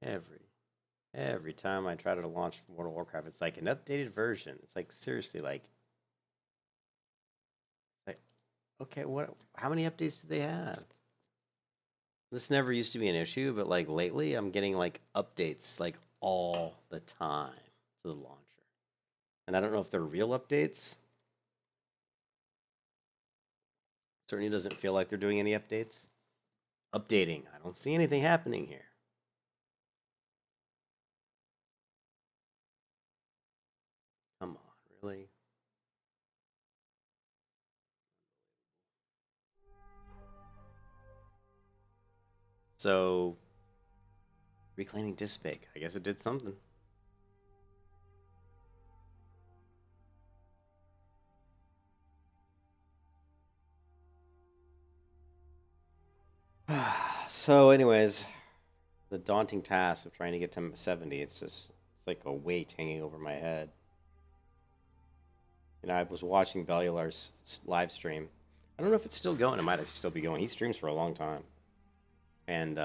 Every time I try to launch World of Warcraft, it's like an updated version. It's like seriously, like okay, what? How many updates do they have? This never used to be an issue, but like lately, I'm getting like updates like all the time to the launcher, and I don't know if they're real updates. Certainly doesn't feel like they're doing any updates. Updating. I don't see anything happening here. Come on, really? So, reclaiming Dispig. I guess it did something. So, anyways, the daunting task of trying to get to 70, it's like a weight hanging over my head. I was watching Bellular's live stream. I don't know if it's still going. It might actually still be going. He streams for a long time. And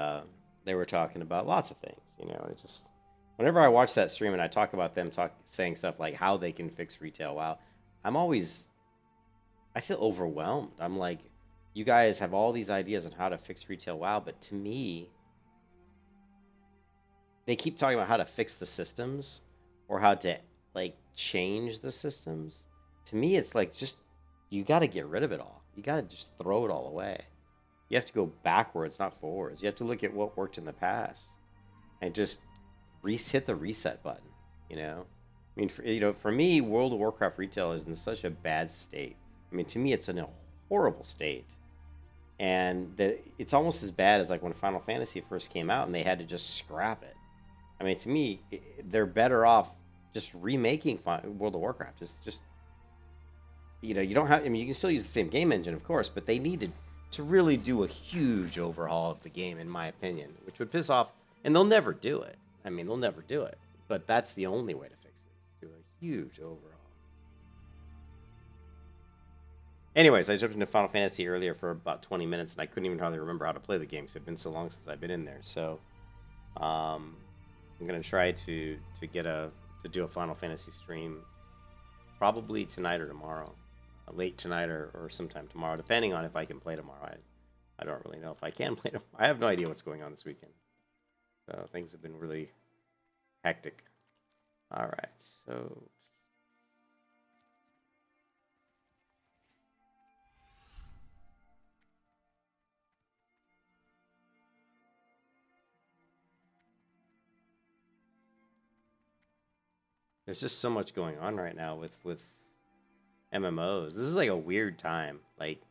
they were talking about lots of things, It just whenever I watch that stream and I talk about them saying stuff like how they can fix retail WoW, I feel overwhelmed. I'm like, you guys have all these ideas on how to fix retail WoW, but to me, they keep talking about how to fix the systems or how to like change the systems. To me, it's like just you got to get rid of it all. You got to just throw it all away. You have to go backwards, not forwards. You have to look at what worked in the past and just hit the reset button. I mean, for me, World of Warcraft retail is in such a bad state. I mean, to me, it's in a horrible state, and it's almost as bad as like when Final Fantasy first came out and they had to just scrap it. I mean, to me, they're better off just remaking World of Warcraft. Just you don't have. I mean, you can still use the same game engine, of course, but they needed to really do a huge overhaul of the game, in my opinion, which would piss off. And they'll never do it. I mean, they'll never do it. But that's the only way to fix it: do a huge overhaul. Anyways, I jumped into Final Fantasy earlier for about 20 minutes, and I couldn't even hardly remember how to play the game because it's been so long since I've been in there. So, I'm gonna try to do a Final Fantasy stream, probably tonight or tomorrow, late tonight or sometime tomorrow, depending on if I can play tomorrow. I don't really know if I can play tomorrow. I have no idea what's going on this weekend, so things have been really hectic. All right, so. There's just so much going on right now with MMOs. This is like a weird time. Like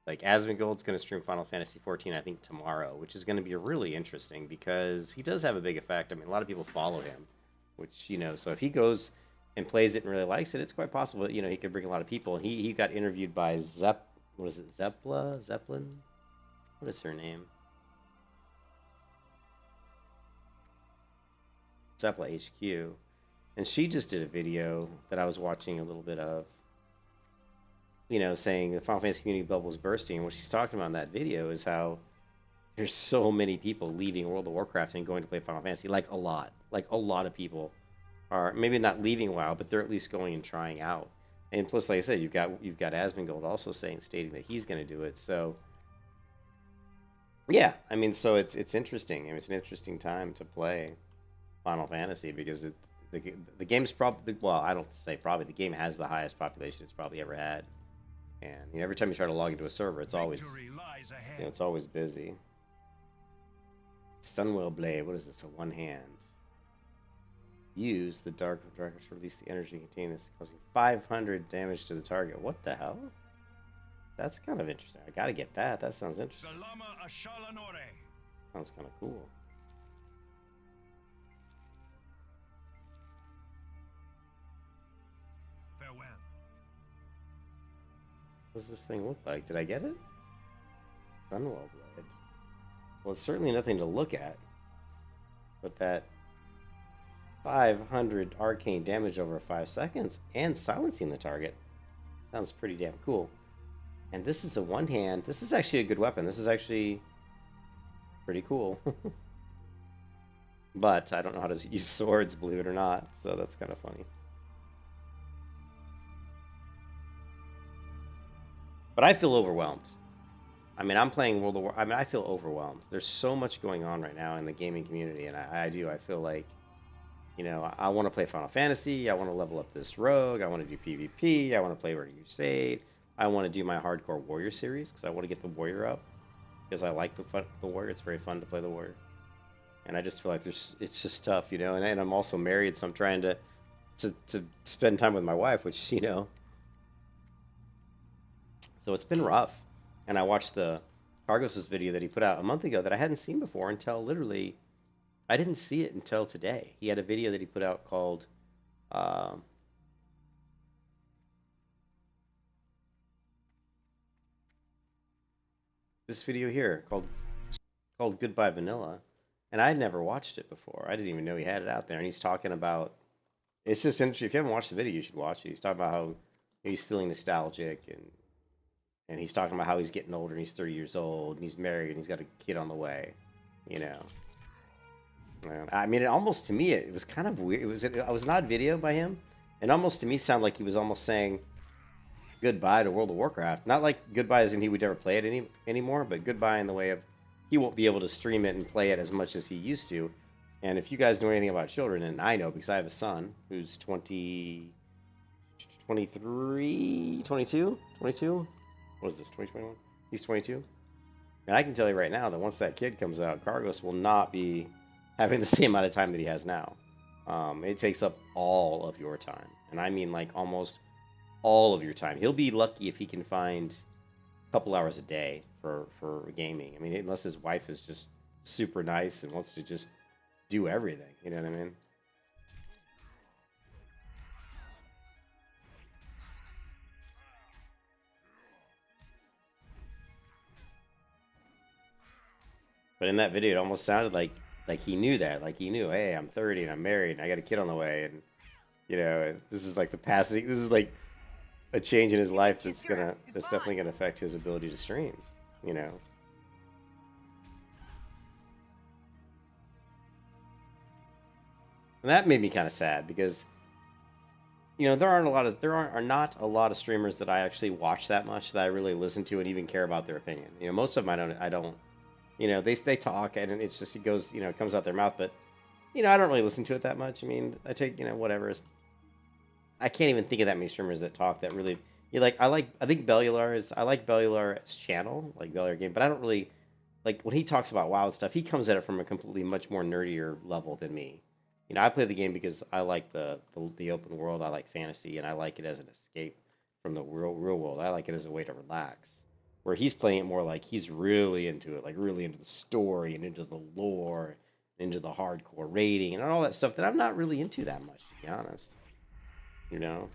Asmongold's going to stream Final Fantasy 14, I think, tomorrow, which is going to be really interesting because he does have a big effect. I mean, a lot of people follow him, which, so if he goes and plays it and really likes it, it's quite possible, he could bring a lot of people. And he got interviewed by what is it, Zeppelin? What is her name? Zeppla HQ. And she just did a video that I was watching a little bit of, saying the Final Fantasy community bubble is bursting. And what she's talking about in that video is how there's so many people leaving World of Warcraft and going to play Final Fantasy. Like a lot. Like a lot of people are maybe not leaving WoW, but they're at least going and trying out. And plus, like I said, you've got Asmongold also stating that he's going to do it. So yeah, I mean, so it's interesting. I mean, it's an interesting time to play Final Fantasy because the game's probably, well, I don't say probably, the game has the highest population it's probably ever had. And every time you try to log into a server, it's always it's always busy. Sunwell Blade, what is this? A one hand. Use the Dark to release the energy contained in this, causing 500 damage to the target. What the hell? That's kind of interesting. I gotta get that. That sounds interesting. Sounds kind of cool. Farewell. What does this thing look like? Did I get it? Sunwell Blade. Well, it's certainly nothing to look at. But that 500 arcane damage over 5 seconds and silencing the target sounds pretty damn cool. And this is a one-hand. This is actually a good weapon. This is actually pretty cool. But I don't know how to use swords, believe it or not, so that's kind of funny. But I feel overwhelmed. I mean, I'm playing World of War. I mean, I feel overwhelmed. There's so much going on right now in the gaming community, and I do. I feel like, you know, I want to play Final Fantasy. I want to level up this rogue. I want to do PvP. I want to play Warrior Crusade. I want to do my hardcore warrior series because I want to get the warrior up because I like the warrior. It's very fun to play the warrior, and I just feel like it's just tough, you know. And I'm also married, so I'm trying to spend time with my wife, which so it's been rough. And I watched the Cargos' video that he put out a month ago that I hadn't seen before until literally I didn't see it until today. He had a video that he put out called this video here called Goodbye Vanilla, and I'd never watched it before. I didn't even know he had it out there. And he's talking about it's just interesting. If you haven't watched the video, you should watch it. He's talking about how he's feeling nostalgic and he's talking about how he's getting older and he's 30 years old and he's married and he's got a kid on the way, you know. And I mean, it almost to me it was kind of weird. It was an odd video by him, and almost to me sounded like he was almost saying goodbye to World of Warcraft. Not like goodbye as in he would never play it anymore, but goodbye in the way of he won't be able to stream it and play it as much as he used to. And if you guys know anything about children, and I know because I have a son who's 20, 23, 22, 22. What is this, 2021? He's 22. And I can tell you right now that once that kid comes out, Cargos will not be having the same amount of time that he has now. It takes up all of your time. And I mean like almost all of your time. He'll be lucky if he can find a couple hours a day for gaming. I mean, unless his wife is just super nice and wants to just do everything. You know what I mean? But in that video, it almost sounded like he knew that. Like he knew, hey, I'm 30 and I'm married and I got a kid on the way, and you know, this is like the passing. This is like a change in his life that's definitely gonna affect his ability to stream. You know. And that made me kind of sad because you know there are not a lot of streamers that I actually watch that much that I really listen to and even care about their opinion. You know, most of them I don't. You know, they talk and it's just it goes, you know, it comes out their mouth, but you know, I don't really listen to it that much. I mean, I take, you know, whatever. I can't even think of that many streamers that talk that really you like I think I like Bellular's channel, like Bellular Game, but I don't really like when he talks about WoW and stuff, he comes at it from a completely much more nerdier level than me. You know, I play the game because I like the open world, I like fantasy, and I like it as an escape from the real world. I like it as a way to relax. Where he's playing it more like he's really into it, like really into the story and into the lore, into the hardcore rating and all that stuff that I'm not really into that much, to be honest. You know?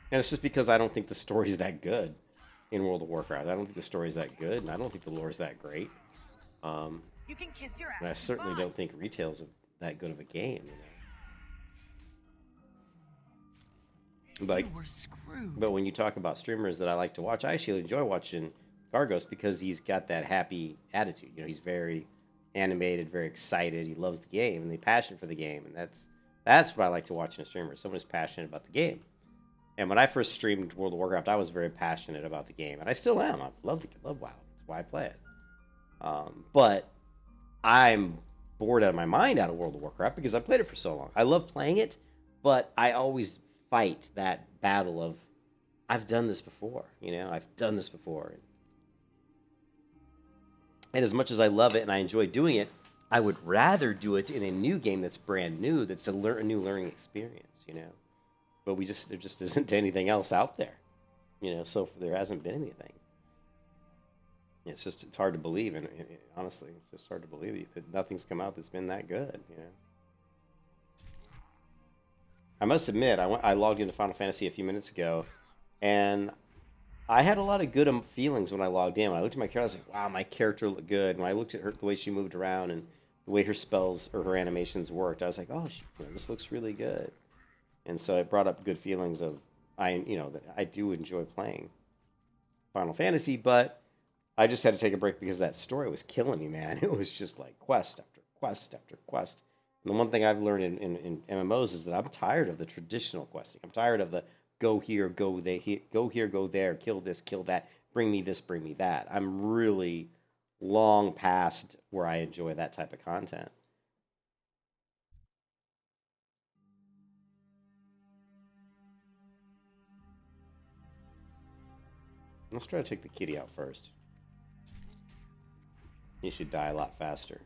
And it's just because I don't think the story's that good in World of Warcraft. I don't think the story's that good, and I don't think the lore's that great. You can kiss your And I ass certainly goodbye. don't think retail's that good of a game, you know. But You were screwed. when you talk about streamers that I like to watch, I actually enjoy watching Gargos because he's got that happy attitude. You know, he's very animated, very excited. He loves the game and the passion for the game, and that's what I like to watch in a streamer. Someone who's passionate about the game. And when I first streamed World of Warcraft, I was very passionate about the game, and I still am. I love WoW. That's why I play it. But I'm bored out of my mind out of World of Warcraft because I played it for so long. I love playing it, but I always fight that battle of I've done this before. You know, I've done this before. And as much as I love it and I enjoy doing it, I would rather do it in a new game that's brand new, that's a new learning experience. You know, but there just isn't anything else out there. You know, so there hasn't been anything. It's hard to believe, and honestly, it's just hard to believe that nothing's come out that's been that good. You know, I must admit, I logged into Final Fantasy a few minutes ago, and I had a lot of good feelings when I logged in. When I looked at my character, I was like, "Wow, my character looked good." When I looked at her, the way she moved around and the way her spells or her animations worked, I was like, "Oh, this looks really good." And so it brought up good feelings of that I do enjoy playing Final Fantasy, but I just had to take a break because that story was killing me, man. It was just like quest after quest after quest. And the one thing I've learned in MMOs is that I'm tired of the traditional questing. I'm tired of the go here, go there, go here, go there, kill this, kill that, bring me this, bring me that. I'm really long past where I enjoy that type of content. Let's try to take the kitty out first. He should die a lot faster.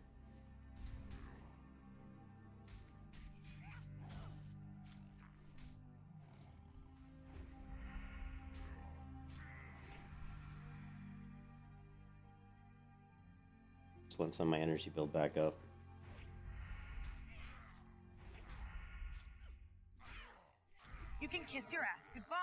Just letting some of my energy build back up. You can kiss your ass goodbye.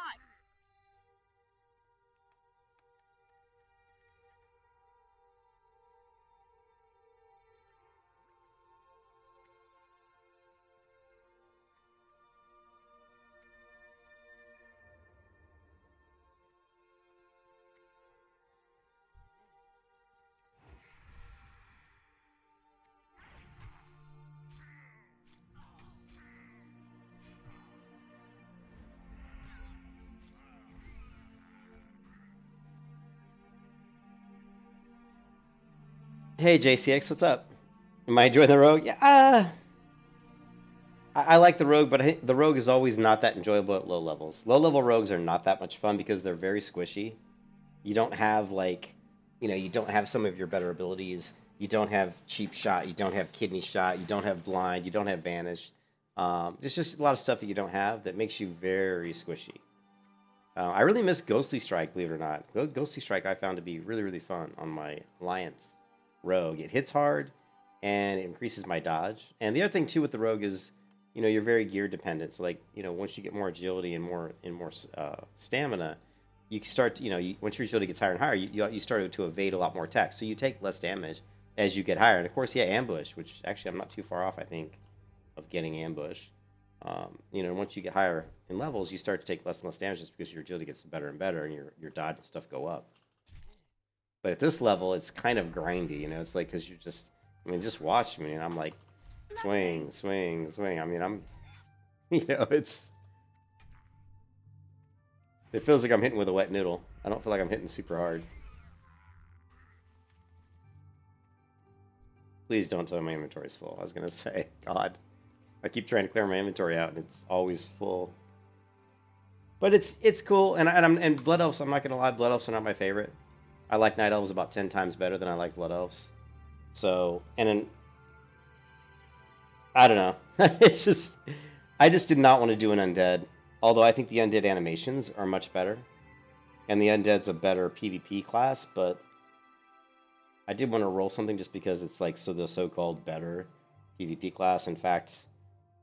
Hey JCX, what's up? Am I enjoying the rogue? Yeah, I like the rogue, but the rogue is always not that enjoyable at low levels. Low level rogues are not that much fun because they're very squishy. You don't have like, you don't have some of your better abilities. You don't have cheap shot. You don't have kidney shot. You don't have blind. You don't have vanish. There's just a lot of stuff that you don't have that makes you very squishy. I really miss Ghostly Strike, believe it or not. Ghostly Strike I found to be really, really fun on my Alliance rogue. It hits hard, and it increases my dodge. And the other thing too with the rogue is, you're very gear dependent. So like, once you get more agility and more stamina, you start to, once your agility gets higher and higher, you start to evade a lot more attacks. So you take less damage as you get higher. And of course, yeah, ambush, which actually I'm not too far off, I think, of getting ambush. Once you get higher in levels, you start to take less and less damage just because your agility gets better and better, and your dodge and stuff go up. But at this level, it's kind of grindy, It's like, because just watch me, and I'm like, swing, swing, swing. I mean, I'm, it feels like I'm hitting with a wet noodle. I don't feel like I'm hitting super hard. Please don't tell me my inventory's full. I was gonna say, God, I keep trying to clear my inventory out, and it's always full. But it's cool, and Blood Elves. I'm not gonna lie, Blood Elves are not my favorite. I like Night Elves about 10 times better than I like Blood Elves. So, and then I don't know. I just did not want to do an undead. Although I think the undead animations are much better, and the undead's a better PvP class. But I did want to roll something just because it's like the so-called better PvP class. In fact,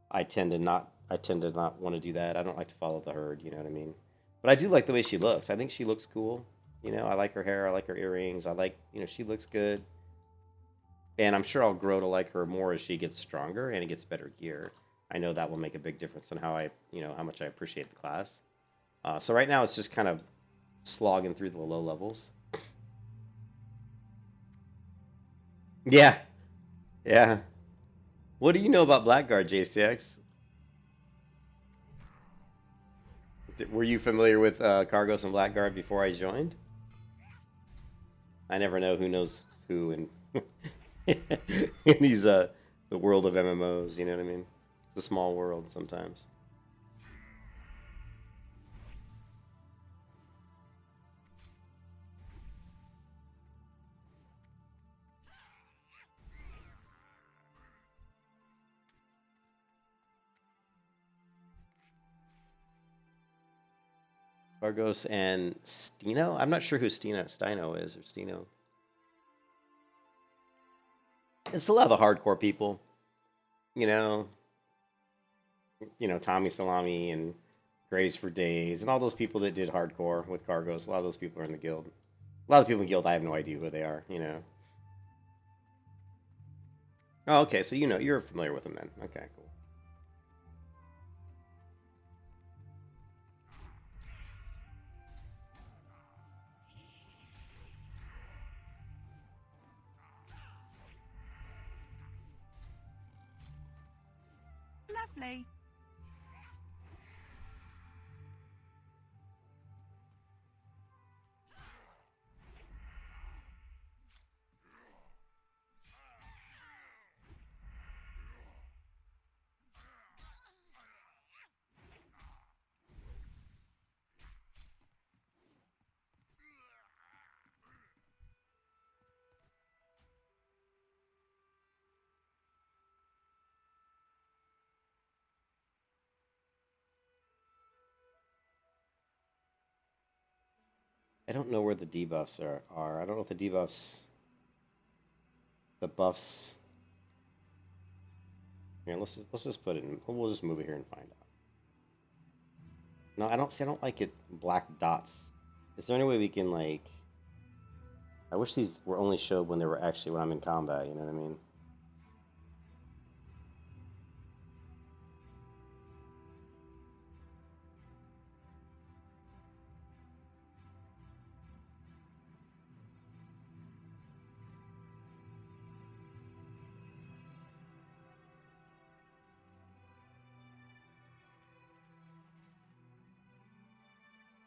I tend to not want to do that. I don't like to follow the herd. You know what I mean? But I do like the way she looks. I think she looks cool. I like her hair. I like her earrings. I like, she looks good. And I'm sure I'll grow to like her more as she gets stronger and it gets better gear. I know that will make a big difference in how how much I appreciate the class. So right now it's just kind of slogging through the low levels. Yeah. Yeah. What do you know about Blackguard, JCX? Were you familiar with Cargos and Blackguard before I joined? I never know who knows who in these the world of MMOs, you know what I mean? It's a small world sometimes. Cargos and Stino? I'm not sure who Stino is, or Stino. It's a lot of the hardcore people. Tommy Salami and Graves for Days and all those people that did hardcore with Cargos. A lot of those people are in the guild. A lot of people in the guild, I have no idea who they are, Oh, okay, so you're familiar with them then. Okay, cool. Lovely. I don't know where the debuffs are. I don't know if the debuffs, the buffs. Here, let's just put it in. We'll just move it here and find out. No, I don't see. I don't like it. Black dots. Is there any way we can like? I wish these were only showed when they were actually when I'm in combat. You know what I mean?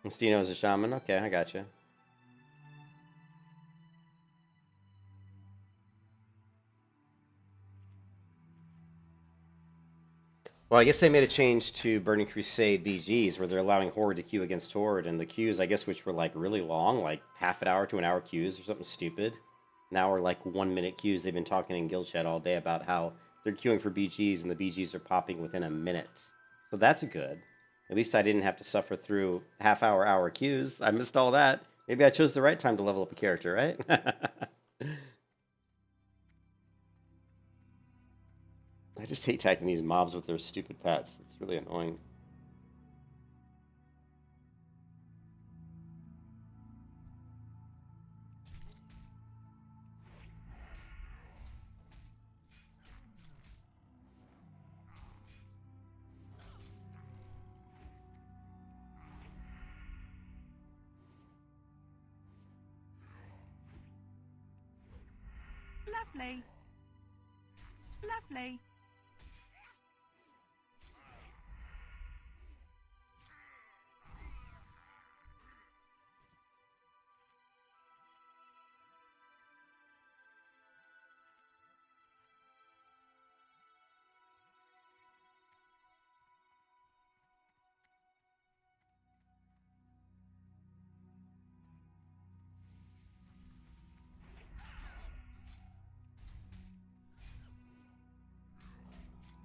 Stino is a shaman. Okay, I got you. Well, I guess they made a change to Burning Crusade BGs where they're allowing Horde to queue against Horde, and the queues, I guess, which were like really long, like half an hour to an hour queues or something stupid, now are like 1 minute queues. They've been talking in guild chat all day about how they're queuing for BGs and the BGs are popping within a minute. So that's good. At least I didn't have to suffer through hour queues. I missed all that. Maybe I chose the right time to level up a character, right? I just hate attacking these mobs with their stupid pets. It's really annoying. Lovely. Lovely.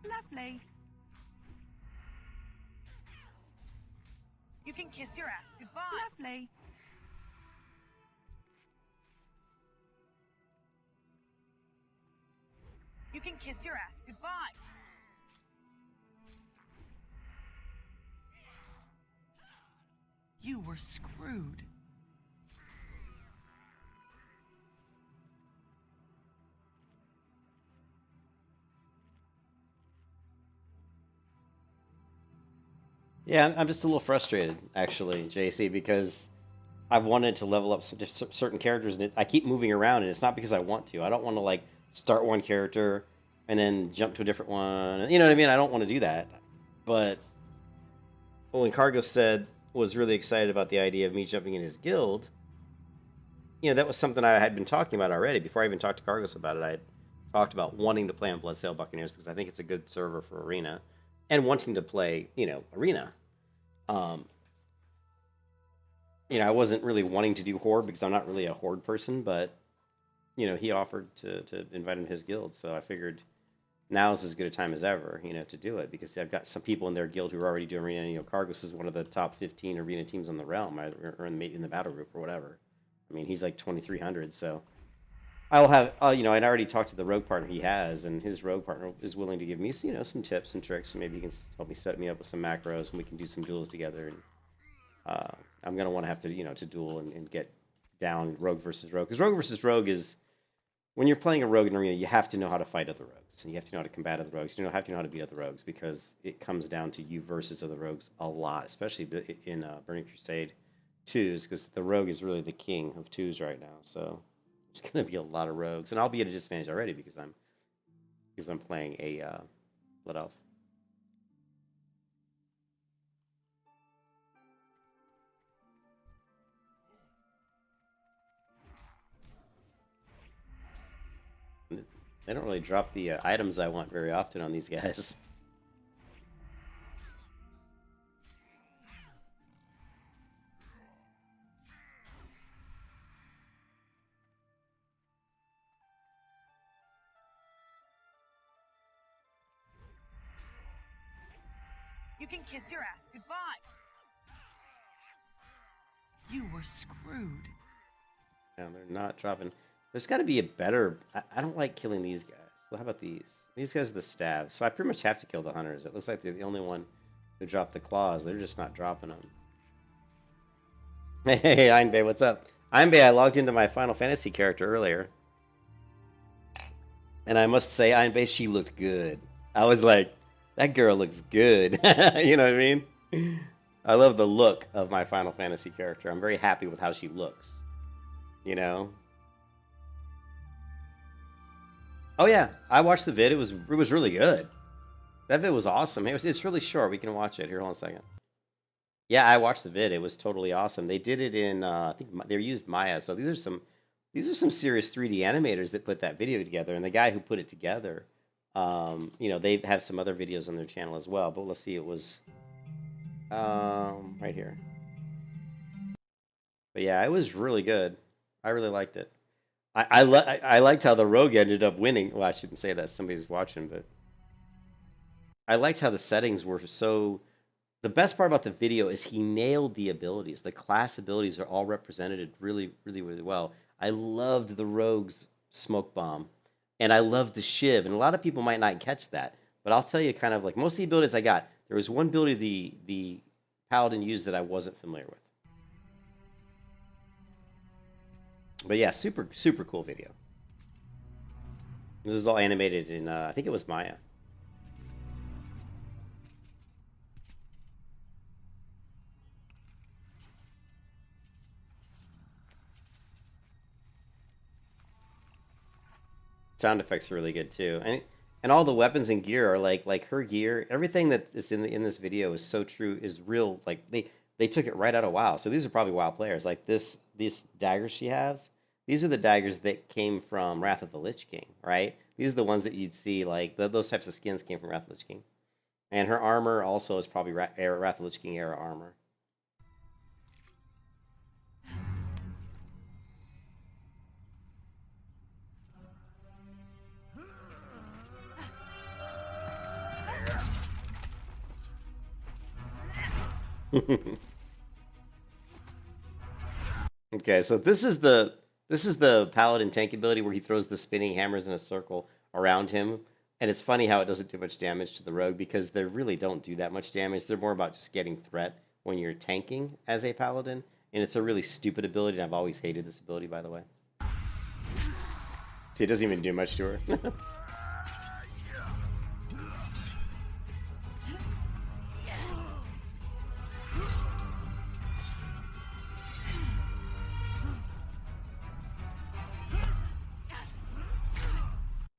Lovely. You can kiss your ass goodbye. Lovely. You can kiss your ass goodbye. You were screwed. Yeah, I'm just a little frustrated, actually, JC, because I've wanted to level up certain characters, and I keep moving around, and it's not because I want to. I don't want to like start one character and then jump to a different one. You know what I mean? I don't want to do that. But when Cargo said was really excited about the idea of me jumping in his guild, that was something I had been talking about already. Before I even talked to Cargos about it, I had talked about wanting to play on Bloodsail Buccaneers because I think it's a good server for Arena, and wanting to play, Arena. Um, I wasn't really wanting to do Horde because I'm not really a Horde person, but he offered to invite him to his guild, so I figured now's as good a time as ever, to do it because I've got some people in their guild who are already doing Arena. Cargos is one of the top 15 Arena teams on the realm, or in the battle group or whatever. I mean, he's like 2,300, so I'll have, and I already talked to the rogue partner he has, and his rogue partner is willing to give me, some tips and tricks, and maybe he can help me set me up with some macros, and we can do some duels together. And I'm gonna want to have to, to duel and get down rogue versus rogue, because rogue versus rogue is when you're playing a rogue in Arena, you have to know how to fight other rogues, and you have to know how to combat other rogues. You have to know how to beat other rogues because it comes down to you versus other rogues a lot, especially in Burning Crusade 2s, because the rogue is really the king of 2s right now. So there's going to be a lot of rogues, and I'll be at a disadvantage already because I'm playing a Blood Elf. They don't really drop the items I want very often on these guys. You can kiss your ass goodbye. You were screwed. Yeah, they're not dropping. There's got to be a better... I don't like killing these guys. So how about these? These guys are the stabs. So I pretty much have to kill the hunters. It looks like they're the only one who dropped the claws. They're just not dropping them. Hey, Einbei, what's up? Einbei, I logged into my Final Fantasy character earlier. And I must say, Einbei, she looked good. I was like, that girl looks good. You know what I mean? I love the look of my Final Fantasy character. I'm very happy with how she looks. You know? Oh yeah, I watched the vid. It was really good. That vid was awesome. It's really short. We can watch it here. Hold on a second. Yeah, I watched the vid. It was totally awesome. They did it in I think they used Maya. So these are some serious 3D animators that put that video together. And the guy who put it together, you know, they have some other videos on their channel as well. But let's see, it was right here. But yeah, it was really good. I really liked it. I liked how the rogue ended up winning. Well, I shouldn't say that. Somebody's watching, but I liked how the settings were so. The best part about the video is he nailed the abilities. The class abilities are all represented really, really, really well. I loved the rogue's smoke bomb, and I loved the shiv. And a lot of people might not catch that, but I'll tell you, kind of like most of the abilities I got, there was one ability the paladin used that I wasn't familiar with. But yeah, super, super cool video. This is all animated in, I think it was Maya. Sound effects are really good too, and all the weapons and gear are like her gear. Everything that is in this video is so true, is real. Like they took it right out of WoW. So these are probably WoW players. Like these daggers she has. These are the daggers that came from Wrath of the Lich King, right? These are the ones that you'd see, like those types of skins came from Wrath of the Lich King, and her armor also is probably Wrath of the Lich King era armor. Okay, so this is the paladin tank ability where he throws the spinning hammers in a circle around him, and it's funny how it doesn't do much damage to the rogue because they really don't do that much damage. They're more about just getting threat when you're tanking as a paladin, and it's a really stupid ability, and I've always hated this ability, by the way. See, it doesn't even do much to her.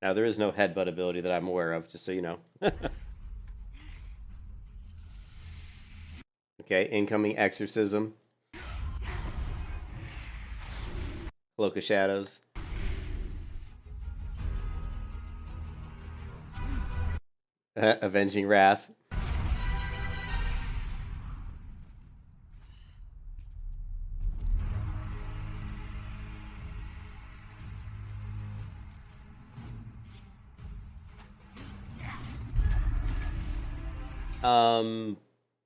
Now, there is no headbutt ability that I'm aware of, just so you know. Okay, incoming exorcism. Cloak of Shadows. Avenging Wrath.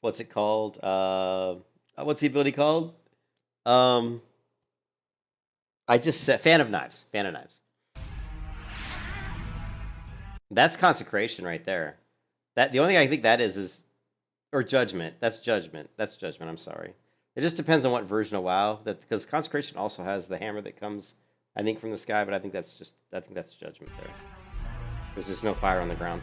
What's it called? What's the ability called? I just said Fan of Knives. Fan of Knives. That's consecration right there. That the only thing I think that is or judgment. That's judgment. That's judgment. I'm sorry. It just depends on what version of WoW that because consecration also has the hammer that comes, I think, from the sky, but I think that's judgment there. Because there's no fire on the ground.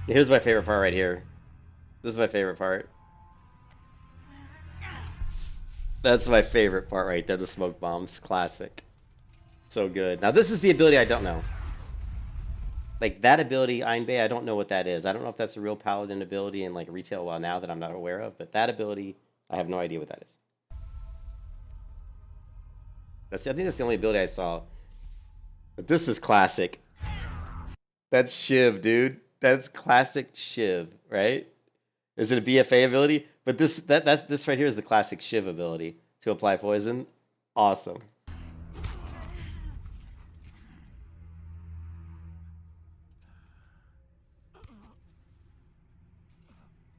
Here's my favorite part right here. This is my favorite part. That's my favorite part right there, the smoke bombs. Classic. So good. Now, this is the ability I don't know. Like, that ability, Einbei, I don't know what that is. I don't know if that's a real paladin ability in, like, retail WoW now that I'm not aware of. But that ability, I have no idea what that is. I think that's the only ability I saw. But this is classic. That's Shiv, dude. That's classic Shiv, right? Is it a BFA ability? But this right here is the classic Shiv ability to apply poison. Awesome.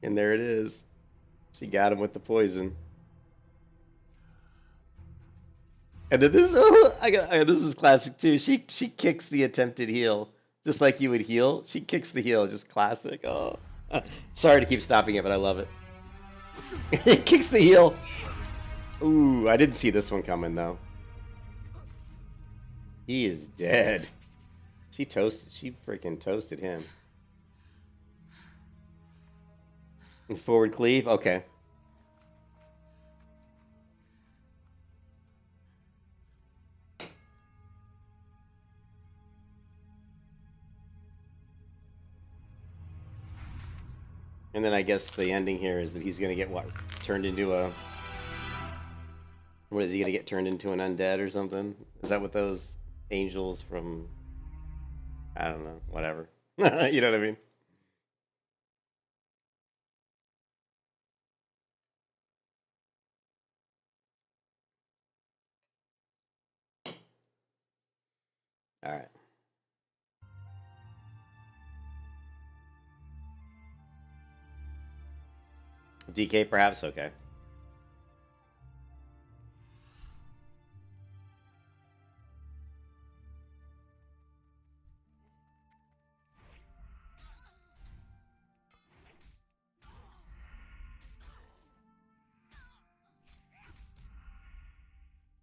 And there it is. She got him with the poison. And then this, this is classic too. She kicks the attempted heal just like you would heal. She kicks the heal, just classic. Oh, sorry to keep stopping it, but I love it. It kicks the heal. Ooh, I didn't see this one coming though. He is dead. She freaking toasted him. And forward cleave, okay. And then I guess the ending here is that he's gonna get what? Turned into a... What is he gonna get turned into an undead or something? Is that what those angels from... I don't know, whatever. You know what I mean? Alright. DK perhaps? Okay.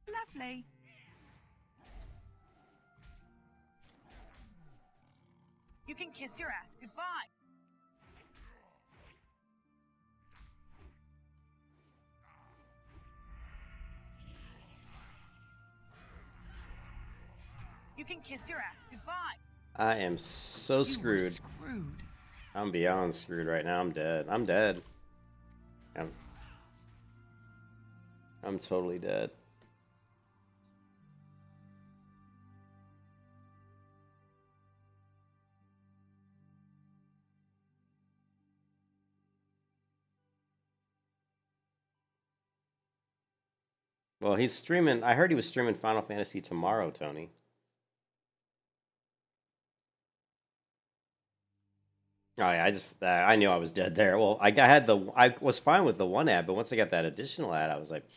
Lovely. You can kiss your ass goodbye. You can kiss your ass goodbye. I am so screwed. Screwed. I'm beyond screwed right now. I'm dead. I'm dead. I'm totally dead. Well, he's streaming. I heard he was streaming Final Fantasy tomorrow, Tony. Oh yeah, I knew I was dead there. Well, I was fine with the one ad, but once I got that additional ad, I was like,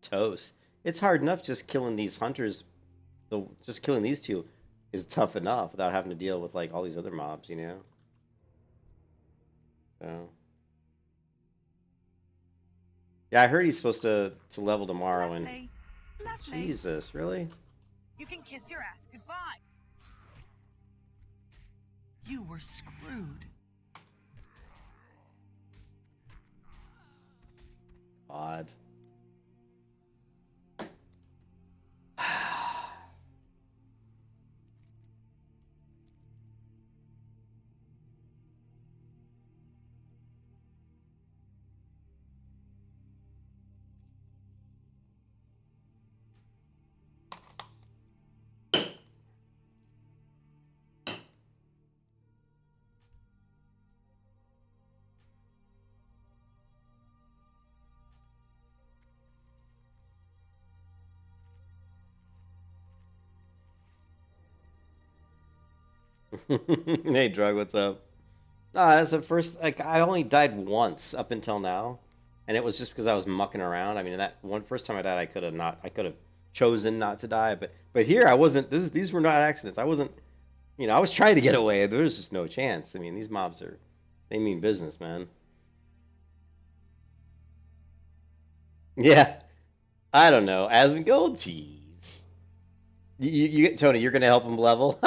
toast. It's hard enough just killing these hunters. Just killing these two is tough enough without having to deal with like all these other mobs, you know. So yeah, I heard he's supposed to level tomorrow, and Lovely. Jesus, really? You can kiss your ass goodbye. You were screwed. Odd. Hey, Drug, what's up? Nah, that's the first. Like, I only died once up until now, and it was just because I was mucking around. I mean, that one first time I died, I could have not. I could have chosen not to die, but here I wasn't. These were not accidents. I wasn't. You know, I was trying to get away. There was just no chance. I mean, these mobs they mean business, man. Yeah, I don't know. Asmongold, jeez. Tony, you're gonna help him level.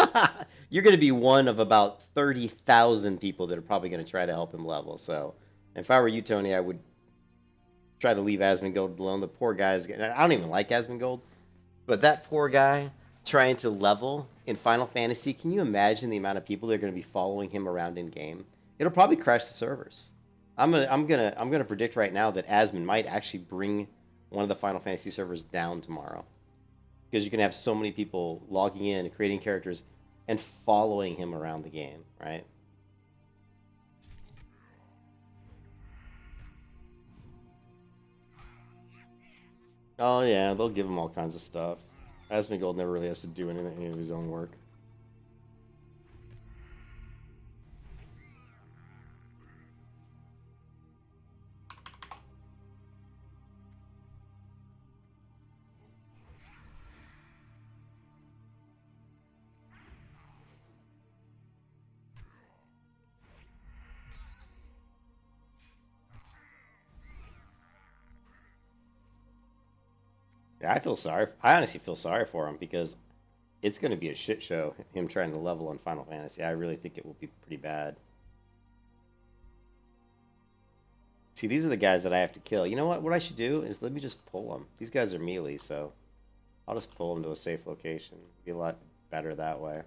You're gonna be one of about 30,000 people that are probably gonna try to help him level. So, if I were you, Tony, I would try to leave Asmongold alone. The poor guy's getting. I don't even like Asmongold, but that poor guy trying to level in Final Fantasy. Can you imagine the amount of people that are gonna be following him around in game? It'll probably crash the servers. I'm gonna predict right now that Asmon might actually bring one of the Final Fantasy servers down tomorrow. because you can have so many people logging in, creating characters, and following him around the game, right? Oh yeah, they'll give him all kinds of stuff. Asmongold never really has to do any of his own work. Yeah, I honestly feel sorry for him because it's going to be a shit show. Him trying to level on Final Fantasy. I really think it will be pretty bad. See, these are the guys that I have to kill. You know what? What I should do is let me just pull them. These guys are melee, so I'll just pull them to a safe location. Be a lot better that way.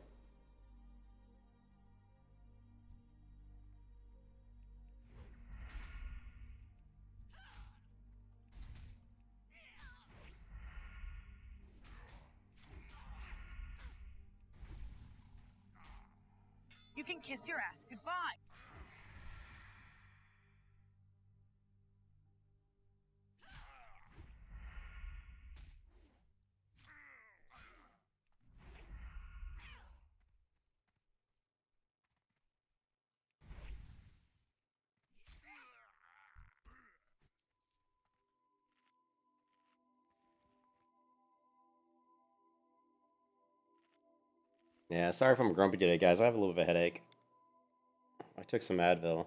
You can kiss your ass goodbye. Yeah, sorry if I'm grumpy today, guys. I have a little bit of a headache. I took some Advil.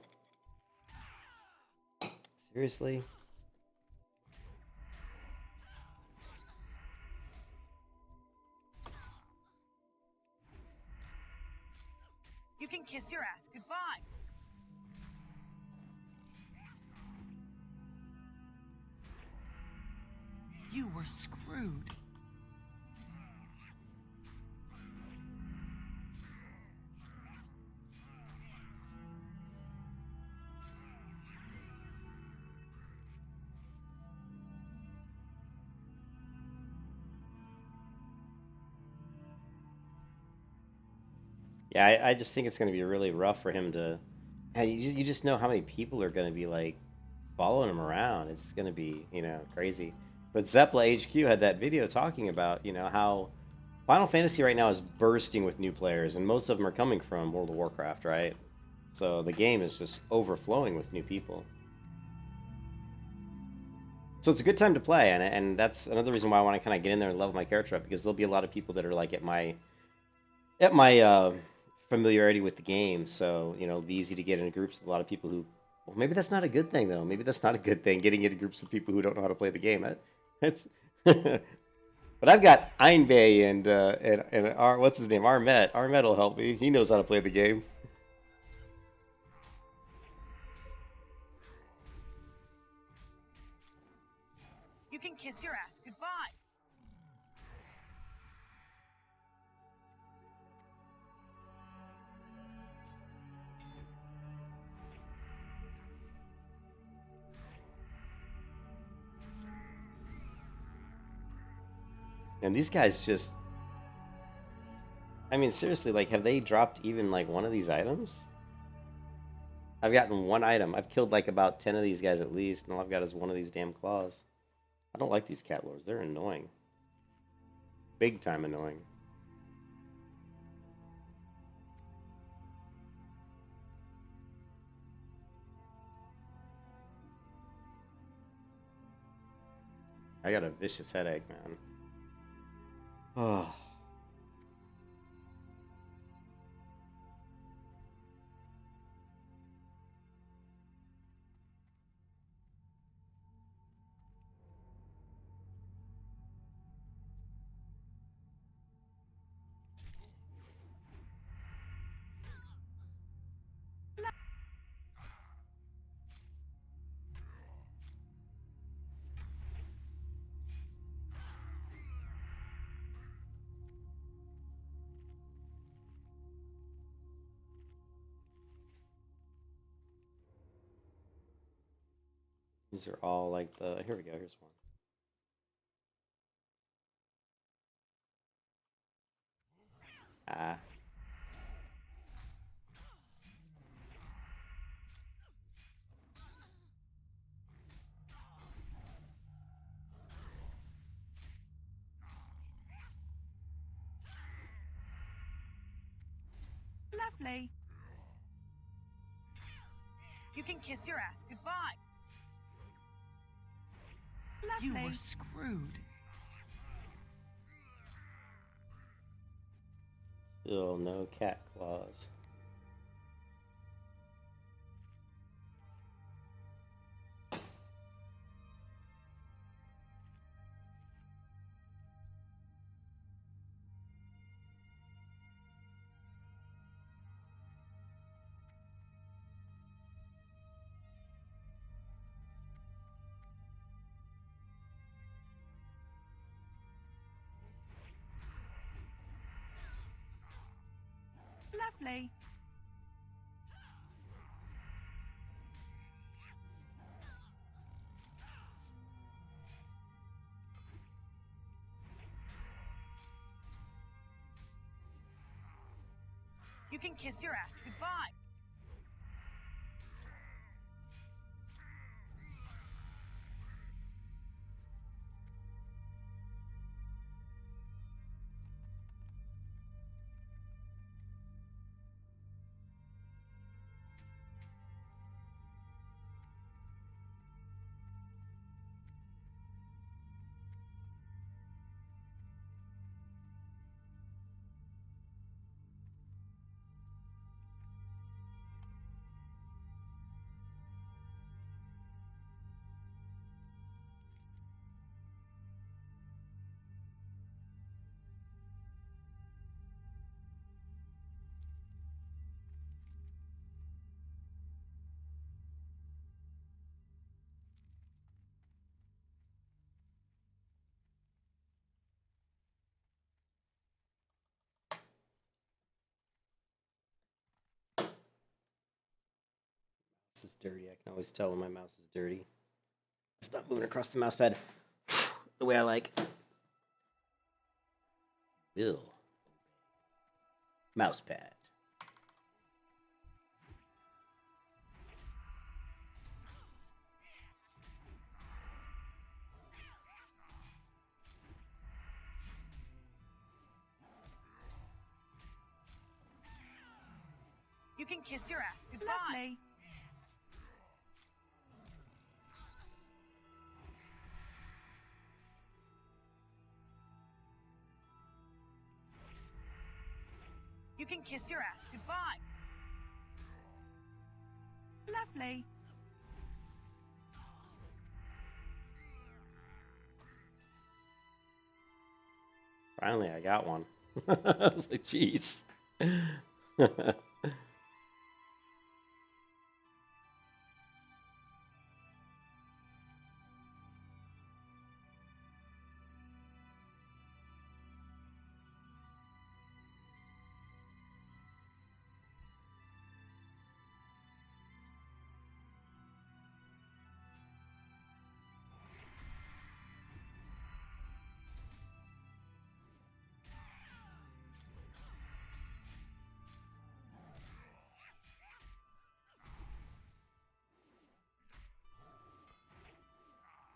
Seriously? You can kiss your ass goodbye. You were screwed. Yeah, I just think it's going to be really rough for him to. And you just know how many people are going to be like following him around. It's going to be, crazy. But Zeppla HQ had that video talking about, how Final Fantasy right now is bursting with new players, and most of them are coming from World of Warcraft, right? So the game is just overflowing with new people. So it's a good time to play, and that's another reason why I want to kind of get in there and level my character up, because there'll be a lot of people that are like at my familiarity with the game. So it'll be easy to get into groups with a lot of people who. Well, maybe that's not a good thing though. Maybe that's not a good thing getting into groups of people who don't know how to play the game. That's. But I've got Einbay and what's his name, Armet. Armet will help me. He knows how to play the game. You can kiss your ass goodbye. And these guys just. I mean, seriously, like, have they dropped even like one of these items? I've gotten one item. I've killed like about 10 of these guys at least, and all I've got is one of these damn claws. I don't like these cat lords. They're annoying. Big time annoying. I got a vicious headache, man. Oh. These are all like the. Here we go. Here's one. Ah. Lovely. You can kiss your ass goodbye. Lovely. You were screwed. Still no cat claws. Lovely. You can kiss your ass goodbye. This is dirty. I can always tell when my mouse is dirty. It's not moving across the mouse pad the way I like. Bill. Mouse pad. You can kiss your ass goodbye. Lovely. You can kiss your ass goodbye. Lovely. Finally, I got one. I was like, jeez.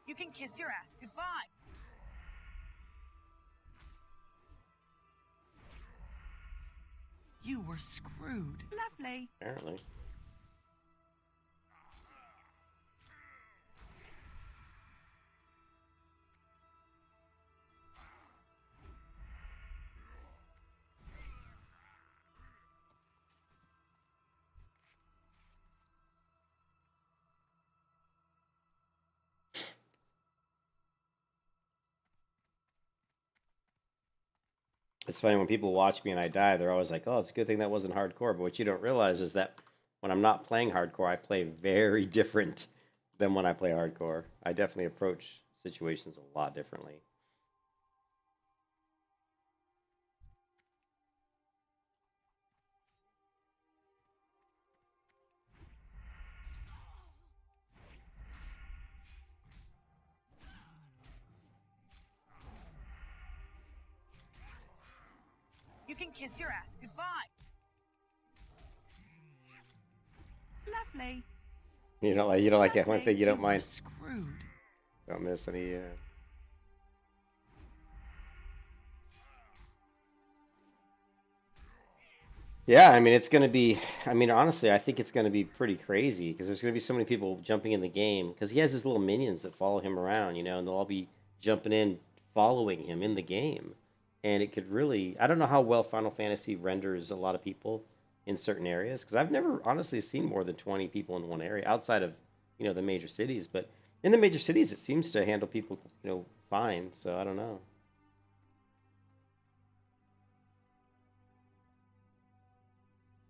You can kiss your ass goodbye. You were screwed. Lovely. Apparently. It's funny when people watch me and I die, they're always like, "Oh, it's a good thing that wasn't hardcore." But what you don't realize is that when I'm not playing hardcore, I play very different than when I play hardcore. I definitely approach situations a lot differently. You can kiss your ass goodbye. Lovely. You don't like it. One Lovely. thing you don't were mind. screwed. Don't miss any. Yeah, I mean it's gonna be. I mean honestly, I think it's gonna be pretty crazy because there's gonna be so many people jumping in the game because he has his little minions that follow him around, you know, and they'll all be jumping in, following him in the game, and it could really. I don't know how well Final Fantasy renders a lot of people in certain areas because I've never honestly seen more than 20 people in one area outside of the major cities, but in the major cities it seems to handle people fine. So I don't know.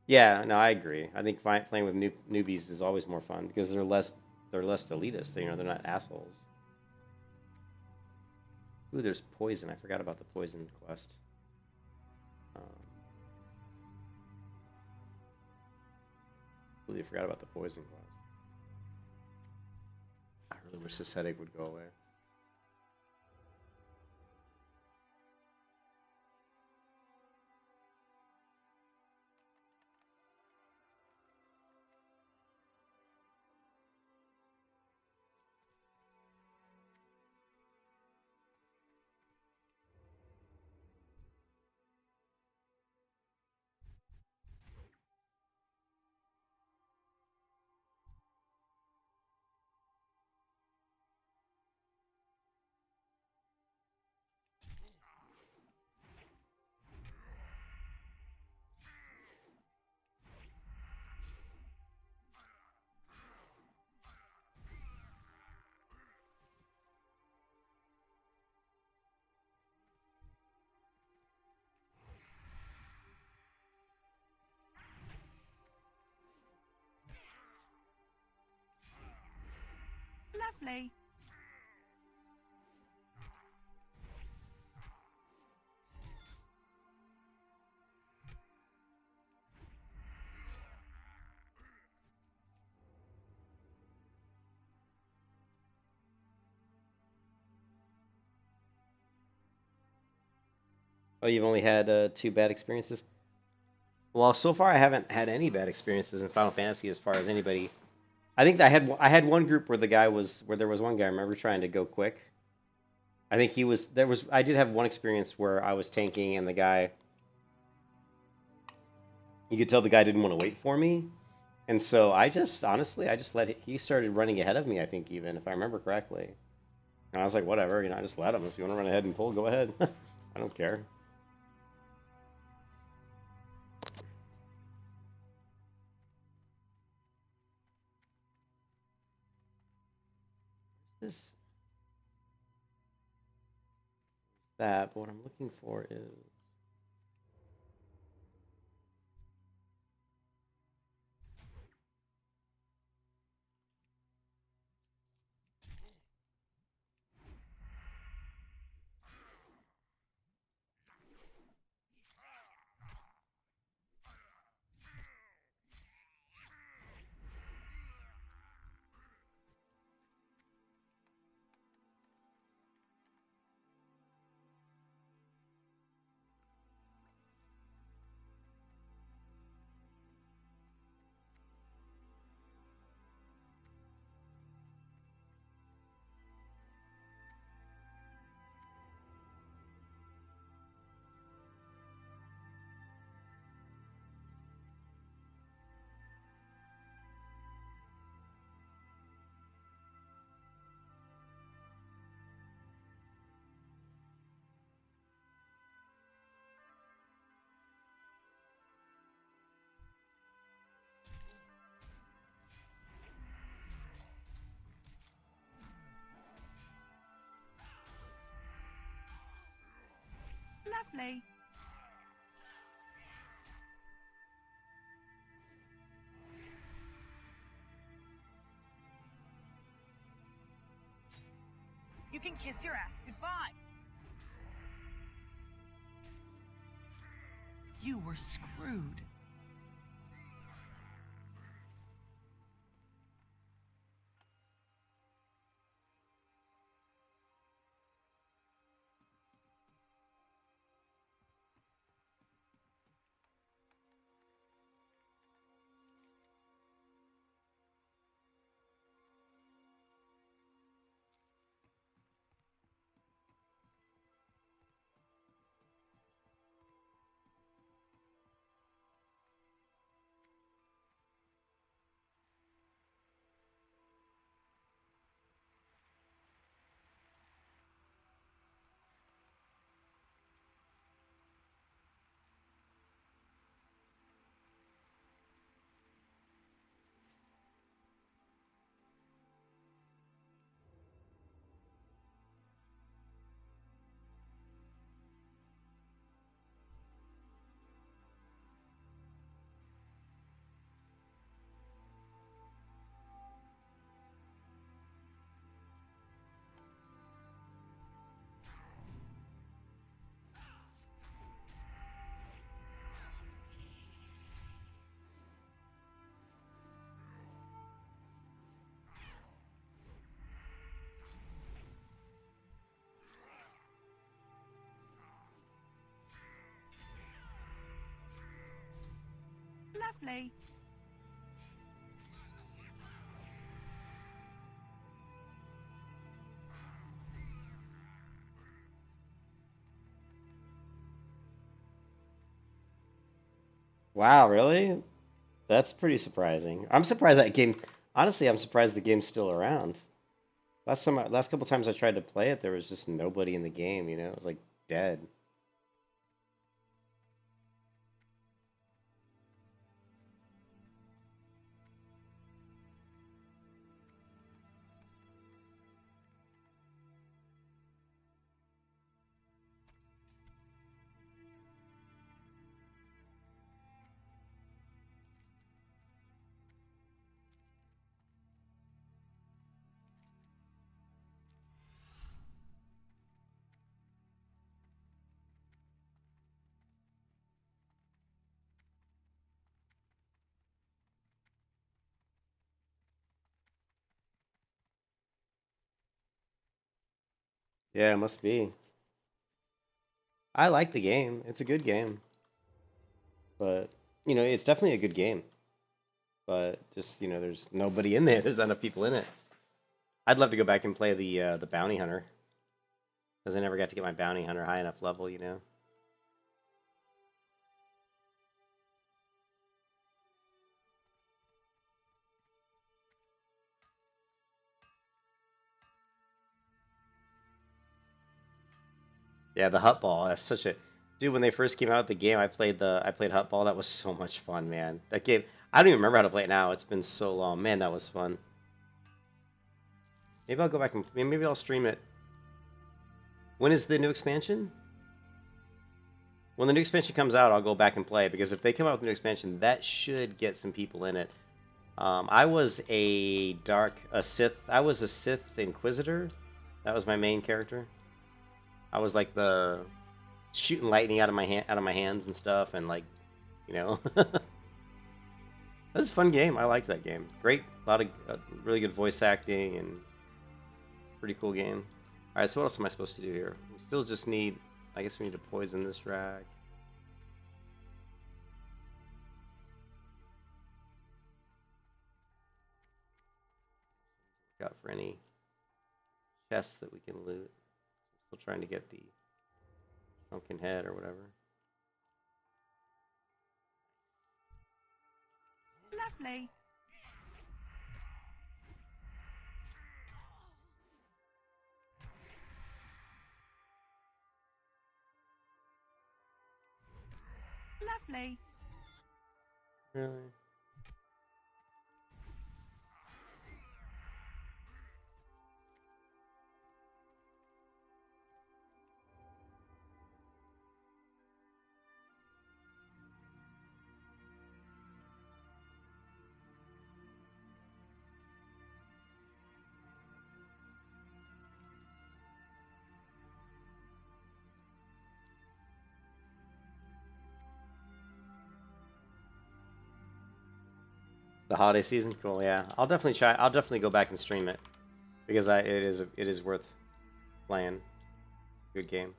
Yeah, no, I agree. I think playing with newbies is always more fun because they're less elitist. They're not assholes. Ooh, there's poison. I forgot about the poison quest. Um, Completely forgot about the poison quest. I really wish this headache would go away. Lovely. Oh, you've only had two bad experiences? Well, so far I haven't had any bad experiences in Final Fantasy as far as anybody. I think that I had one group where there was one guy I remember trying to go quick. I think I did have one experience where I was tanking and the guy, you could tell the guy didn't want to wait for me. And so I just he started running ahead of me, I think, even if I remember correctly. And I was like, whatever, I just let him. If you want to run ahead and pull, go ahead. I don't care. This that, but what I'm looking for is Lovely. You can kiss your ass goodbye. You were screwed. Lovely. Wow, really? That's pretty surprising. I'm surprised that game. Honestly, I'm surprised the game's still around. Last couple times I tried to play it, there was just nobody in the game. You know, it was like dead. Yeah, it must be. I like the game. It's a good game, but you know, it's definitely a good game. But just there's nobody in there. There's not enough people in it. I'd love to go back and play the bounty hunter because I never got to get my bounty hunter high enough level. You know. Yeah, the hut ball. That's such a dude. When they first came out with the game, I played hut ball. That was so much fun, man. That game. I don't even remember how to play it now. It's been so long. Man, that was fun. Maybe I'll go back and maybe I'll stream it. When is the new expansion? When the new expansion comes out, I'll go back and play because if they come out with a new expansion, that should get some people in it. I was a Sith. I was a Sith Inquisitor. That was my main character. I was like the shooting lightning out of my hands and stuff, and like, you know, that was a fun game. I liked that game. Great, a lot of really good voice acting and pretty cool game. All right, so what else am I supposed to do here? We still just need. I guess we need to poison this rag. Got for any chests that we can loot. Still trying to get the sunken head or whatever. Lovely. Lovely. Really? The holiday season, cool. Yeah, I'll definitely try. I'll definitely go back and stream it because it is worth playing. Good game.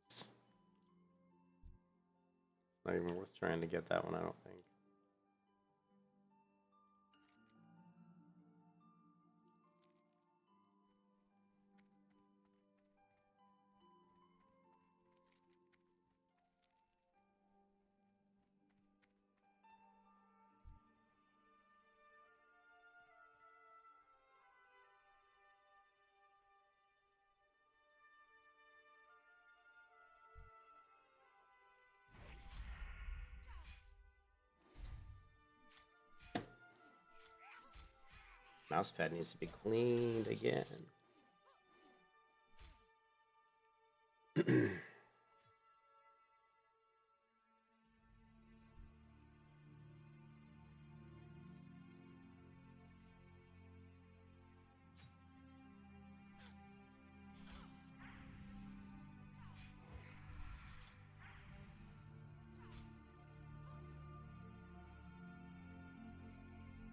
It's not even worth trying to get that one, I don't think. Mousepad needs to be cleaned again.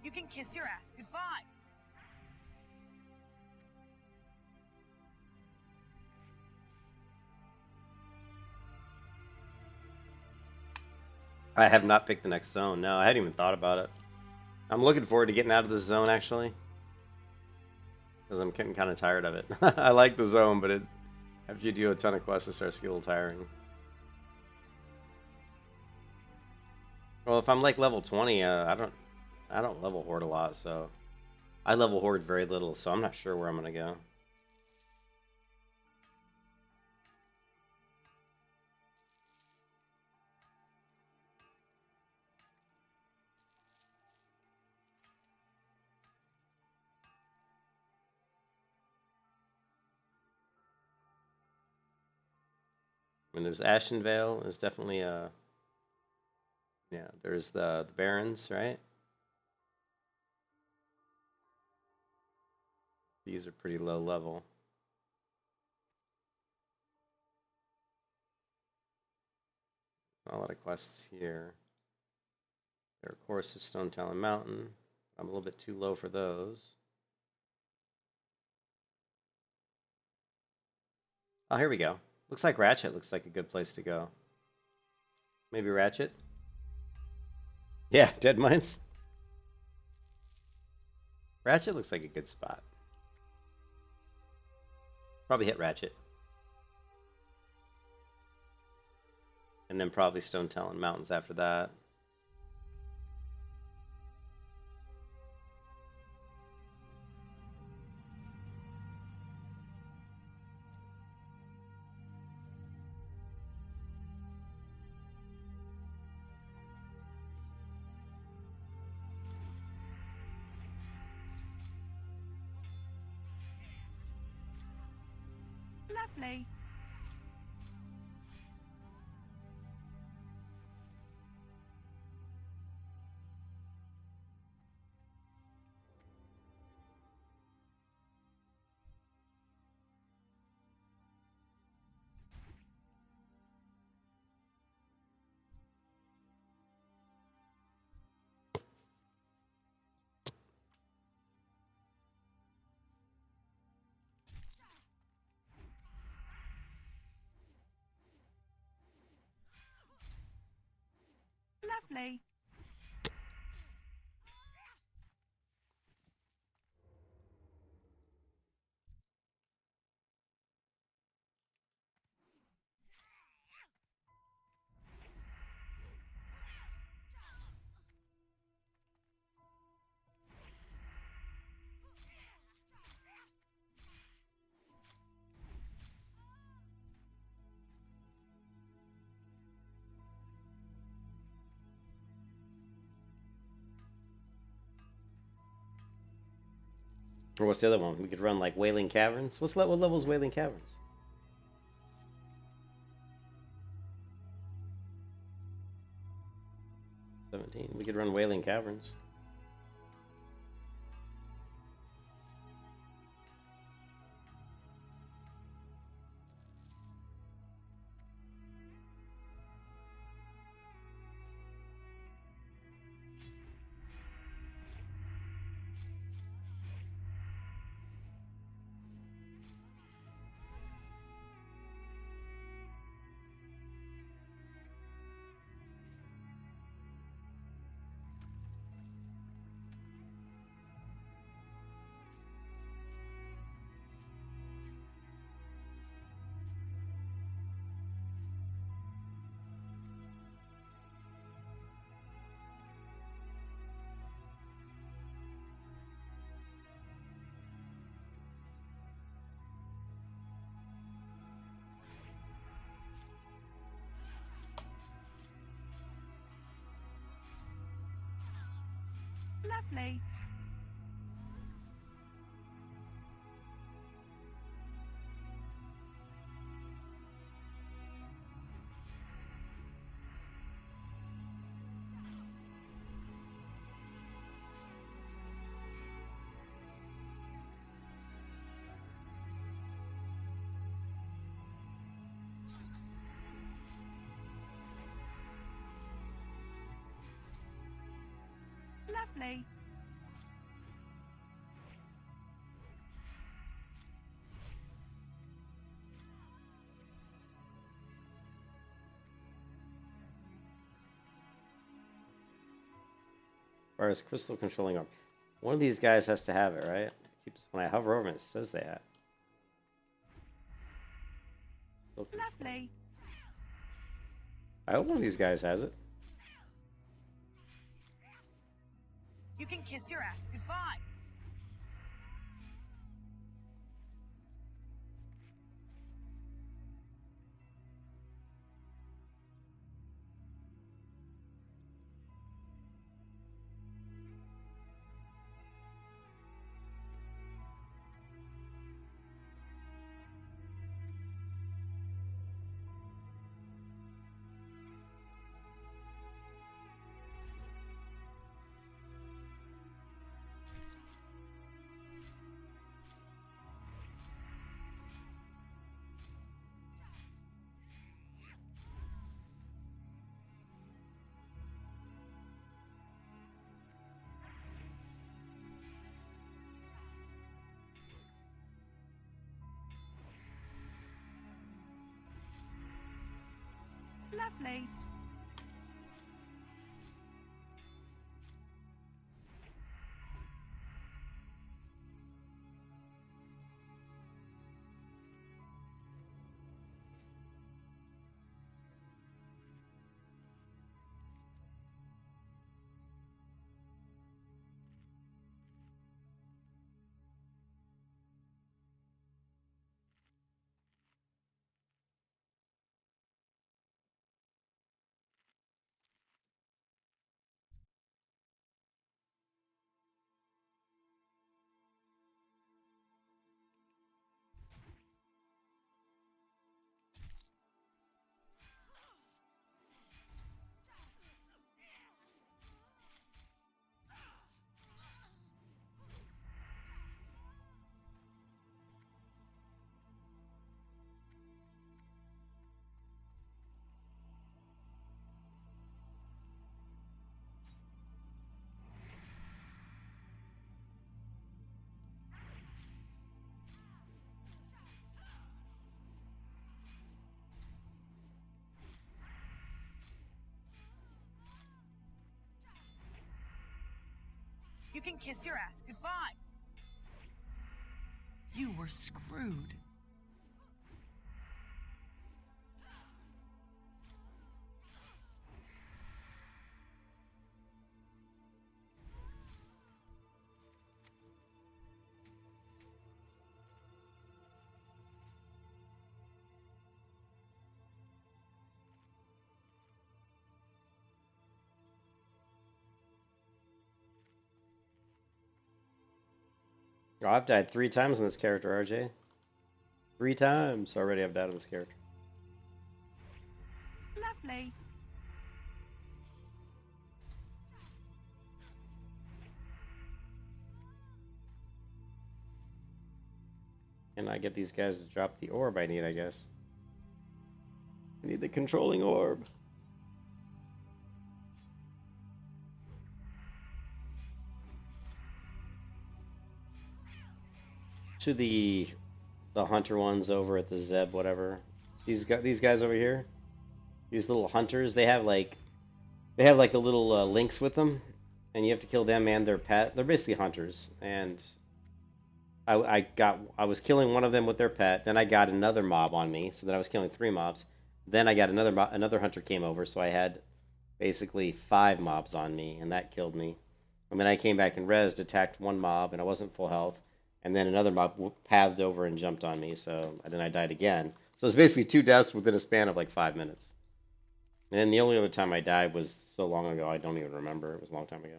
You can kiss your ass goodbye. I have not picked the next zone. No, I hadn't even thought about it. I'm looking forward to getting out of this zone, actually. Because I'm getting kind of tired of it. I like the zone, but after you do a ton of quests, it starts to get a little tiring. Well, if I'm like level 20, I don't level horde a lot, so I level horde very little, so I'm not sure where I'm gonna go. I mean, there's Ashenvale. There's definitely yeah. There's the Barrens, right? These are pretty low level. Not a lot of quests here. There, of course, is Stone Talon Mountain. I'm a little bit too low for those. Oh, here we go. Looks like Ratchet looks like a good place to go. Maybe Ratchet? Yeah, Dead Mines. Ratchet looks like a good spot. Probably hit Ratchet. And then probably Stone Talon Mountains after that. Lovely. Lovely. Or what's the other one? We could run like Wailing Caverns. What level is Wailing Caverns? 17. We could run Wailing Caverns. Lovely. Lovely. far as crystal controlling orb. One of these guys has to have it, right? Keeps when I hover over it, it says they have. Lovely. I hope one of these guys has it. You can kiss your ass goodbye. Lovely. You can kiss your ass goodbye. You were screwed. Oh, I've died 3 times on this character, RJ. 3 times already I've died on this character. Lovely. And I get these guys to drop the orb I need, I guess. I need the controlling orb. To the hunter ones over at the Zeb, whatever. These guys over here, these little hunters, they have like the little links with them, and you have to kill them and their pet. They're basically hunters, and I was killing one of them with their pet. Then I got another mob on me, so then I was killing 3 mobs. Then I got another hunter came over, so I had basically 5 mobs on me, and that killed me. And then I came back and rezzed, attacked 1 mob, and I wasn't full health. And then another mob pathed over and jumped on me, and then I died again. So it's basically 2 deaths within a span of like 5 minutes. And then the only other time I died was so long ago, I don't even remember. It was a long time ago.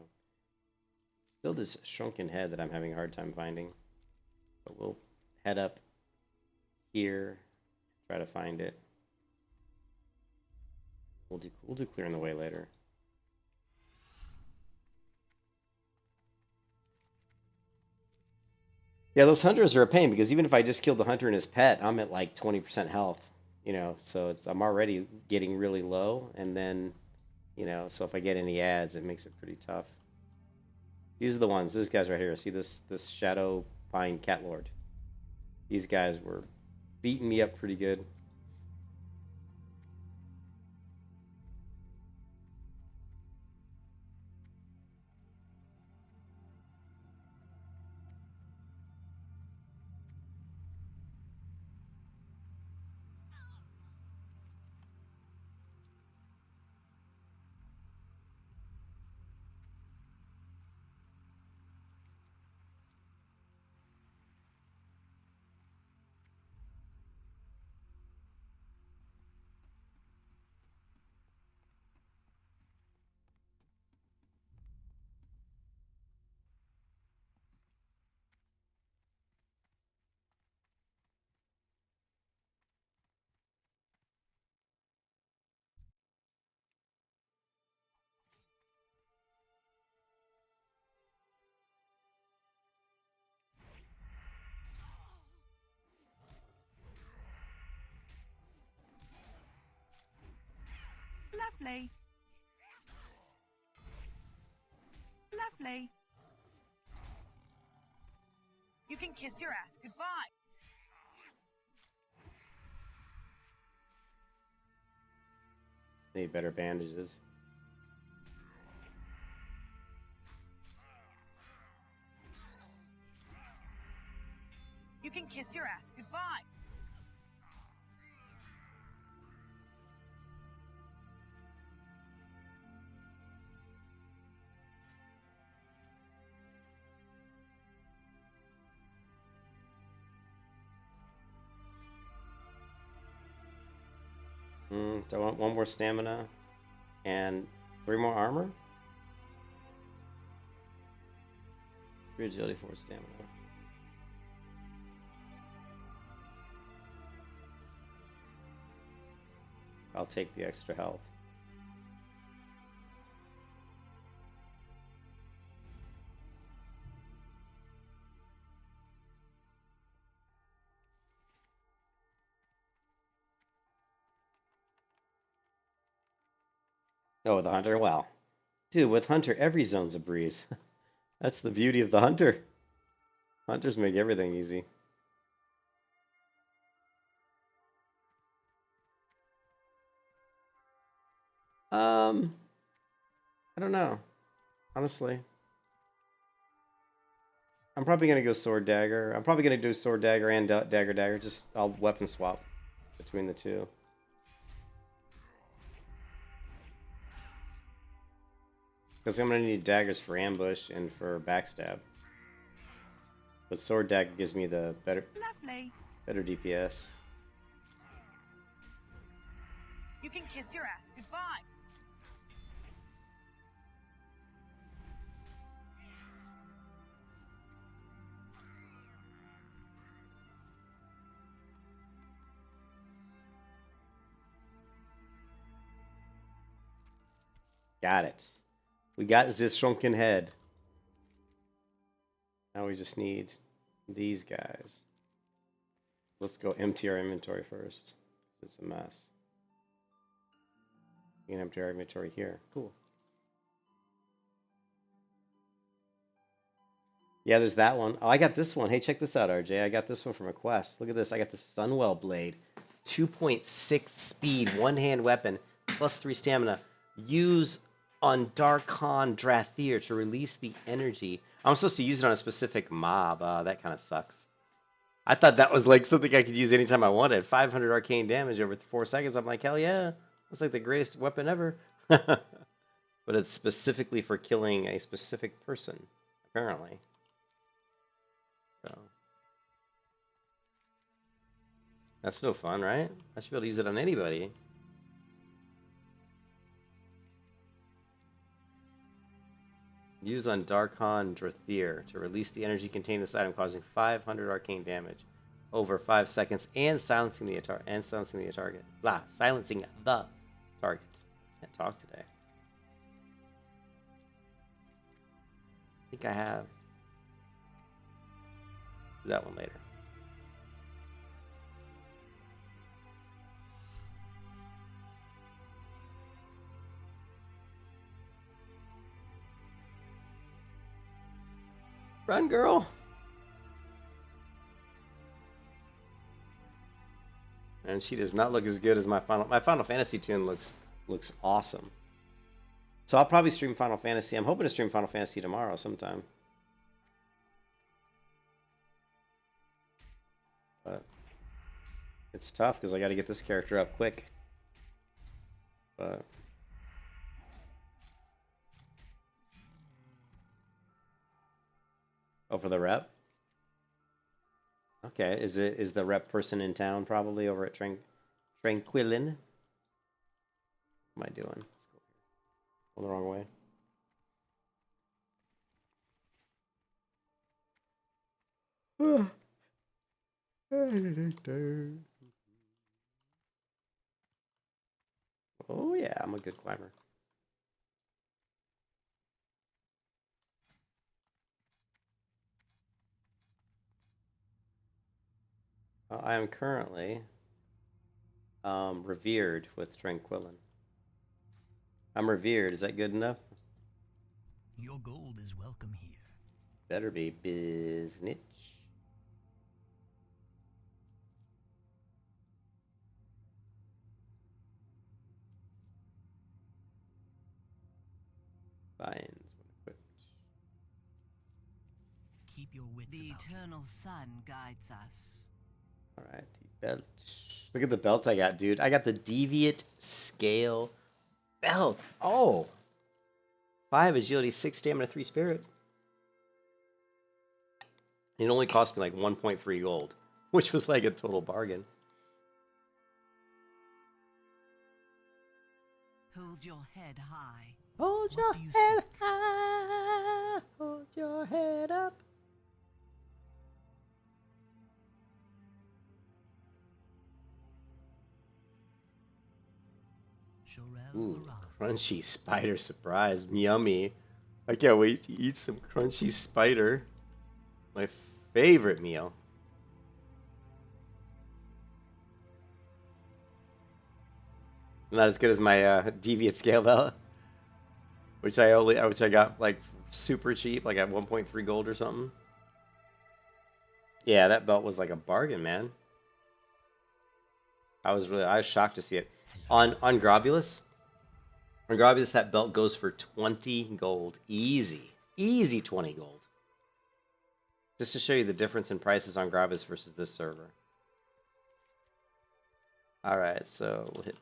Still this shrunken head that I'm having a hard time finding. But we'll head up here, try to find it. We'll do clearing the way later. Yeah, those hunters are a pain because even if I just killed the hunter and his pet, I'm at like 20% health, so I'm already getting really low, and then, so if I get any ads, it makes it pretty tough. These are the ones, this guys right here. See this Shadow Pine Cat Lord. These guys were beating me up pretty good. Lovely. Lovely. You can kiss your ass goodbye. Need better bandages. You can kiss your ass goodbye. Do I want 1 more stamina and 3 more armor? 3 agility, 4 stamina. I'll take the extra health. Oh, the hunter? Wow. Dude, with hunter, every zone's a breeze. That's the beauty of the hunter. Hunters make everything easy. I don't know. Honestly. I'm probably going to go sword dagger. I'm probably going to do sword dagger and dagger dagger. Just I'll weapon swap between the two. Because I'm going to need daggers for ambush and for backstab. But sword dagger gives me the better DPS. You can kiss your ass goodbye. Got it. We got this shrunken head. Now we just need these guys. Let's go empty our inventory first. It's a mess. You can empty our inventory here. Cool. Yeah, there's that one. Oh, I got this one. Hey, check this out, RJ. I got this one from a quest. Look at this. I got the Sunwell Blade. 2.6 speed, one-hand weapon, plus 3 stamina. Use on Darkon Drathir to release the energy. I'm supposed to use it on a specific mob. That kind of sucks. I thought that was like something I could use anytime I wanted. 500 arcane damage over 4 seconds. I'm like, hell yeah. That's like the greatest weapon ever. But it's specifically for killing a specific person, apparently. So that's no fun, right? I should be able to use it on anybody. Use on Darkon Drathir to release the energy contained in this item, causing 500 arcane damage over 5 seconds, and silencing the target. Silencing the target. Can't talk today. I think I have. Do that one later. Run, girl. And she does not look as good as my Final Fantasy tune looks awesome. So I'll probably stream Final Fantasy. I'm hoping to stream Final Fantasy tomorrow sometime. But it's tough because I got to get this character up quick. But oh, for the rep? Okay, is the rep person in town probably over at Tranquillin? What am I doing? Let's go here. Go the wrong way. Oh yeah, I'm a good climber. I am currently revered with Tranquillin. I'm revered. Is that good enough? Your gold is welcome here. Better be business. Binds when equipped. Keep your wits The about you. eternal sun guides us. Alright, the belt. Look at the belt I got, dude. I got the Deviate Scale belt. Oh! 5 agility, 6 stamina, 3 spirit. It only cost me like 1.3 gold, which was like a total bargain. Hold your head high. Hold What your do you head seek? high. Hold your head up. Shorel Ooh, Moran. crunchy spider surprise. Yummy. I can't wait to eat some crunchy spider. My favorite meal. Not as good as my Deviate Scale belt, which I got like super cheap, like at 1.3 gold or something. Yeah, that belt was like a bargain, man. I was shocked to see it on Grobulus. On Grobulus, that belt goes for 20 gold, easy 20 gold. Just to show you the difference in prices on Grobulus versus this server. All right, so we'll hit.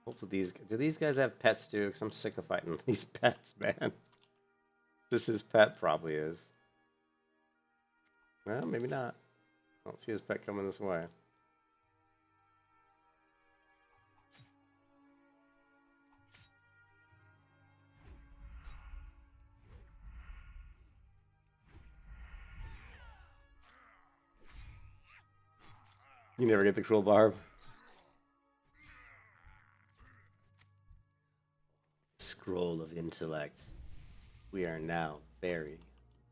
Hopefully do these guys have pets too? Because I'm sick of fighting these pets, man. This his pet probably is. Well, maybe not. I don't see his pet coming this way. You never get the cruel barb. Scroll of intellect. We are now very,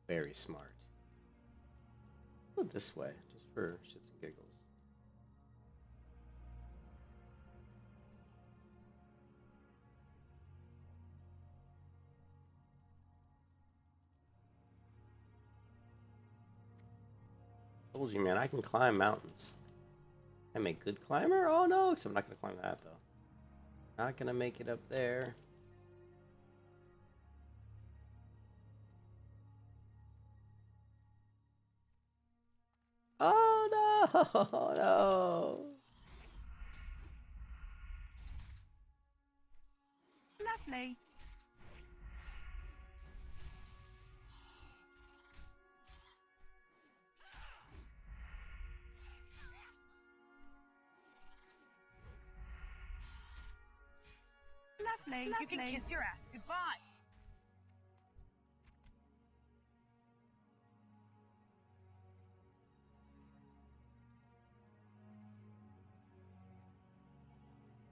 very smart. Let's go this way, just for shits and giggles. Told you, man, I can climb mountains. I'm a good climber? Oh no, except I'm not gonna climb that though. Not gonna make it up there. Oh no, no. Lovely. Lovely. You can kiss your ass goodbye.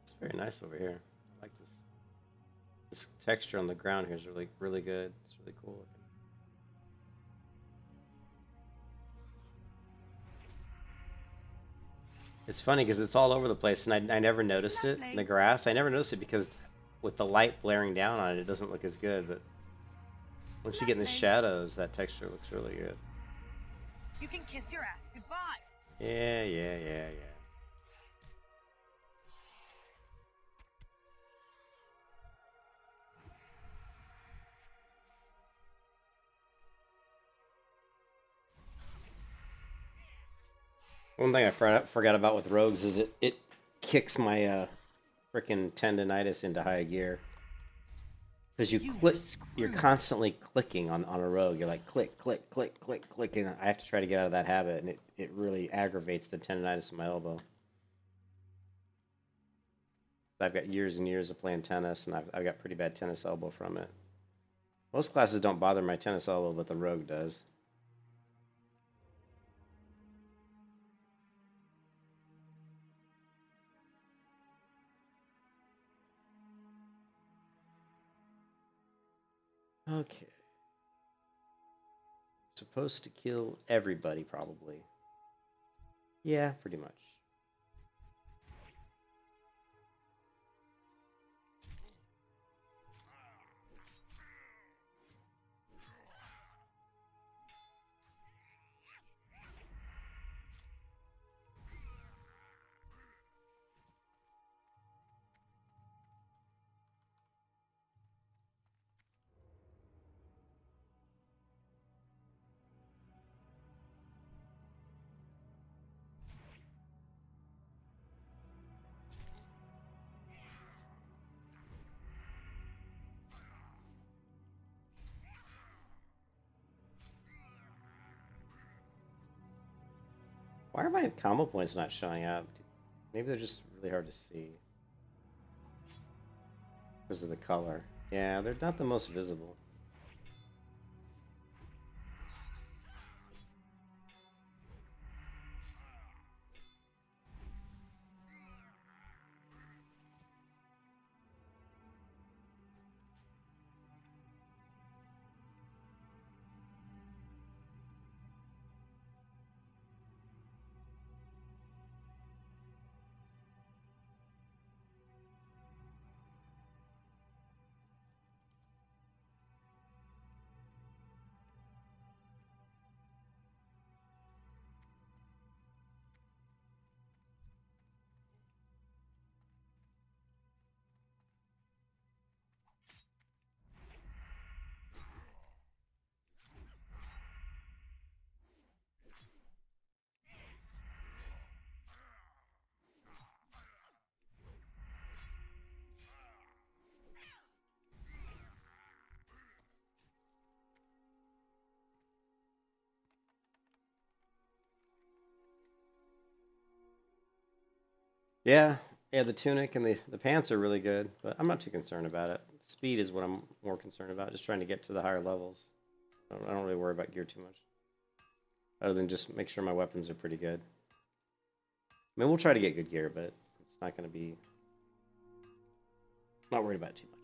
It's very nice over here. I like this. This texture on the ground here is really, really good. It's really cool looking. It's funny because it's all over the place, and I never noticed it in the grass. I never noticed it because with the light blaring down on it, it doesn't look as good. But once you get in the shadows, that texture looks really good. You can kiss your ass goodbye. Yeah. One thing I forgot about with rogues is it kicks my freaking tendonitis into high gear. Because you're constantly clicking on a rogue. You're like click, and I have to try to get out of that habit, and it really aggravates the tendonitis in my elbow. I've got years and years of playing tennis, and I've got pretty bad tennis elbow from it. Most classes don't bother my tennis elbow, but the rogue does. Okay. Supposed to kill everybody, probably. Yeah, pretty much. Why are my combo points not showing up? Maybe they're just really hard to see. Because of the color. Yeah, they're not the most visible. Yeah, yeah, the tunic and the pants are really good, but I'm not too concerned about it. Speed is what I'm more concerned about, just trying to get to the higher levels. I don't really worry about gear too much, other than just make sure my weapons are pretty good. I mean, we'll try to get good gear, but it's not going to be... Not worried about it too much.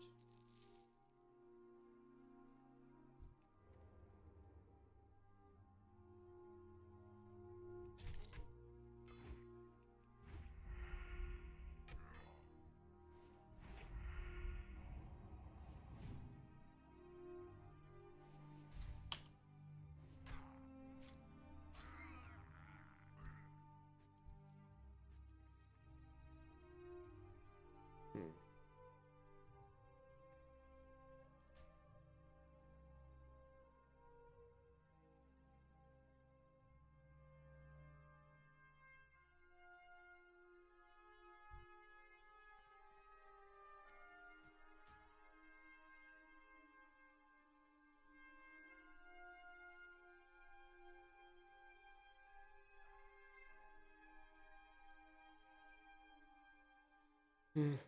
Hmm. Mhm.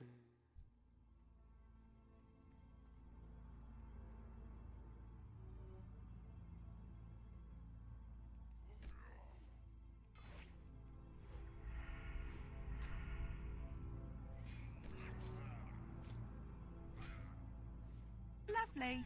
Lovely.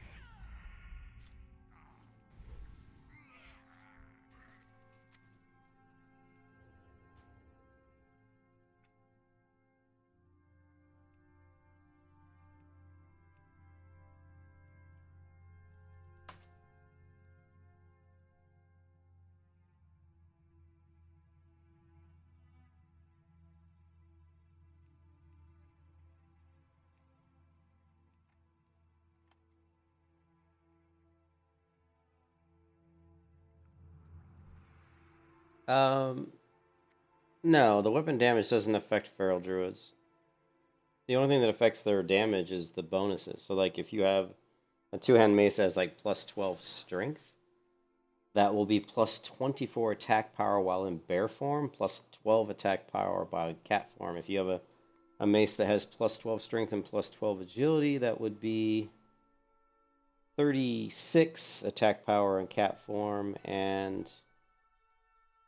Um, no, the weapon damage doesn't affect feral druids. The only thing that affects their damage is the bonuses. So, like, if you have a two-hand mace that has, like, plus 12 strength, that will be plus 24 attack power while in bear form, plus 12 attack power by cat form. If you have a mace that has plus 12 strength and plus 12 agility, that would be 36 attack power in cat form and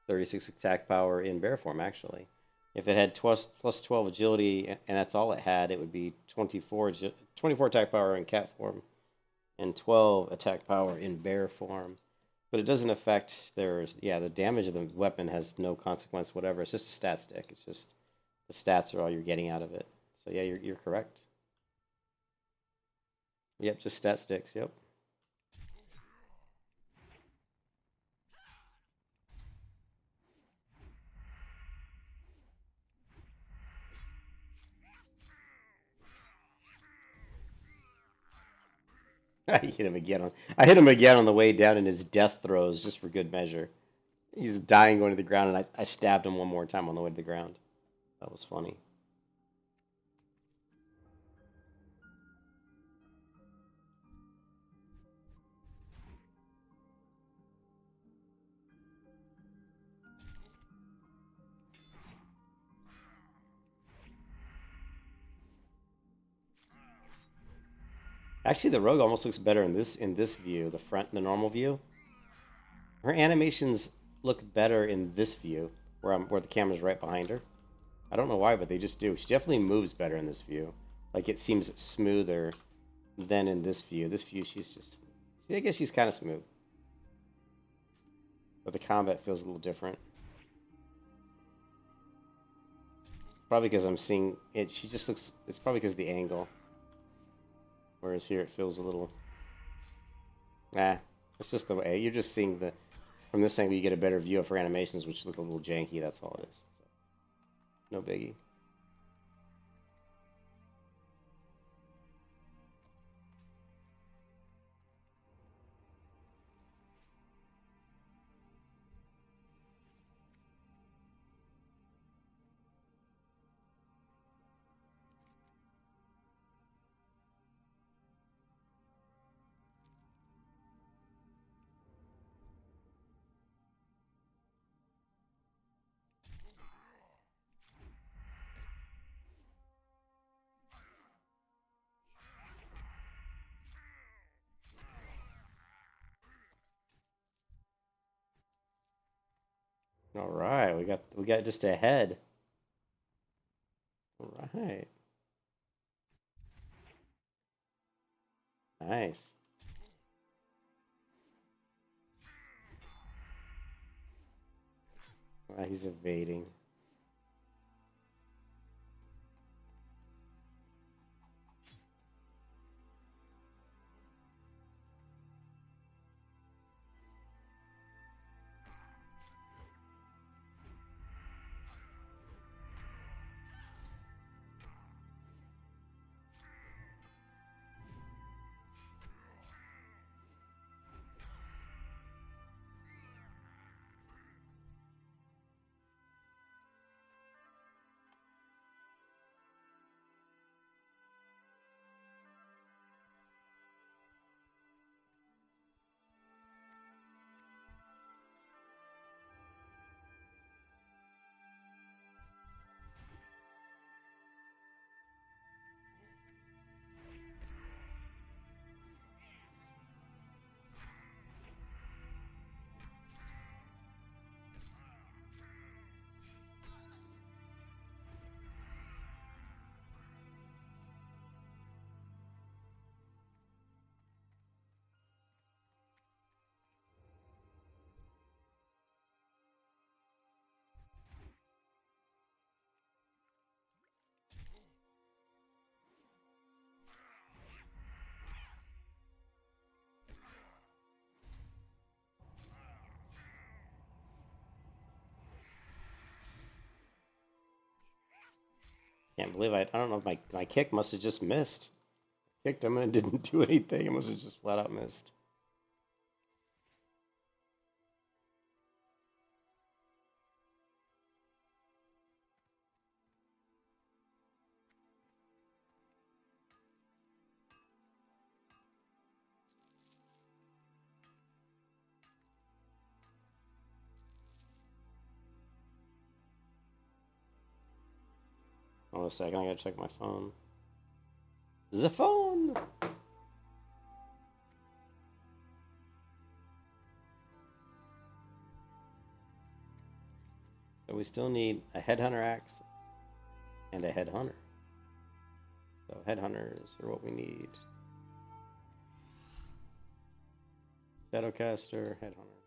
36 attack power in bear form, actually. If it had plus 12 agility and that's all it had, it would be 24 attack power in cat form and 12 attack power in bear form. But it doesn't affect the damage of the weapon has no consequence, whatever. It's just a stat stick. It's just the stats are all you're getting out of it. So yeah, you're correct. Yep, just stat sticks, yep. I hit him again on the way down in his death throes, just for good measure. He's dying going to the ground, and I stabbed him one more time on the way to the ground. That was funny. Actually, the rogue almost looks better in this view, the normal view. Her animations look better in this view, where the camera's right behind her. I don't know why, but they just do. She definitely moves better in this view. Like, it seems smoother than in this view. This view, I guess she's kind of smooth. But the combat feels a little different. Probably because I'm seeing it. It's probably because of the angle. Whereas here it feels a little... it's just the way. You're just seeing from this angle you get a better view of her animations, which look a little janky, that's all it is. So, no biggie. All right, we got just a head. All right. Nice. Wow, he's evading. Can't believe I don't know if my kick must have just missed. Kicked him and it didn't do anything. It must have just flat out missed. Hold on a second, I gotta check my phone. The phone! So we still need a headhunter axe and a headhunter. So headhunters are what we need. Shadowcaster, headhunter.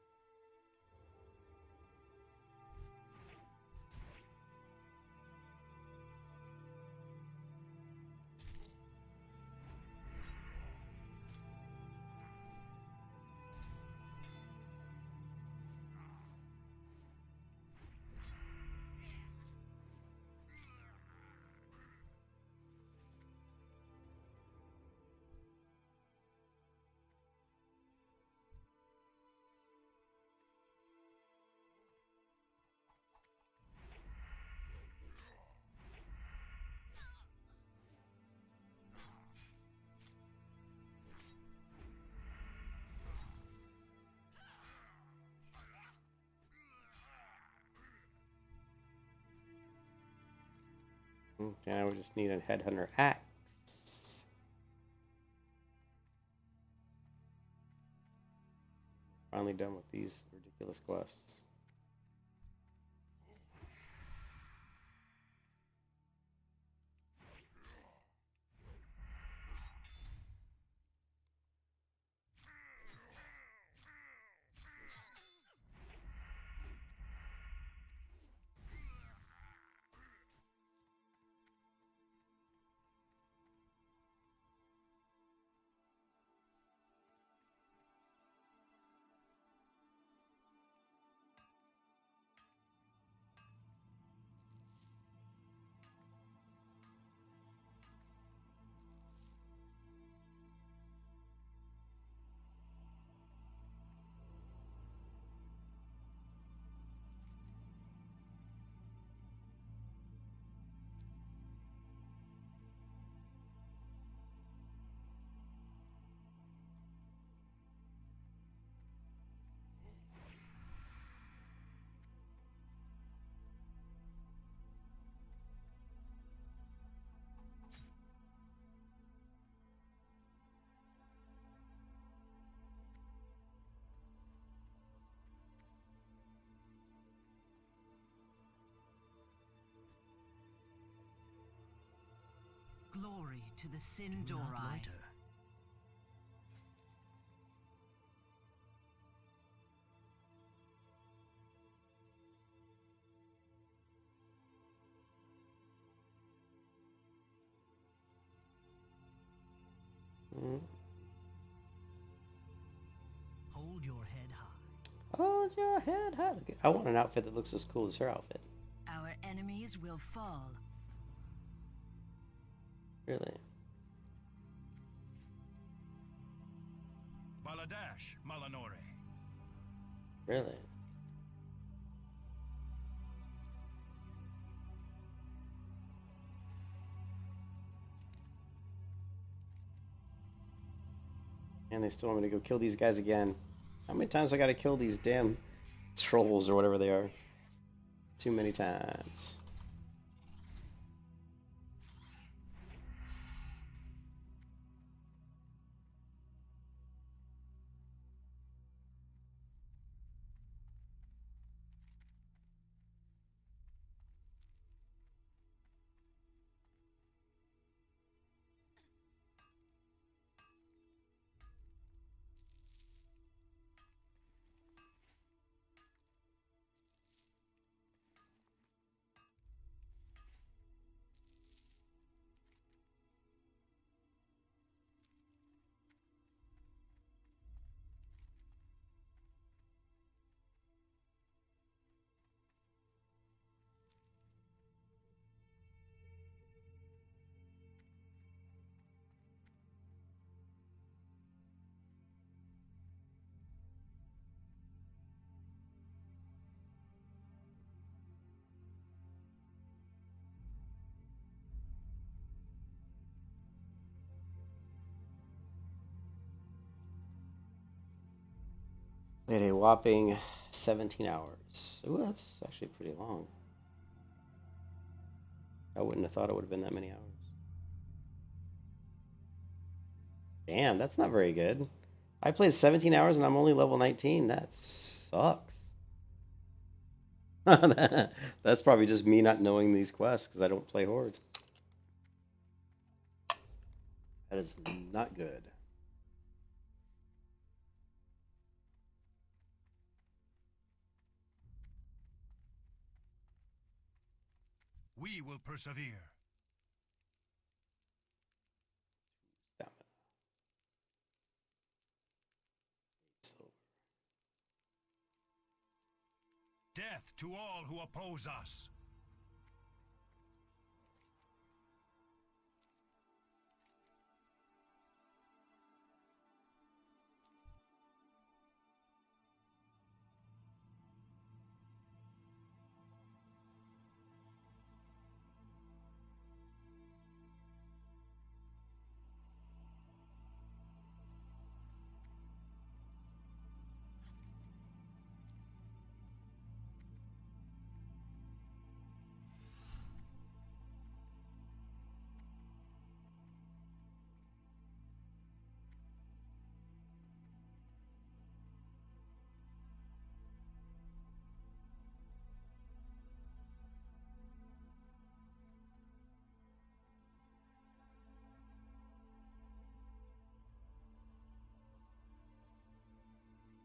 Okay, now we just need a headhunter axe. Finally done with these ridiculous quests. Glory to the Do not Sindorai. loiter. Mm. Hold your head high. Hold your head high. I want an outfit that looks as cool as her outfit. Our enemies will fall. Really. Baladash, Malanore. Really. And they still want me to go kill these guys again. How many times I gotta kill these damn trolls or whatever they are? Too many times. Played a whopping 17 hours. Ooh, that's actually pretty long. I wouldn't have thought it would have been that many hours. Damn, that's not very good. I played 17 hours and I'm only level 19. That sucks. That's probably just me not knowing these quests because I don't play Horde. That is not good. We will persevere. Stamina. Silver. Death to all who oppose us.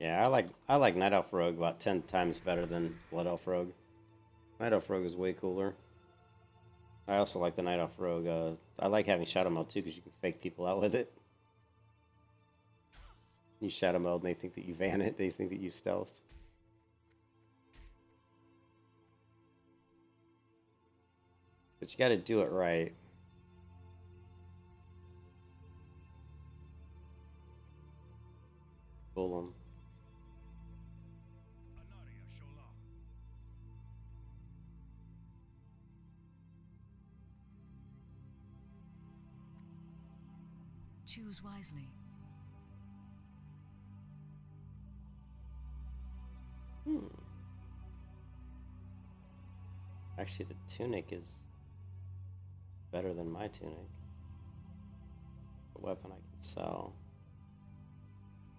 Yeah, I like Night Elf Rogue about 10 times better than Blood Elf Rogue. Night Elf Rogue is way cooler. I also like the Night Elf Rogue. I like having Shadow Meld too because you can fake people out with it. You Shadow Meld and they think that you van it. They think that you stealthed. But you got to do it right. Fool 'em. Choose wisely. Actually, the tunic is better than my tunic. The weapon I can sell.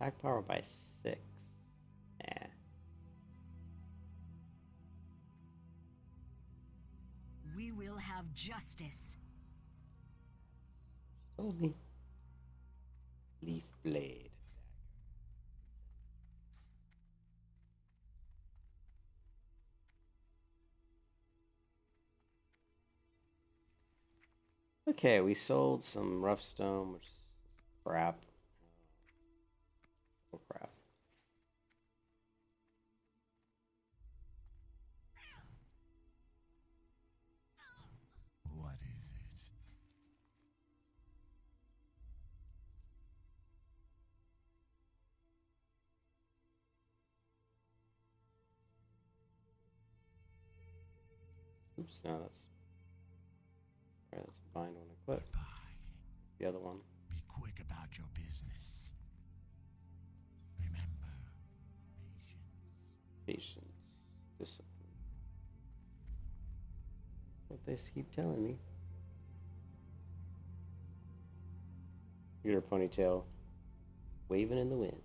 Attack power by 6. Nah. We will have justice. Told me. Leaf blade. Okay, we sold some rough stone, which is crap. Oh crap. What is it? Oops, no, that's. Sorry, that's bind when equipped. Goodbye. The other one. Be quick about your business. Remember, patience. Patience. Discipline. That's what they keep telling me. Look at her ponytail waving in the wind.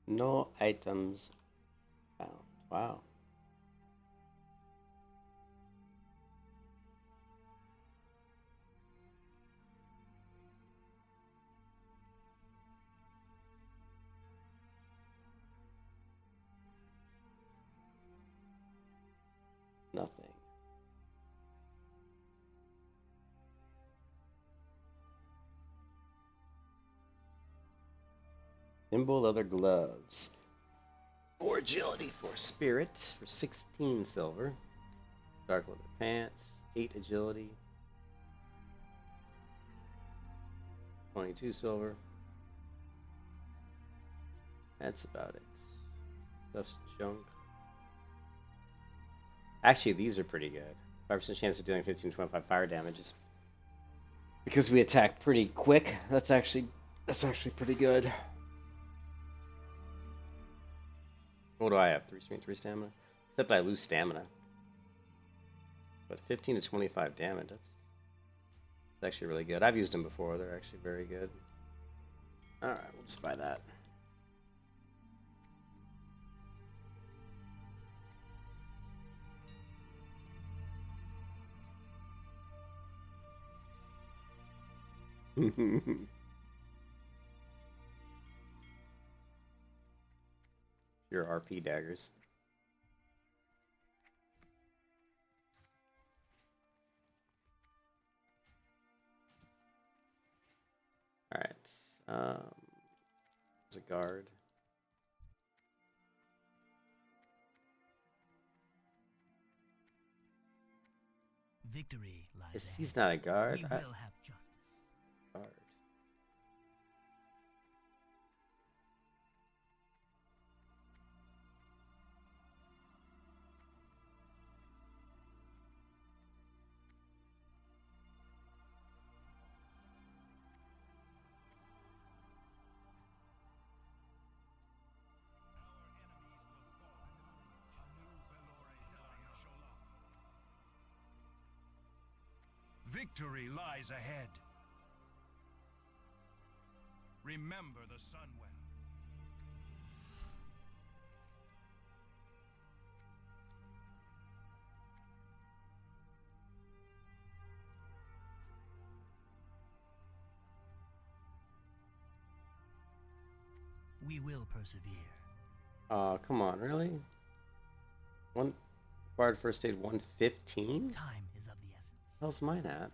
No items found. Wow. Nothing. Nimble leather gloves. 4 agility for spirit for 16 silver. Dark leather pants, 8 agility. 22 silver. That's about it. Stuff's junk. Actually, these are pretty good. 5% chance of dealing 15 to 25 fire damage is because we attack pretty quick. That's actually pretty good. What do I have? 3 strength, 3 stamina. Except I lose stamina. But 15 to 25 damage. That's actually really good. I've used them before. They're actually very good. All right, we'll just buy that. Your RP daggers. All right. There's a guard. Victory lies ahead. He's not a guard. We will have justice. Guard. Victory lies ahead. Remember the Sunwell. We will persevere. Oh, come on, really? One required first aid 115? Time is of the essence. How's mine at?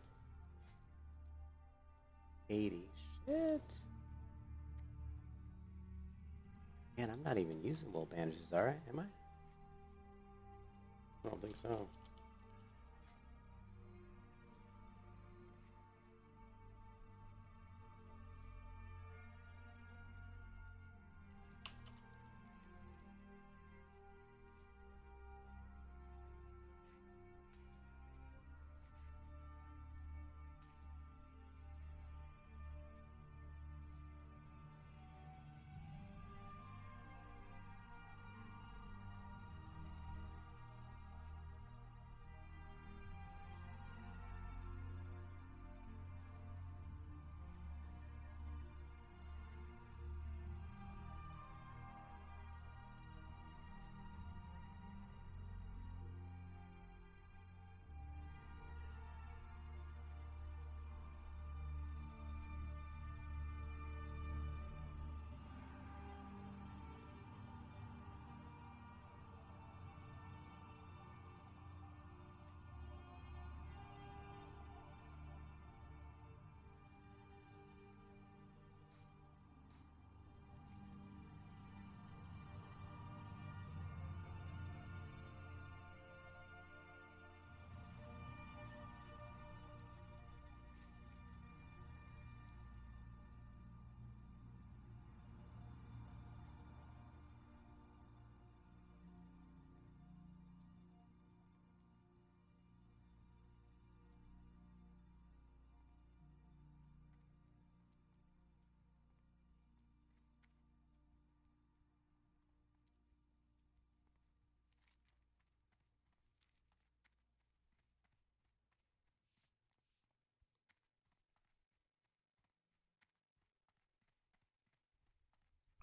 80. Shit. Man, I'm not even using little bandages, alright? Am I? I don't think so.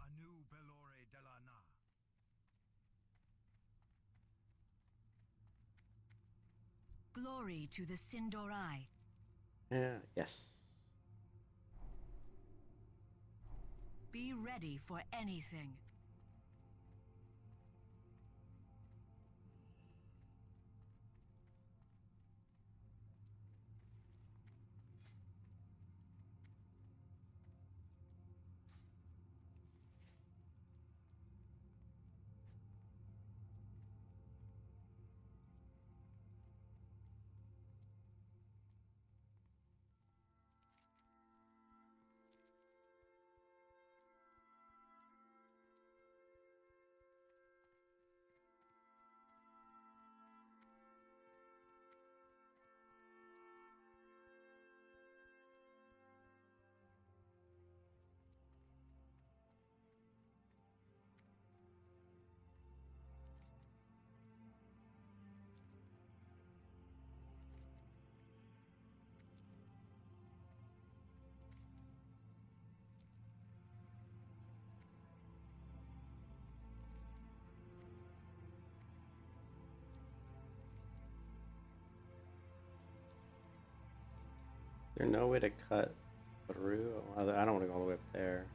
Anu Belore de Glory to the Sindorai. Yeah, yes. Be ready for anything. Is there no way to cut through? I don't want to go all the way up there.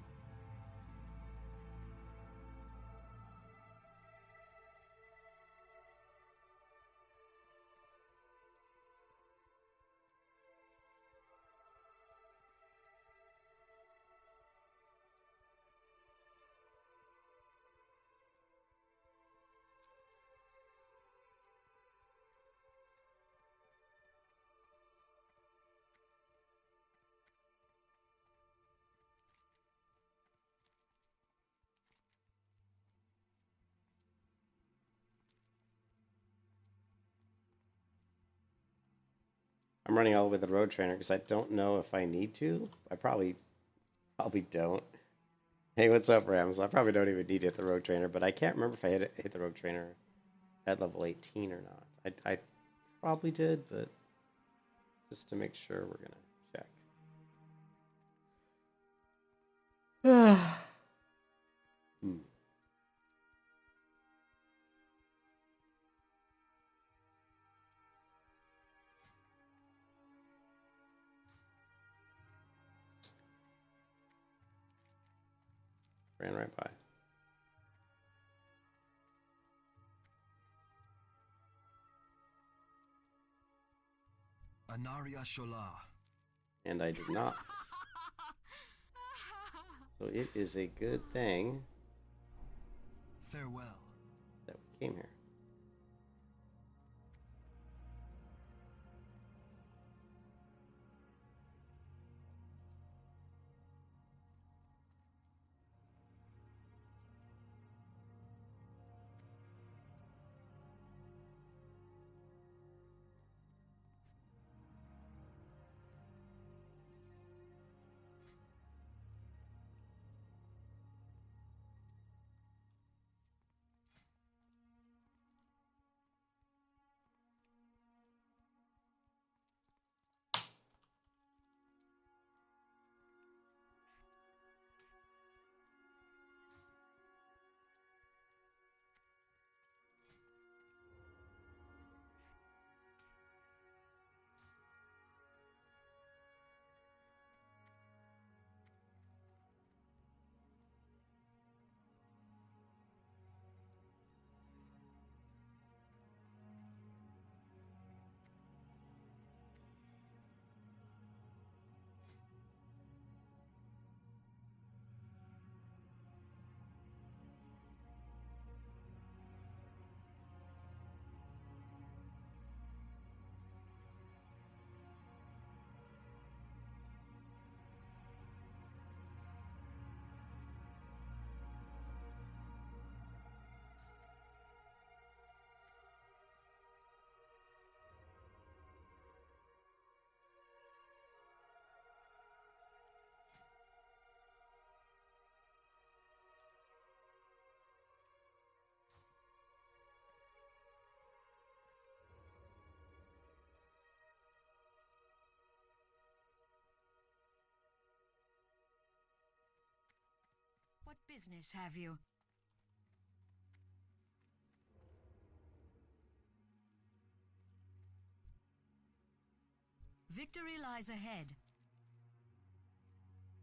I'm running all the way to the road trainer because I don't know if I need to. I probably don't. Hey, what's up, Rams? I probably don't even need to hit the rogue trainer, but I can't remember if I hit the rogue trainer at level 18 or not. I probably did, but just to make sure, we're gonna check. Hmm. Ran right by. Anaria Shola. And I did not. So it is a good thing Farewell. that we came here. What business have you? Victory lies ahead.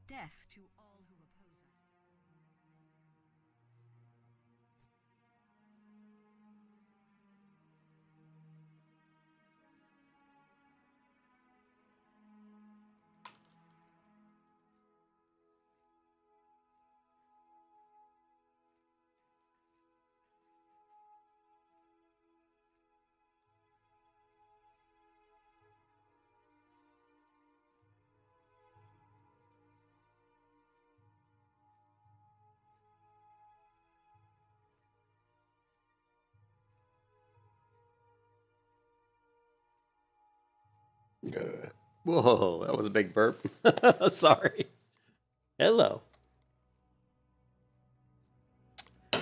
Death to all who oppose us. Whoa, that was a big burp. Sorry. Hello.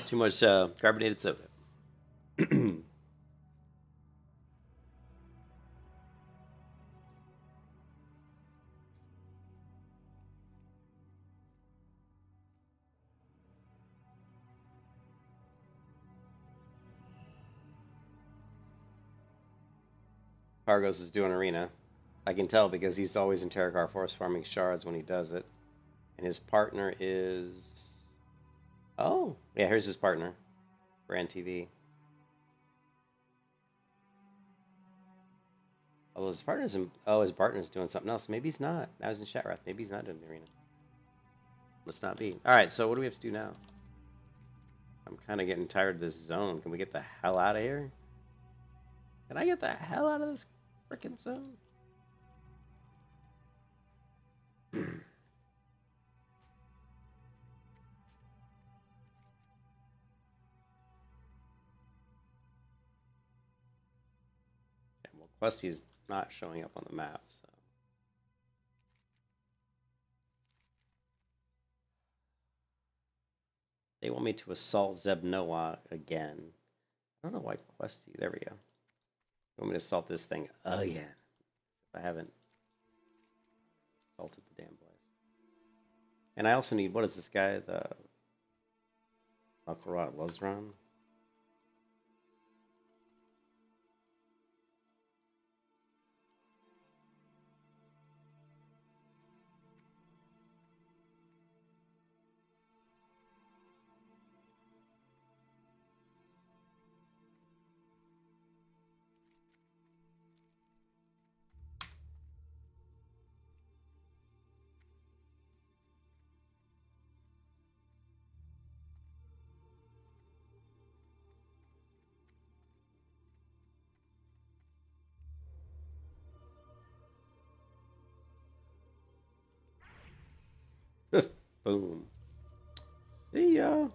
Too much carbonated soda. Cargos is doing arena. I can tell because he's always in Terracar Forest farming shards when he does it. And his partner is... Oh, yeah, here's his partner. Brand TV. Oh, his partner's in... Oh, his partner's doing something else. Maybe he's not. Now he's in Shatrath. Maybe he's not doing the arena. Must not be. Alright, so what do we have to do now? I'm kind of getting tired of this zone. Can we get the hell out of here? Can I get the hell out of this freaking zone? Yeah, well, Questy's not showing up on the map, so. They want me to assault Zeb Noah again. I don't know why Questy. There we go. They want me to assault this thing again. I haven't assaulted the damn place. And I also need, what is this guy? The Alcarat Luzran? Boom. See ya.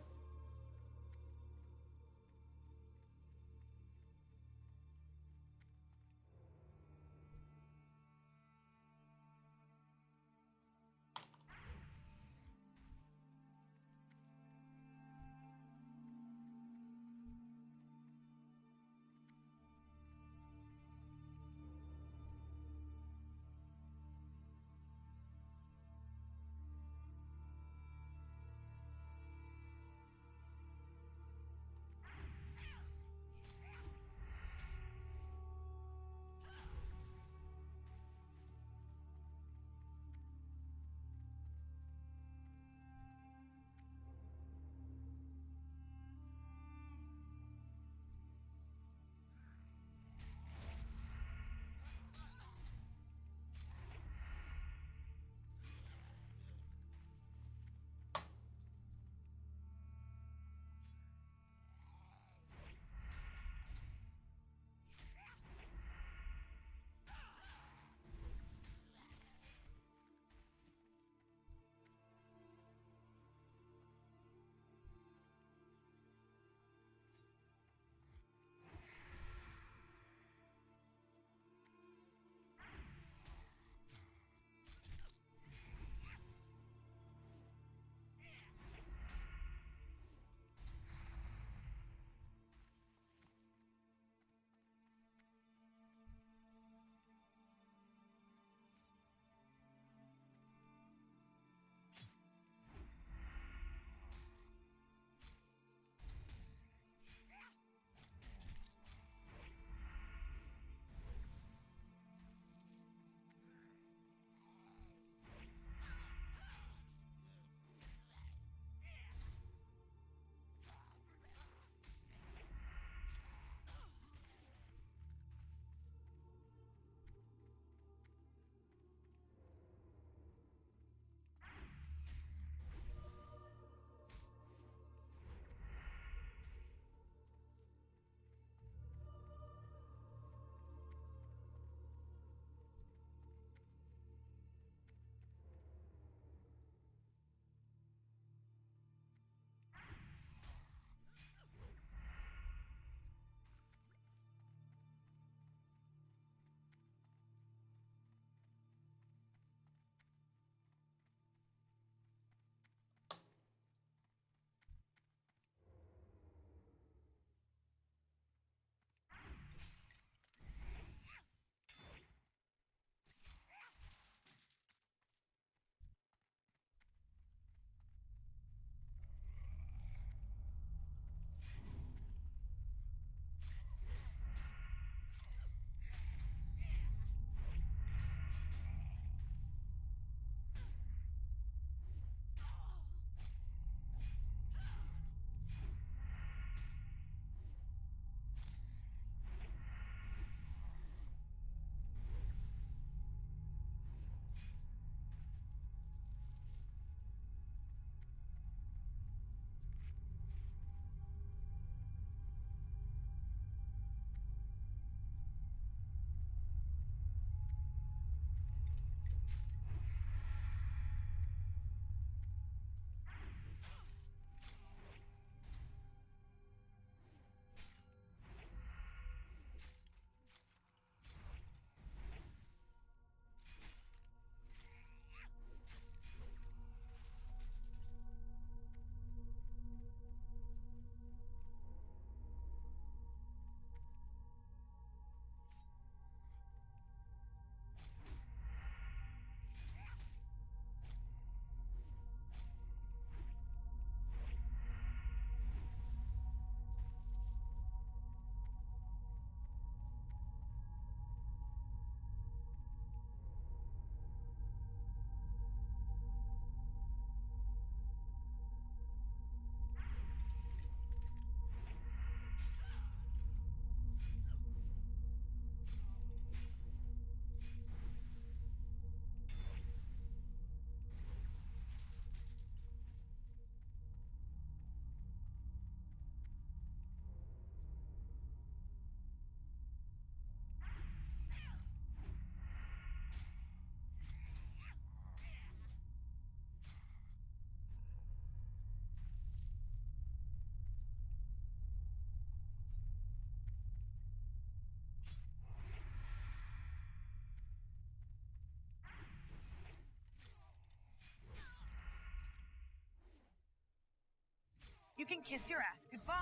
You can kiss your ass goodbye.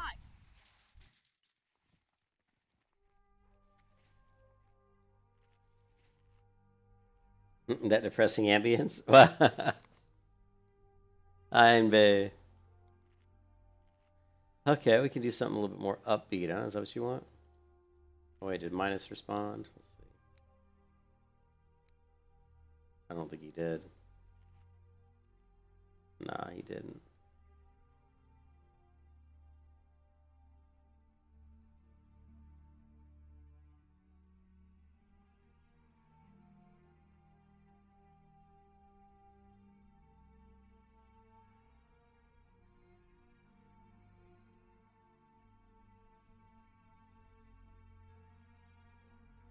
That depressing ambience. I'm Bay. Okay, we can do something a little bit more upbeat, huh? Is that what you want? Oh, wait, did Minus respond? Let's see. I don't think he did. Nah, he didn't.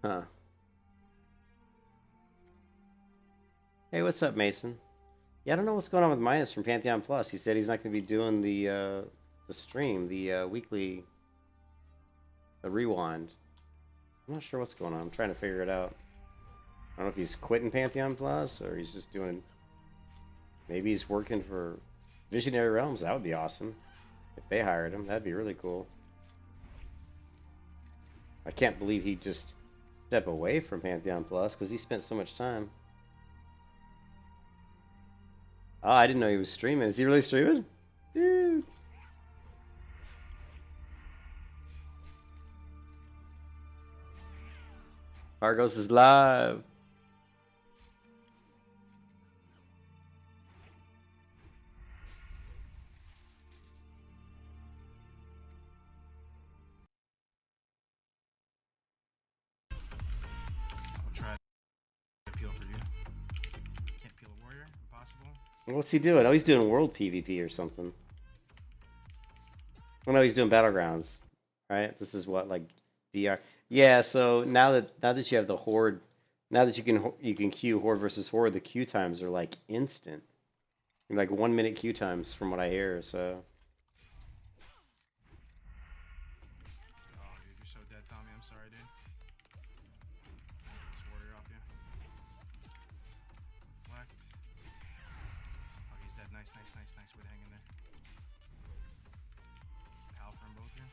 Huh. Hey, what's up, Mason? Yeah, I don't know what's going on with Minus from Pantheon Plus. He said he's not going to be doing the stream, the weekly, the rewind. I'm not sure what's going on. I'm trying to figure it out. I don't know if he's quitting Pantheon Plus or he's just doing. Maybe he's working for Visionary Realms. That would be awesome. If they hired him, that'd be really cool. I can't believe he just stepped away from Pantheon Plus because he spent so much time. Oh, I didn't know he was streaming. Is he really streaming? Dude. Argos is live. I'll try to peel for you. Can't peel a warrior? Impossible? What's he doing? Oh, he's doing World PvP or something. Oh no, he's doing Battlegrounds. Right? This is what, like DR. Yeah, so now that you have the Horde, now that you can queue Horde versus Horde, the queue times are like instant. Like 1 minute queue times from what I hear, so. Oh, dude, you're so dead, Tommy. I'm sorry, dude. This warrior off you. Reflect. Oh, he's dead. Nice, nice, nice, nice. Way to hang in there. Howl from both here.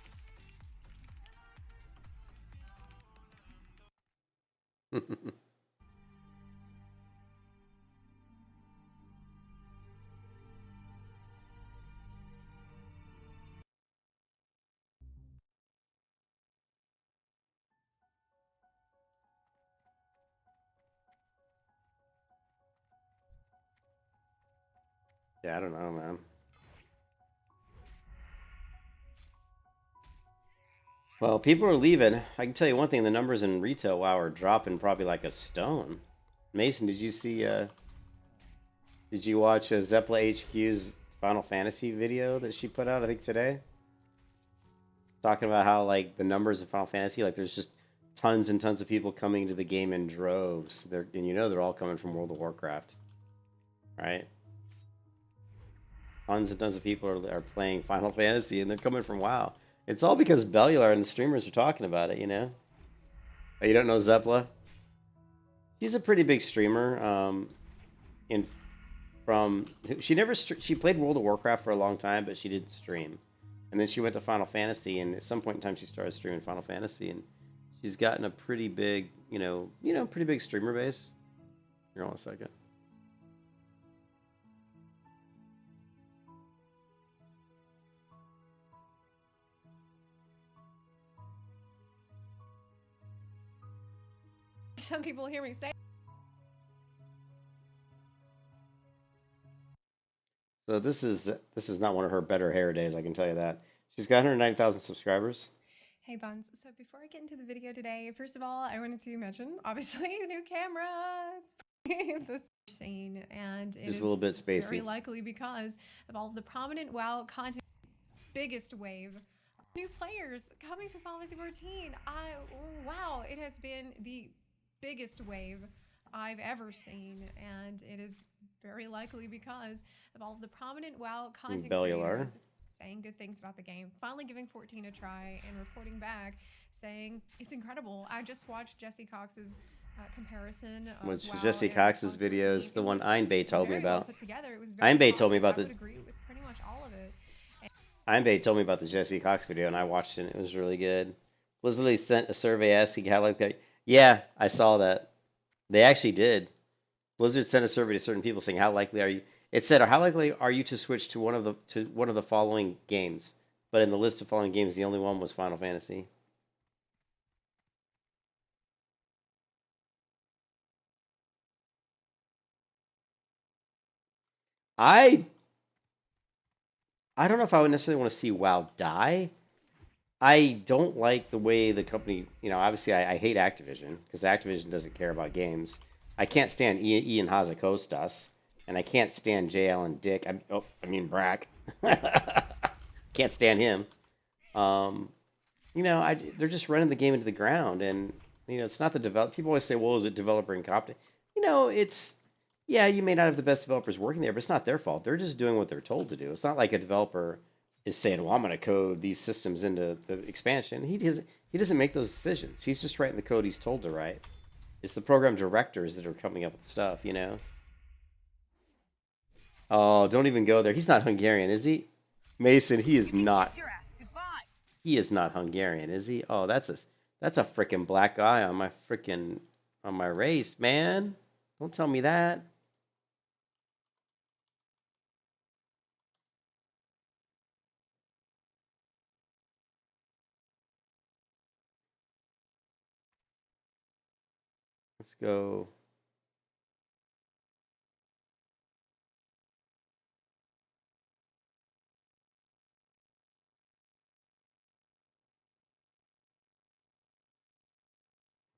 Yeah, I don't know, man. Well, people are leaving. I can tell you one thing, the numbers in retail WoW are dropping probably like a stone. Mason, did you see did you watch Zepla HQ's Final Fantasy video that she put out, I think today? Talking about how like the numbers of Final Fantasy, like there's just tons and tons of people coming to the game in droves. And you know they're all coming from World of Warcraft. Right? Tons and tons of people are playing Final Fantasy and they're coming from WoW. It's all because Bellular and the streamers are talking about it, you know? Oh, you don't know Zepla? She's a pretty big streamer. She played World of Warcraft for a long time, but she didn't stream. And then she went to Final Fantasy, and at some point in time she started streaming Final Fantasy, and she's gotten a pretty big, pretty big streamer base. Here, hold on a second. Some people hear me say. So this is not one of her better hair days, I can tell you that. She's got 190,000 subscribers. Hey Buns, so before I get into the video today, first of all, I wanted to mention, obviously, the new camera. It's the scene, and it Just is a little bit spacey. very likely because of all of the prominent WoW content. Biggest wave of new players coming to Final Fantasy 14. Wow, it has been the biggest wave I've ever seen, and it is very likely because of all of the prominent WoW content creators saying good things about the game, finally giving 14 a try, and reporting back saying it's incredible. I just watched Jesse Cox's comparison of Which WoW Jesse and Cox's 14. videos, the It one was Einbay told me very well about. put together. It was very Einbay told me positive. about I the. would agree with pretty much all of it. Einbay told me about the Jesse Cox video, and I watched it. And it was really good. Blizzard sent a survey asking how likely. Yeah, I saw that. They actually did. Blizzard sent a survey to certain people saying, "How likely are you?" It said, "How likely are you to switch to one of the following games?" But in the list of following games, the only one was Final Fantasy. I don't know if I would necessarily want to see WoW die. I don't like the way the company, obviously I hate Activision because Activision doesn't care about games. I can't stand Ian Hazacostas, and I can't stand J. Allen Dick. Brack. Can't stand him. They're just running the game into the ground, and it's not the develop. People always say, "Well, is it developer incompetent?" You may not have the best developers working there, but it's not their fault. They're just doing what they're told to do. It's not like a developer is saying, "Well, I'm going to code these systems into the expansion." He doesn't make those decisions. He's just writing the code he's told to write. It's the program directors that are coming up with stuff, Oh, don't even go there. He's not Hungarian, is he? Mason, he is not. Kiss your ass goodbye. He is not Hungarian, is he? Oh, that's a freaking black guy on my race, man. Don't tell me that. Let's go.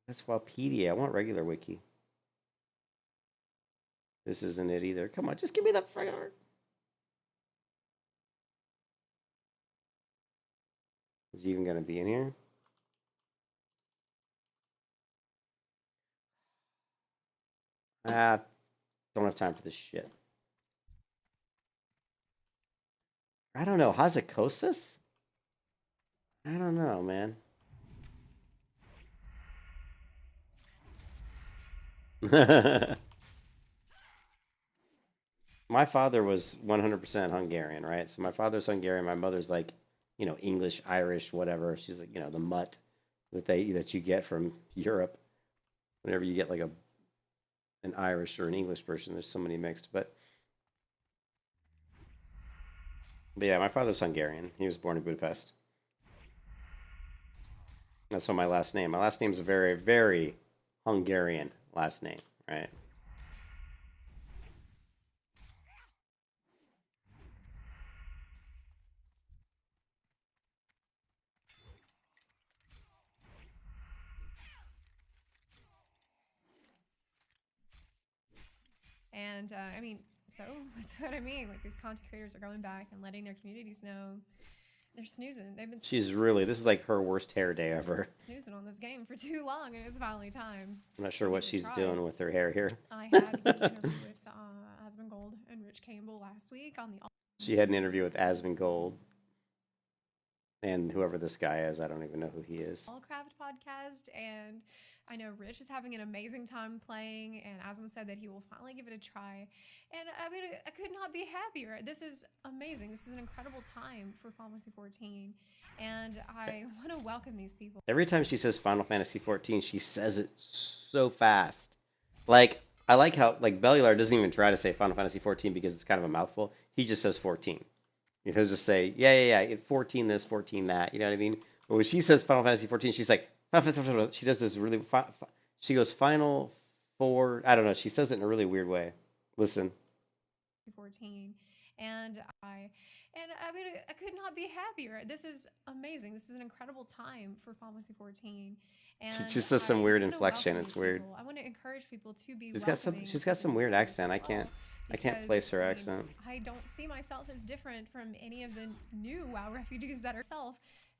That's Wikipedia. I want regular wiki. This isn't it either. Come on, just give me the friggin' art. Is he even gonna be in here? Don't have time for this shit. I don't know. Hazakosis? I don't know, man. My father was 100% Hungarian, right? So my father's Hungarian. My mother's like, English, Irish, whatever. She's like, the mutt that you get from Europe. Whenever you get like an Irish or an English person, there's so many mixed. But yeah, my father's Hungarian. He was born in Budapest. That's what my last name. My last name is a very, very Hungarian last name, right? And so that's what I mean. Like, these content creators are going back and letting their communities know they're snoozing. They've been This is like her worst hair day ever. snoozing on this game for too long, and it's finally time. I'm not sure what she's doing with her hair here. I had an interview with Asmongold and Rich Campbell last week on the. She had an interview with Asmongold and whoever this guy is. I don't even know who he is. Allcraft podcast, and I know Rich is having an amazing time playing, and Asmon said that he will finally give it a try. And I could not be happier. This is amazing. This is an incredible time for Final Fantasy 14, and I want to welcome these people. Every time she says Final Fantasy 14, she says it so fast. Like, I like how, like, Bellular doesn't even try to say Final Fantasy 14 because it's kind of a mouthful. He just says 14. He'll just say, yeah, 14 this, 14 that. You know what I mean? But when she says Final Fantasy 14, she's like, she does this really, she goes Final 4, I don't know, she says it in a really weird way. Listen. 14, and I could not be happier. This is amazing. This is an incredible time for Final Fantasy 14. And She just does some weird inflection. It's weird. I want to encourage people to be. She's got some weird accent. I can't place her accent. I don't see myself as different from any of the new WoW refugees that are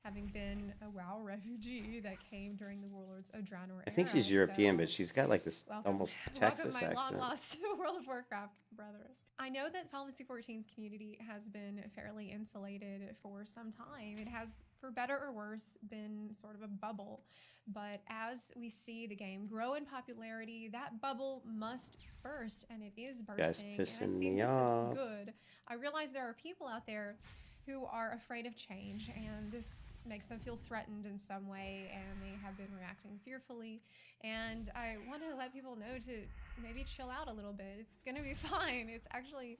having been a WoW refugee that came during the Warlords of Draenor era. I think she's European, but she's got like this almost Texas welcome my accent. long lost World of Warcraft brethren. I know that Final Fantasy 14's community has been fairly insulated for some time. It has, for better or worse, been sort of a bubble. But as we see the game grow in popularity, that bubble must burst, and it is bursting. Guys pissing and I see me this off. as good. I realize there are people out there who are afraid of change, and this makes them feel threatened in some way, and they have been reacting fearfully. And I want to let people know to maybe chill out a little bit. It's going to be fine. It's actually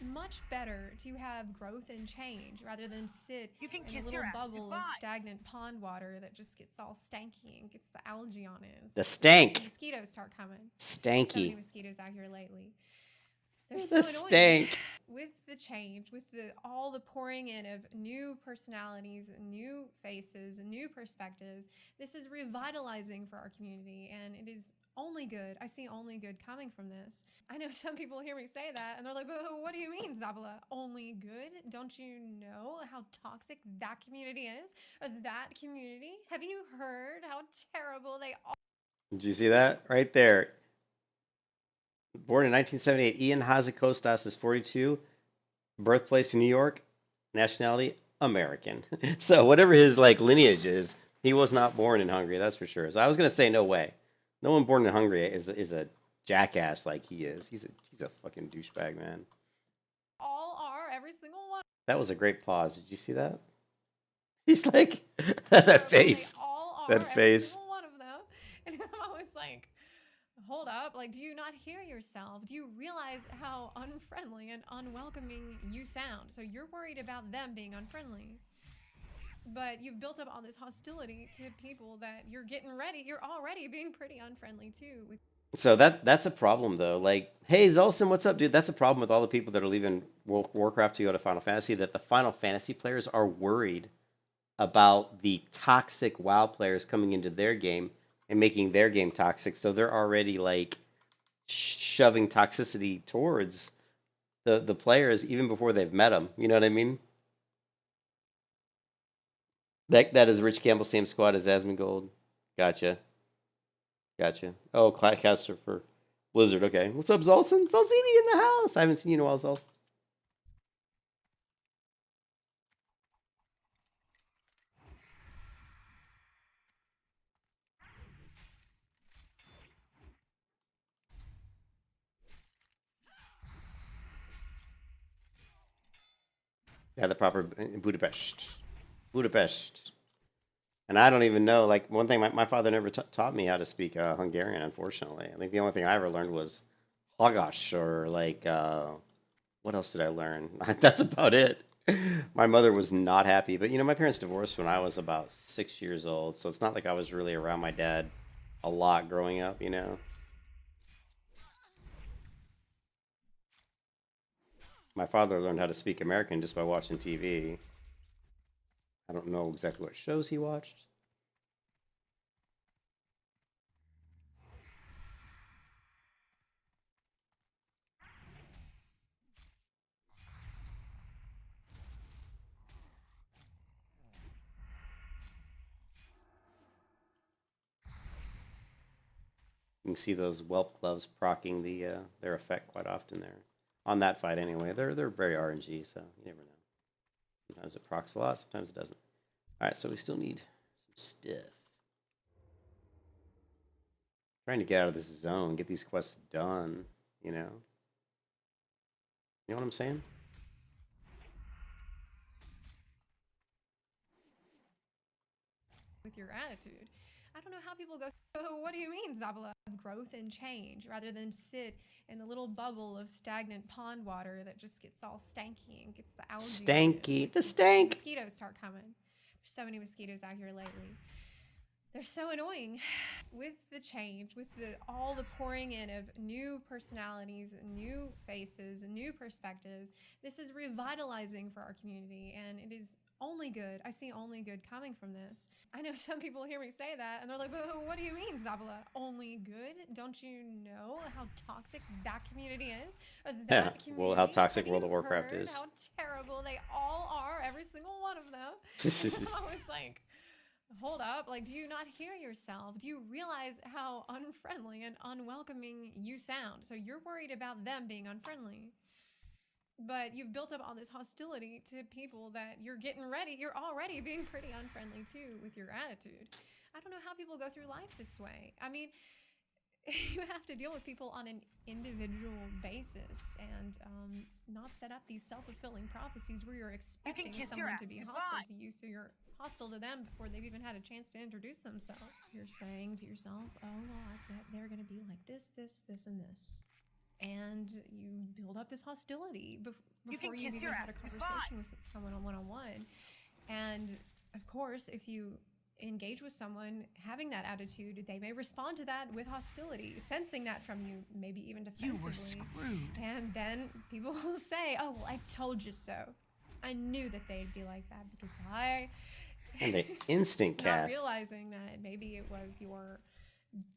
much better to have growth and change rather than sit You can in a kiss little your ass bubble of goodbye. stagnant pond water that just gets all stanky and gets the algae on it. The stank. Mosquitoes start coming. So Stanky. many mosquitoes out here lately. They're so The annoying. stank. With the change, with all the pouring in of new personalities, new faces, new perspectives, this is revitalizing for our community, and it is only good. I see only good coming from this. I know some people hear me say that, and they're like, "But what do you mean, Zabala? Only good? Don't you know how toxic that community is? Or that community? Have you heard how terrible they are?" Did you see that right there? Born in 1978, Ian Hazekostas is 42. Birthplace in New York. Nationality American. So whatever his like lineage is, he was not born in Hungary. That's for sure. So I was gonna say no way. No one born in Hungary is a jackass like he is. He's a fucking douchebag, man. All are, every single one. That was a great pause. Did you see that? He's like that face. They all are, That every face. single one of them. And I was like, hold up. Like, do you not hear yourself? Do you realize how unfriendly and unwelcoming you sound? So you're worried about them being unfriendly. But you've built up all this hostility to people that you're getting ready. You're already being pretty unfriendly too. So that's a problem though. Like, hey Zolson, what's up, dude? That's a problem with all the people that are leaving Warcraft to go to Final Fantasy. That the Final Fantasy players are worried about the toxic WoW players coming into their game and making their game toxic. So they're already like shoving toxicity towards the players even before they've met them. You know what I mean? That is Rich Campbell, same squad as Asmongold. Gotcha. Oh, Caster for Blizzard. Okay. What's up, Zolson? Zolzini in the house. I haven't seen you in a while, Zolson. Yeah, the proper Budapest. And I don't even know, like, one thing, my father never taught me how to speak Hungarian, unfortunately. I think the only thing I ever learned was Hallgass, or, like, what else did I learn? That's about it. My mother was not happy. But, you know, my parents divorced when I was about 6 years old, so it's not like I was really around my dad a lot growing up, you know? My father learned how to speak American just by watching TV. I don't know exactly what shows he watched. You can see those whelp gloves procking their effect quite often there. On that fight anyway. They're very RNG, so you never know. Sometimes it procs a lot, sometimes it doesn't. Alright, so we still need some stuff. Trying to get out of this zone, get these quests done, you know? You know what I'm saying? With your attitude. I don't know how people go, "Oh, what do you mean, Zabala? Growth and change rather than sit in the little bubble of stagnant pond water that just gets all stanky and gets the algae on it." Stanky. The stank. Mosquitoes start coming. There's so many mosquitoes out here lately. They're so annoying. With the change, with all the pouring in of new personalities, new faces, new perspectives, this is revitalizing for our community, and it is only good. I see only good coming from this. I know some people hear me say that, and they're like, "But what do you mean, Zabala? Only good? Don't you know how toxic that community is? Or that Yeah, community? well, how toxic Have World you of Warcraft heard is." how terrible they all are, every single one of them." I was like, hold up. Like, do you not hear yourself? Do you realize how unfriendly and unwelcoming you sound? So you're worried about them being unfriendly. But you've built up all this hostility to people that you're getting ready. You're already being pretty unfriendly too with your attitude. I don't know how people go through life this way. I mean, you have to deal with people on an individual basis and not set up these self-fulfilling prophecies where you're expecting kiss your someone to ass be goodbye. hostile to you, so you're hostile to them before they've even had a chance to introduce themselves. You're saying to yourself, oh, well, I bet they're going to be like this, this, this, and this. And you build up this hostility before you've even had a conversation with someone on one-on-one. And of course, if you engage with someone having that attitude, they may respond to that with hostility, sensing that from you, maybe even defensively. You were screwed. And then people will say, oh, well, I told you so. I knew that they'd be like that because And the instant not cast. realizing that maybe it was your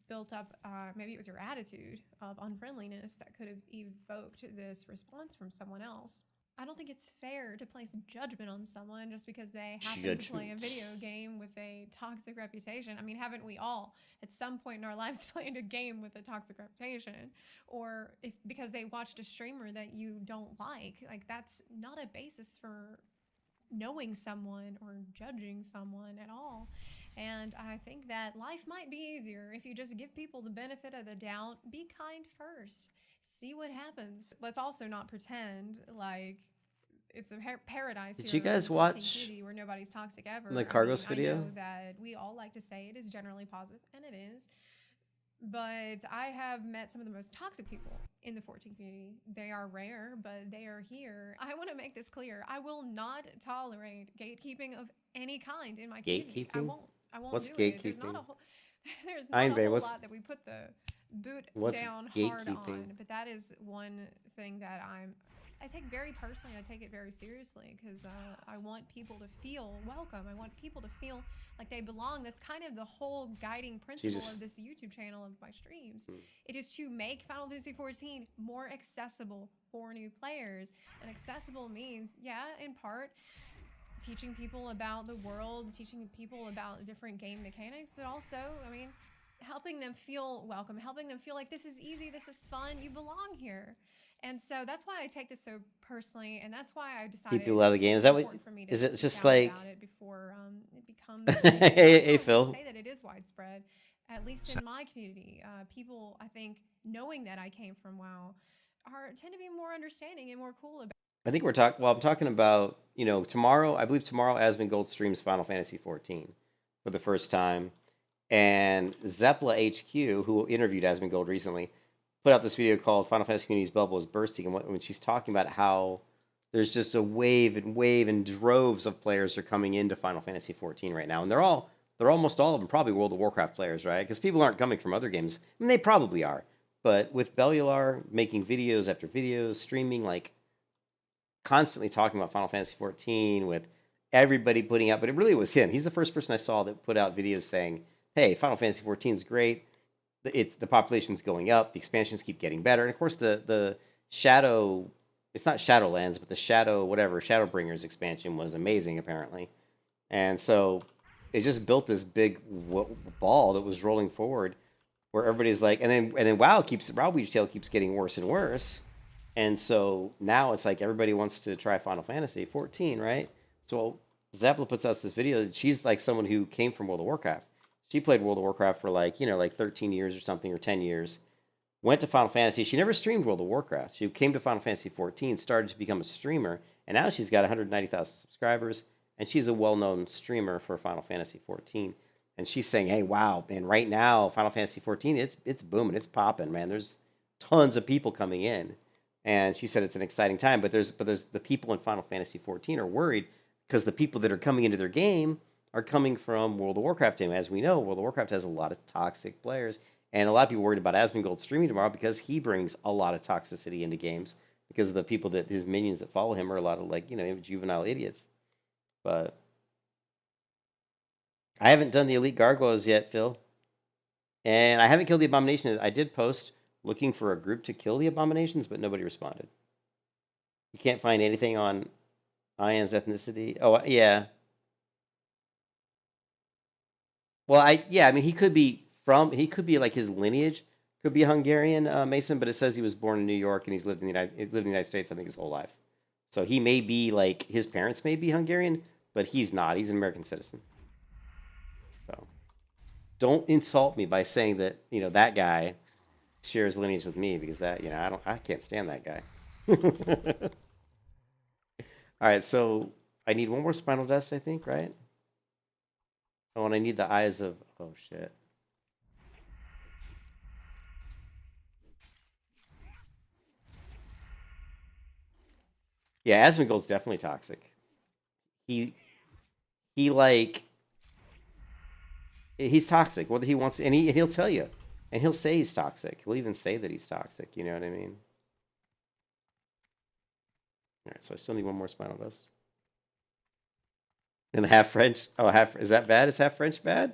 built up, maybe it was your attitude of unfriendliness that could have evoked this response from someone else. I don't think it's fair to place judgment on someone just because they happen to play a video game with a toxic reputation. I mean, haven't we all at some point in our lives played a game with a toxic reputation? Or if because they watched a streamer that you don't like that's not a basis for knowing someone or judging someone at all. And I think that life might be easier if you just give people the benefit of the doubt. Be kind first. See what happens. Let's also not pretend like it's a paradise. Did here you guys in watch Community where nobody's toxic ever? the Cargos video? I know that we all like to say it is generally positive, and it is. But I have met some of the most toxic people in the 14 community. They are rare, but they are here. I want to make this clear. I will not tolerate gatekeeping of any kind in my community. Gatekeeping? I won't What's do gatekeeping? it. There's not a whole lot that we put the boot down hard on, but that is one thing that I take very personally. I take it very seriously because I want people to feel welcome. I want people to feel like they belong. That's kind of the whole guiding principle of this YouTube channel, of my streams. It is to make Final Fantasy XIV more accessible for new players. And accessible means, yeah, in part, teaching people about the world, teaching people about different game mechanics, but also, I mean, helping them feel welcome, helping them feel like this is easy, this is fun, you belong here. And so that's why I take this so personally, and that's why I decided keep people out of the game. Is that what? Is it just like? About it before it becomes. Hey, Phil. Say that it is widespread, at least in my community. People, I think, knowing that I came from WoW, tend to be more understanding and more cool about. I think we're talking. Well, I'm talking about tomorrow. I believe tomorrow Asmongold streams Final Fantasy 14 for the first time, and Zeppla HQ, who interviewed Asmongold recently, put out this video called Final Fantasy Community's Bubble is Bursting, and when she's talking about how there's just a wave and droves of players are coming into Final Fantasy 14 right now, and they're almost all of them probably World of Warcraft players, right? Because people aren't coming from other games. I mean, they probably are, but with Bellular making videos after videos, streaming, like constantly talking about Final Fantasy 14, with everybody putting out, but it really was him. He's the first person I saw that put out videos saying, hey, Final Fantasy 14 is great. The population's going up. The expansions keep getting better. And of course, the Shadow, it's not Shadowlands, but the Shadowbringers expansion was amazing, apparently. And so it just built this big ball that was rolling forward, where everybody's like, and then WoW Retail keeps getting worse and worse. And so now it's like everybody wants to try Final Fantasy 14, right? So Zeppla puts out this video. She's like someone who came from World of Warcraft. She played World of Warcraft for like 13 years or something, or 10 years. Went to Final Fantasy. She never streamed World of Warcraft. She came to Final Fantasy 14, started to become a streamer, and now she's got 190,000 subscribers, and she's a well-known streamer for Final Fantasy 14. And she's saying, hey, wow, man, right now, Final Fantasy 14, it's booming, it's popping, man. There's tons of people coming in. And she said it's an exciting time, but there's the people in Final Fantasy 14 are worried because the people that are coming into their game are coming from World of Warcraft. And as we know, World of Warcraft has a lot of toxic players. And a lot of people worried about Asmongold streaming tomorrow because he brings a lot of toxicity into games because of the people that his minions that follow him are a lot of juvenile idiots. But I haven't done the Elite Gargoyles yet, Phil. And I haven't killed the Abominations. I did post looking for a group to kill the Abominations, but nobody responded. You can't find anything on Ian's ethnicity. Oh, yeah. Well, I mean, he could be like his lineage could be Hungarian, Mason, but it says he was born in New York and he's lived in the United States, I think, his whole life. So he may be like, his parents may be Hungarian, but he's not. He's an American citizen. So don't insult me by saying that, that guy shares lineage with me because that, I can't stand that guy. All right, so I need one more spinal dust, I think, right? Oh, and I need the eyes of. Oh shit. Yeah, Asmongold's definitely toxic. He like he's toxic. Whether he wants, and he'll tell you, and he'll say he's toxic. He'll even say that he's toxic. You know what I mean? All right, so I still need one more spinal dust. And the half French. Oh, half is that bad? Is half French bad?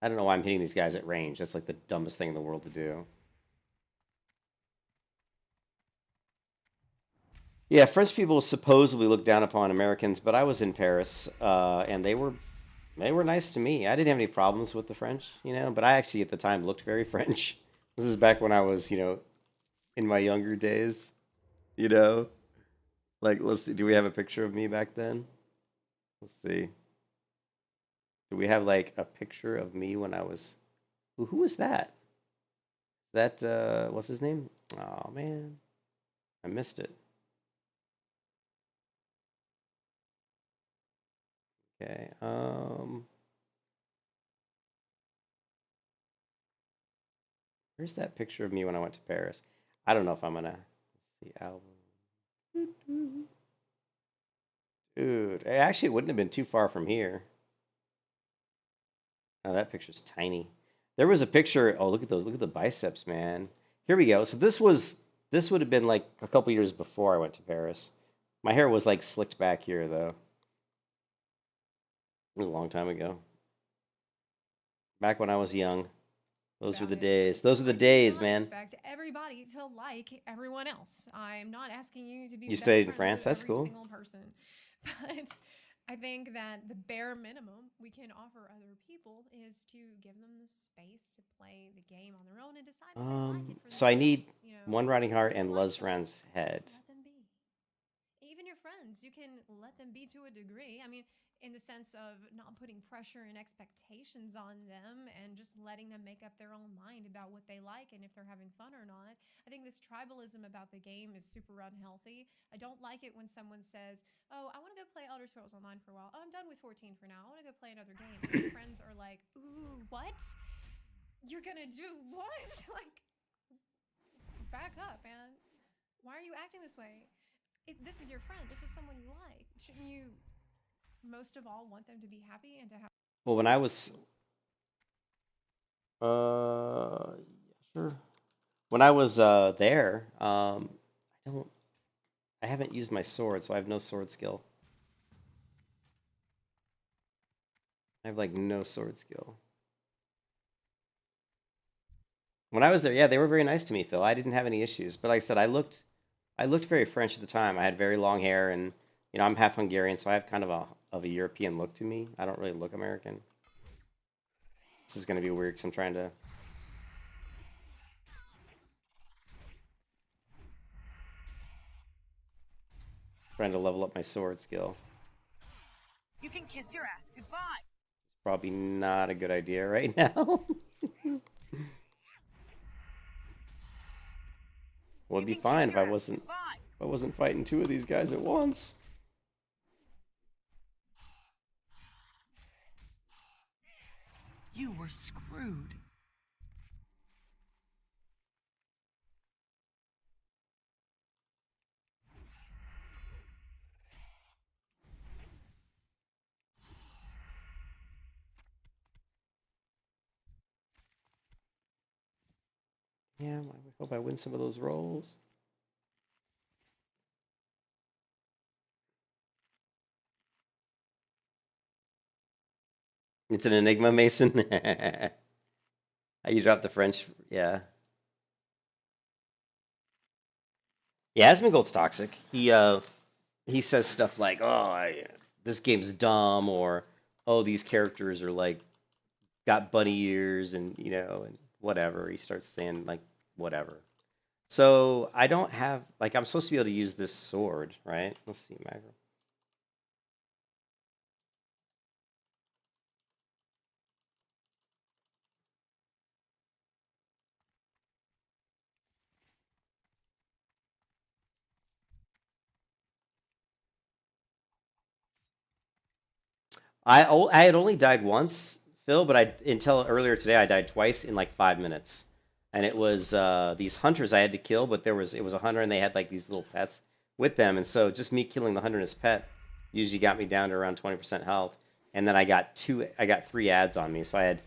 I don't know why I'm hitting these guys at range. That's like the dumbest thing in the world to do. Yeah, French people supposedly look down upon Americans, but I was in Paris, and they were nice to me. I didn't have any problems with the French, but I actually at the time looked very French. This is back when I was, in my younger days, you know. Like, let's see, do we have a picture of me back then? Let's see. Do we have like a picture of me when I was? Who was that? That what's his name? Oh man, I missed it. Okay. Where's that picture of me when I went to Paris? I don't know if I'm gonna see album. Dude, actually, it wouldn't have been too far from here. Oh, that picture's tiny. There was a picture. Oh, look at those. Look at the biceps, man. Here we go. So this would have been like a couple years before I went to Paris. My hair was like slicked back here though. It was a long time ago. Back when I was young. Those were the days. Those were the days, I man. expect everybody to like everyone else. I'm not asking you to be You best studied in friends France? with That's every cool. single person, but I think that the bare minimum we can offer other people is to give them the space to play the game on their own and decide if they like it for So I need themselves. one riding heart If you and like Luzran's head. let them be. Even your friends, you can let them be to a degree. I mean, in the sense of not putting pressure and expectations on them and just letting them make up their own mind about what they like and if they're having fun or not. I think this tribalism about the game is super unhealthy. I don't like it when someone says, "Oh, I want to go play Elder Scrolls Online for a while. Oh, I'm done with 14 for now. I want to go play another game." And your friends are like, "Ooh, what? You're going to do what?" Like, back up, man. Why are you acting this way? This is your friend. This is someone you like. Shouldn't you, most of all, want them to be happy and to have? Well, when I was, yeah, sure. When I was there, I haven't used my sword, so I have no sword skill. I have like no sword skill. When I was there, yeah, they were very nice to me, Phil. I didn't have any issues, but like I said, I looked very French at the time. I had very long hair, and I'm half Hungarian, so I have kind of a European look to me. I don't really look American. This is gonna be weird because I'm trying to level up my sword skill. You can kiss your ass goodbye. Probably not a good idea right now. Well, it'd be You can fine kiss if your I ass wasn't goodbye. if I wasn't fighting two of these guys at once. You were screwed. Yeah, I hope I win some of those rolls. It's an enigma, Mason. You dropped the French, yeah. Yeah, Asmongold's toxic. He says stuff like, "Oh, this game's dumb," or "Oh, these characters are like got bunny ears," and and whatever. He starts saying like whatever. So I don't have like I'm supposed to be able to use this sword, right? Let's see, macro. I had only died once, Phil, but until earlier today I died twice in like 5 minutes, and it was these hunters I had to kill, but it was a hunter and they had like these little pets with them, and so just me killing the hunter and his pet usually got me down to around 20% health, and then I got 3 ads on me, so I had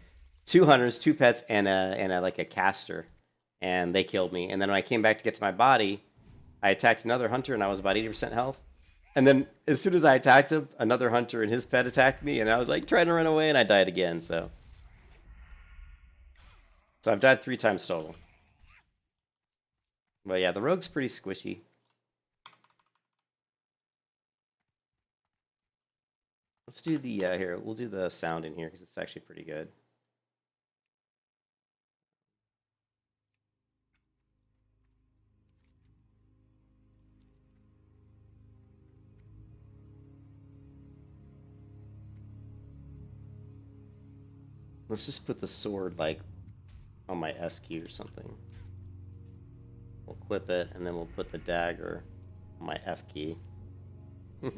2 hunters, 2 pets, and a like a caster, and they killed me, and then when I came back to get to my body, I attacked another hunter and I was about 80% health. And then as soon as I attacked him, another hunter and his pet attacked me, and I was like trying to run away, and I died again. So I've died 3 times total. But yeah, the rogue's pretty squishy. Let's do the here. We'll do the sound in here because it's actually pretty good. Let's just put the sword like on my S key or something. We'll equip it, and then we'll put the dagger on my F key. You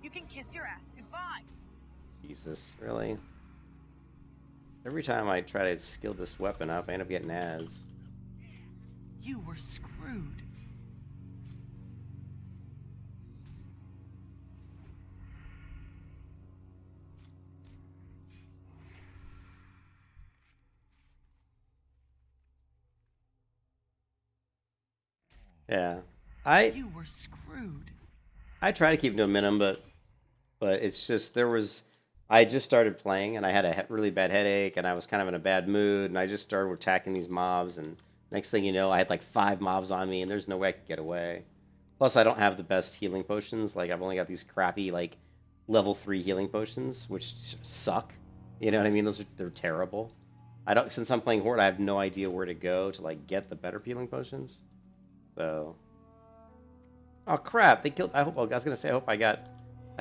can kiss your ass goodbye. Jesus, really? Every time I try to skill this weapon up, I end up getting ads. You were screwed. Yeah, You were screwed. I try to keep it to a minimum, but it's just I just started playing and I had a really bad headache and I was kind of in a bad mood and I just started attacking these mobs and next thing you know I had like 5 mobs on me and there's no way I could get away. Plus I don't have the best healing potions. Like I've only got these crappy like level 3 healing potions which suck. You know what I mean? They're terrible. Since I'm playing Horde, I have no idea where to go to like get the better healing potions. So oh crap! They killed. I was gonna say I hope I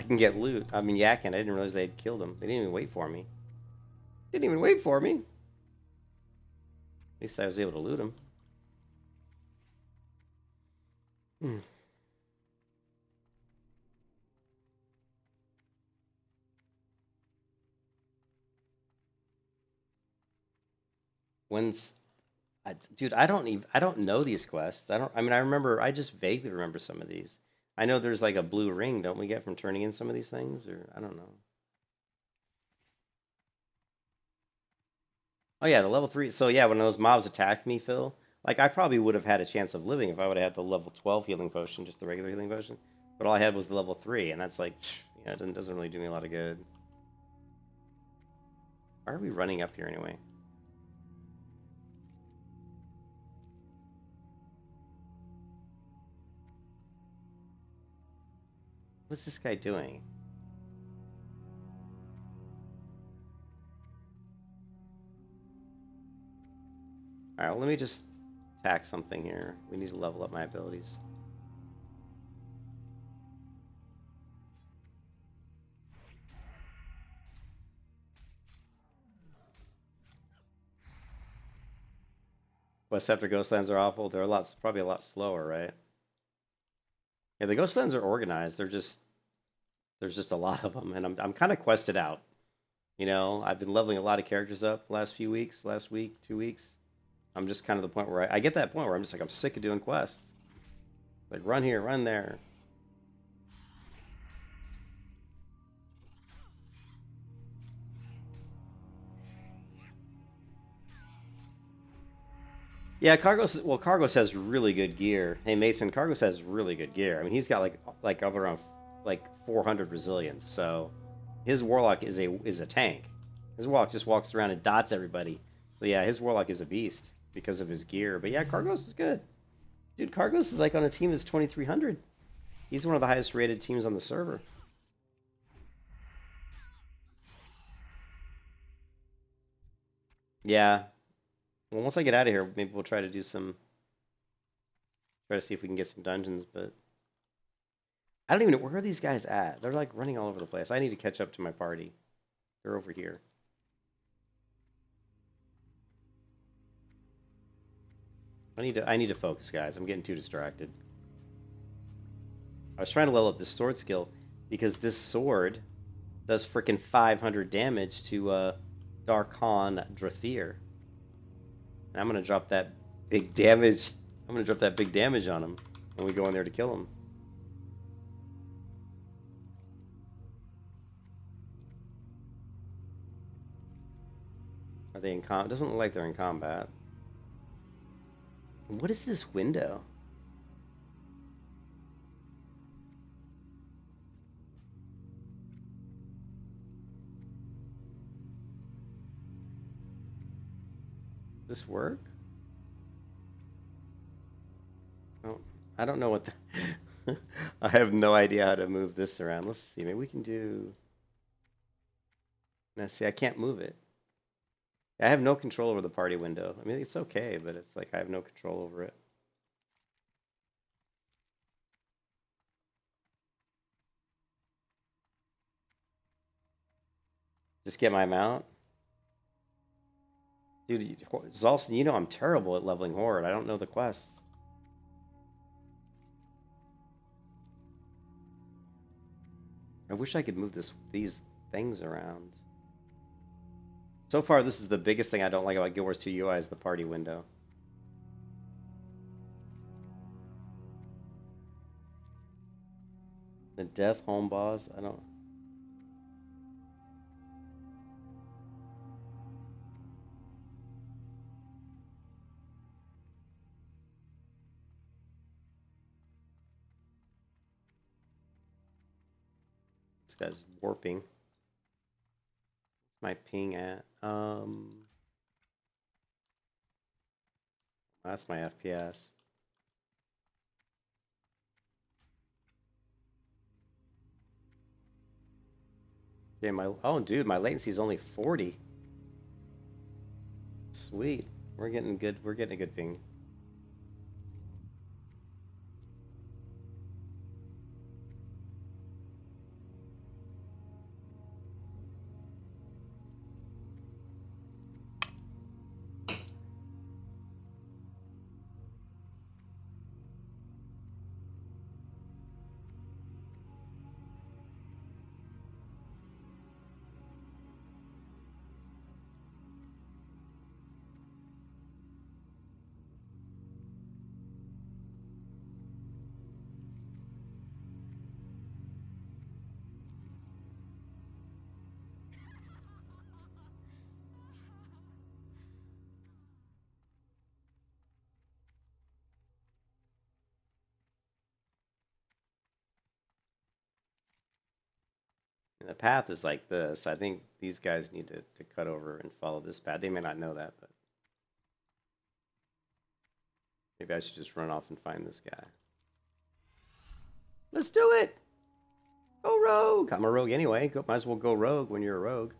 can get loot. I mean Yakin. I didn't realize they had killed him. They didn't even wait for me. Didn't even wait for me. At least I was able to loot him. Dude, I don't know these quests. I mean, I just vaguely remember some of these. I know there's like a blue ring, don't we get from turning in some of these things? Or, I don't know. Oh yeah, the level 3. So yeah, when those mobs attacked me, Phil, like I probably would have had a chance of living if I would have had the level 12 healing potion, just the regular healing potion. But all I had was the level 3, and that's like, yeah, it doesn't really do me a lot of good. Why are we running up here anyway? What's this guy doing? Alright, well, let me just attack something here. We need to level up my abilities. West after Ghostlands are awful. They're probably a lot slower, right? Yeah, the Ghostlands are organized. There's just a lot of them, and I'm kind of quested out. You know, I've been leveling a lot of characters up the last few weeks, last week, 2 weeks. I'm just kind of the point where I get that point where I'm just like, I'm sick of doing quests. Like, run here, run there. Yeah, Cargos has really good gear. Hey Mason, Cargos has really good gear. I mean, he's got like up around like 400 resilience. So his warlock is a tank. His warlock just walks around and dots everybody. So yeah, his warlock is a beast because of his gear. But yeah, Cargos is good. Dude, Cargos is like on a team that's 2300. He's one of the highest rated teams on the server. Yeah. Well, once I get out of here, maybe we'll try to see if we can get some dungeons, but I don't even know, where are these guys at? They're like running all over the place. I need to catch up to my party. They're over here. I need to focus, guys. I'm getting too distracted. I was trying to level up this sword skill because this sword does freaking 500 damage to Darkhan Drathir. And I'm gonna drop that big damage. I'm gonna drop that big damage on him when we go in there to kill him. Are they in combat? Doesn't look like they're in combat. What is this window? Does this work? Oh, I don't know what the... I have no idea how to move this around. Let's see. Maybe we can do... Now, see, I can't move it. I have no control over the party window. I mean, it's okay, but it's like I have no control over it. Just get my mount. Dude, Zalston, you know I'm terrible at leveling Horde. I don't know the quests. I wish I could move these things around. So far, this is the biggest thing I don't like about Guild Wars 2 UI is the party window. The Death Home Boss, I don't... This guy's warping. What's my ping at? That's my FPS. Yeah, oh dude, my latency is only 40. Sweet. We're getting a good ping. And the path is like this. I think these guys need to cut over and follow this path. They may not know that, but maybe I should just run off and find this guy. Let's do it! Go rogue! I'm a rogue anyway. Might as well go rogue when you're a rogue.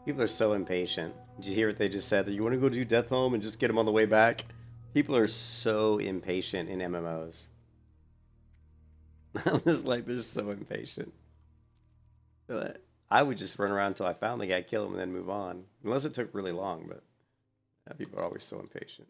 People are so impatient. Did you hear what they just said? That you want to go do Death Home and just get them on the way back? People are so impatient in MMOs. I'm just like, they're so impatient. I would just run around until I found the guy, kill him, and then move on. Unless it took really long, but yeah, people are always so impatient.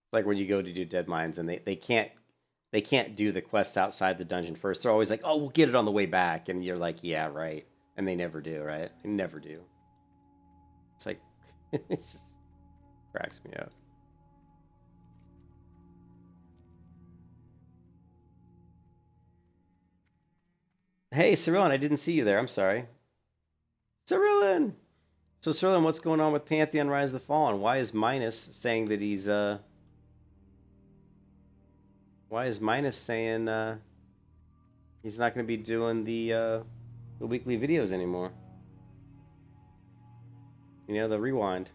It's like when you go to do dead mines and they can't do the quests outside the dungeon first. They're always like, oh, we'll get it on the way back, and you're like, yeah, right, and they never do, right? They never do. It's like it just cracks me up. Hey, Cyrillan, I didn't see you there. I'm sorry. Cyrillan! So, Cyrillan, what's going on with Pantheon Rise of the Fallen? Why is Minus saying that he's, Why is Minus saying, he's not going to be doing the weekly videos anymore? You know, the rewind.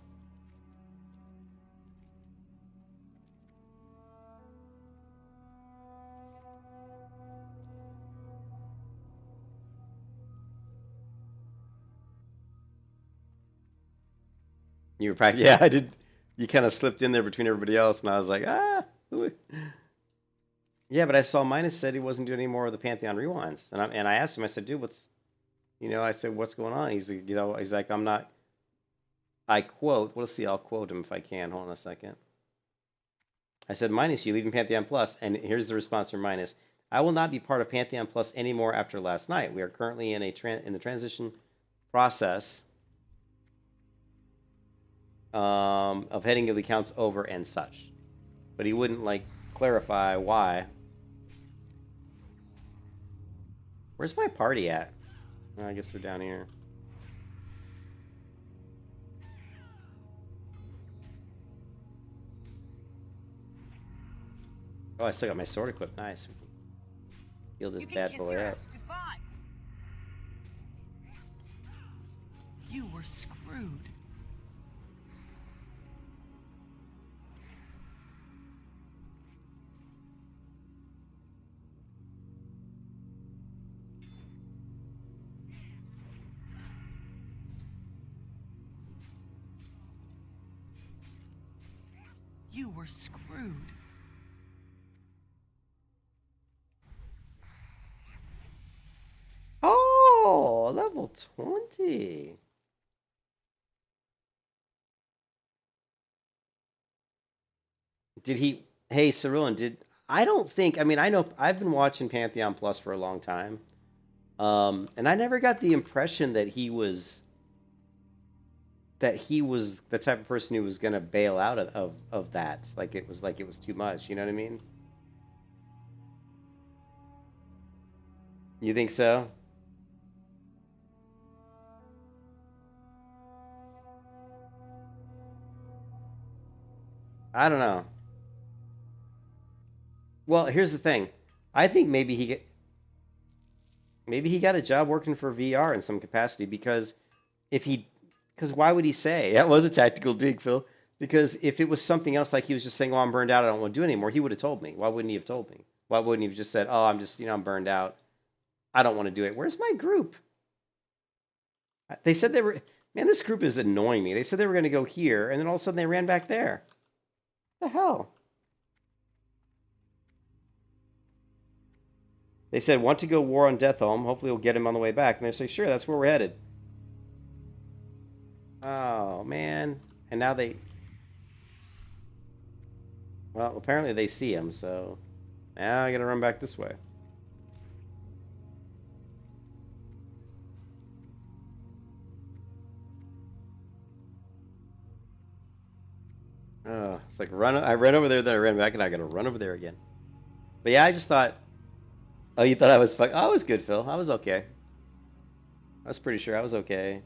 You were probably, yeah, I did. You kind of slipped in there between everybody else, and I was like, ah. Yeah, but I saw Minus said he wasn't doing any more of the Pantheon rewinds, and I asked him. I said, dude, what's, I said, what's going on? He's, he's like, I'm not. I quote. We'll see. I'll quote him if I can. Hold on a second. I said, Minus, you leaving Pantheon Plus, and here's the response from Minus. I will not be part of Pantheon Plus anymore after last night. We are currently in the transition process of heading of the accounts over and such, but he wouldn't like clarify why. Where's my party at? Oh, I guess they're down here. Oh, I still got my sword equipped. Nice. Heal this bad boy up. Goodbye. You were screwed. You were screwed. Oh, level 20. Did he? Hey, Cyrillan, did I don't think. I mean, I know I've been watching Pantheon Plus for a long time, and I never got the impression that he was the type of person who was gonna bail out of that. Like it was too much. You know what I mean? You think so? I don't know. Well, here's the thing. I think maybe he got a job working for VR in some capacity, because because why would he say that was a tactical dig, Phil? Because if it was something else, like he was just saying, "Oh, I'm burned out, I don't want to do it anymore," he would have told me. Why wouldn't he have told me? Why wouldn't he have just said, "Oh, I'm just, I'm burned out, I don't want to do it"? Where's my group? They said they were. Man, this group is annoying me. They said they were going to go here, and then all of a sudden they ran back there. What the hell? They said, want to go war on Deathholm. Hopefully we'll get him on the way back. And they say, sure, that's where we're headed. Oh, man. And now they... Well, apparently they see him, so... Now I gotta run back this way. Oh, it's like I ran over there, then I ran back, and I gotta run over there again. But yeah, I just thought... Oh, you thought I was fuck? Oh, I was good, Phil. I was okay. I was pretty sure I was okay.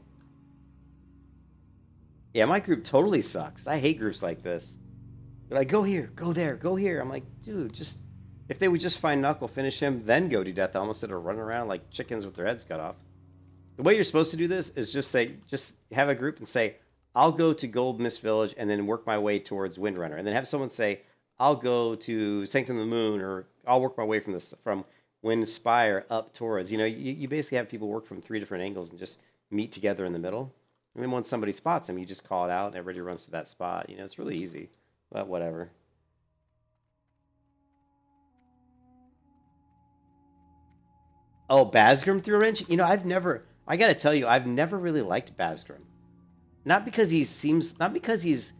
Yeah, my group totally sucks. I hate groups like this. They're like, go here, go there, go here. I'm like, dude, just... If they would just find Knuckle, finish him, then go do Deathhelm instead of running around like chickens with their heads cut off. The way you're supposed to do this is just have a group and say, I'll go to Gold Mist Village and then work my way towards Windrunner. And then have someone say, I'll go to Sanctum of the Moon, or I'll work my way from Wind Spire up towards, you basically have people work from 3 different angles and just meet together in the middle. And then once somebody spots them, you just call it out and everybody runs to that spot. It's really easy, but whatever. Oh, Basgrim threw a wrench? I gotta tell you, I've never really liked Basgrim. Not because he's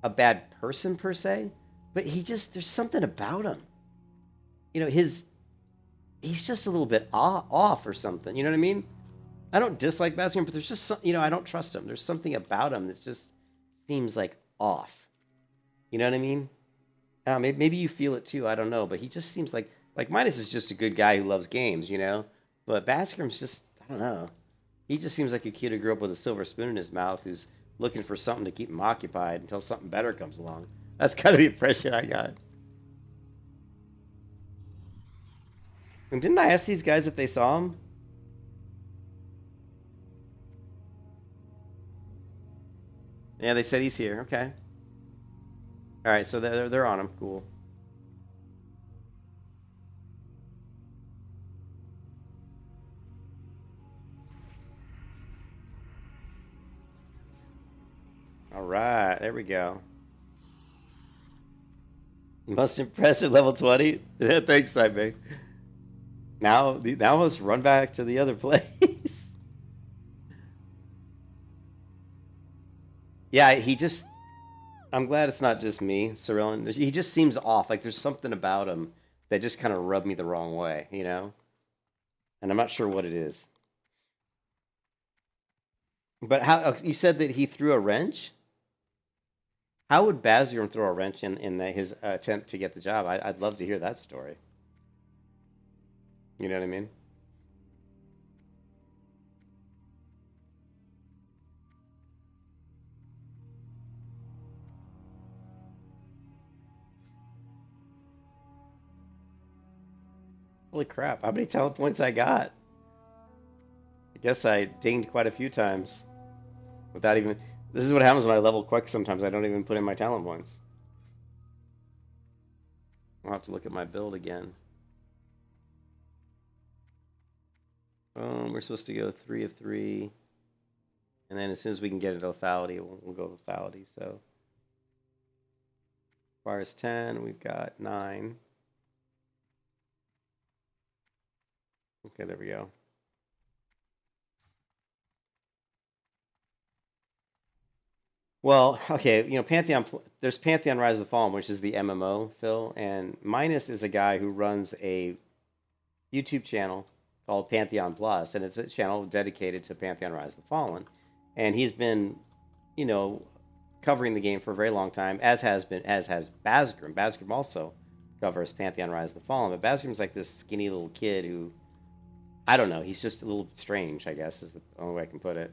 a bad person per se, but there's something about him. You know, he's just a little bit off or something. You know what I mean? I don't dislike Basgrim, but there's just some, I don't trust him. There's something about him that just seems like off. You know what I mean? Maybe you feel it too. I don't know, but he just seems like Midas is just a good guy who loves games, But Basgrim's just, I don't know. He just seems like a kid who grew up with a silver spoon in his mouth who's looking for something to keep him occupied until something better comes along. That's kind of the impression I got. And didn't I ask these guys if they saw him? Yeah, they said he's here. Okay. All right, so they're on him. Cool. All right, there we go. Most impressive level 20. Yeah, thanks, Simon. Now let's run back to the other place. Yeah, I'm glad it's not just me, Cyril. He just seems off. Like there's something about him that just kind of rubbed me the wrong way, And I'm not sure what it is. But how you said that he threw a wrench? How would Basgrim throw a wrench in his attempt to get the job? I'd love to hear that story. You know what I mean? Holy crap, how many talent points I got? I guess I dinged quite a few times. Without even... This is what happens when I level quick sometimes. I don't even put in my talent points. I'll have to look at my build again. We're supposed to go 3 of 3. And then as soon as we can get into lethality, we'll go lethality. So requires 10. We've got 9. Okay, there we go. Well, okay, Pantheon. There's Pantheon Rise of the Fallen, which is the MMO, Phil, and Minus is a guy who runs a YouTube channel called Pantheon Plus, and it's a channel dedicated to Pantheon Rise of the Fallen, and he's been, covering the game for a very long time, as has Basgrim. Basgrim also covers Pantheon Rise of the Fallen, but Basgrim's like this skinny little kid who, I don't know, he's just a little strange, I guess, is the only way I can put it.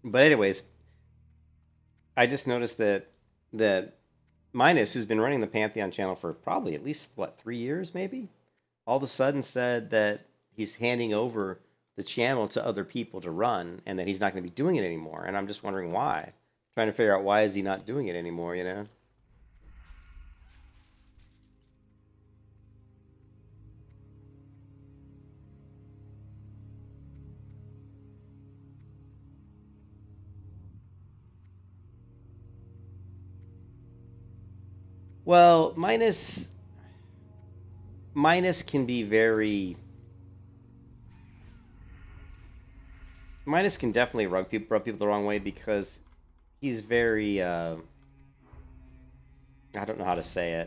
But anyways, I just noticed that Minus, who's been running the Pantheon channel for probably at least, 3 years maybe? All of a sudden said that he's handing over the channel to other people to run and that he's not going to be doing it anymore. And I'm just wondering why. Trying to figure out why is he not doing it anymore, Well, Minus can be very... Minus can definitely rub people the wrong way because he's very... I don't know how to say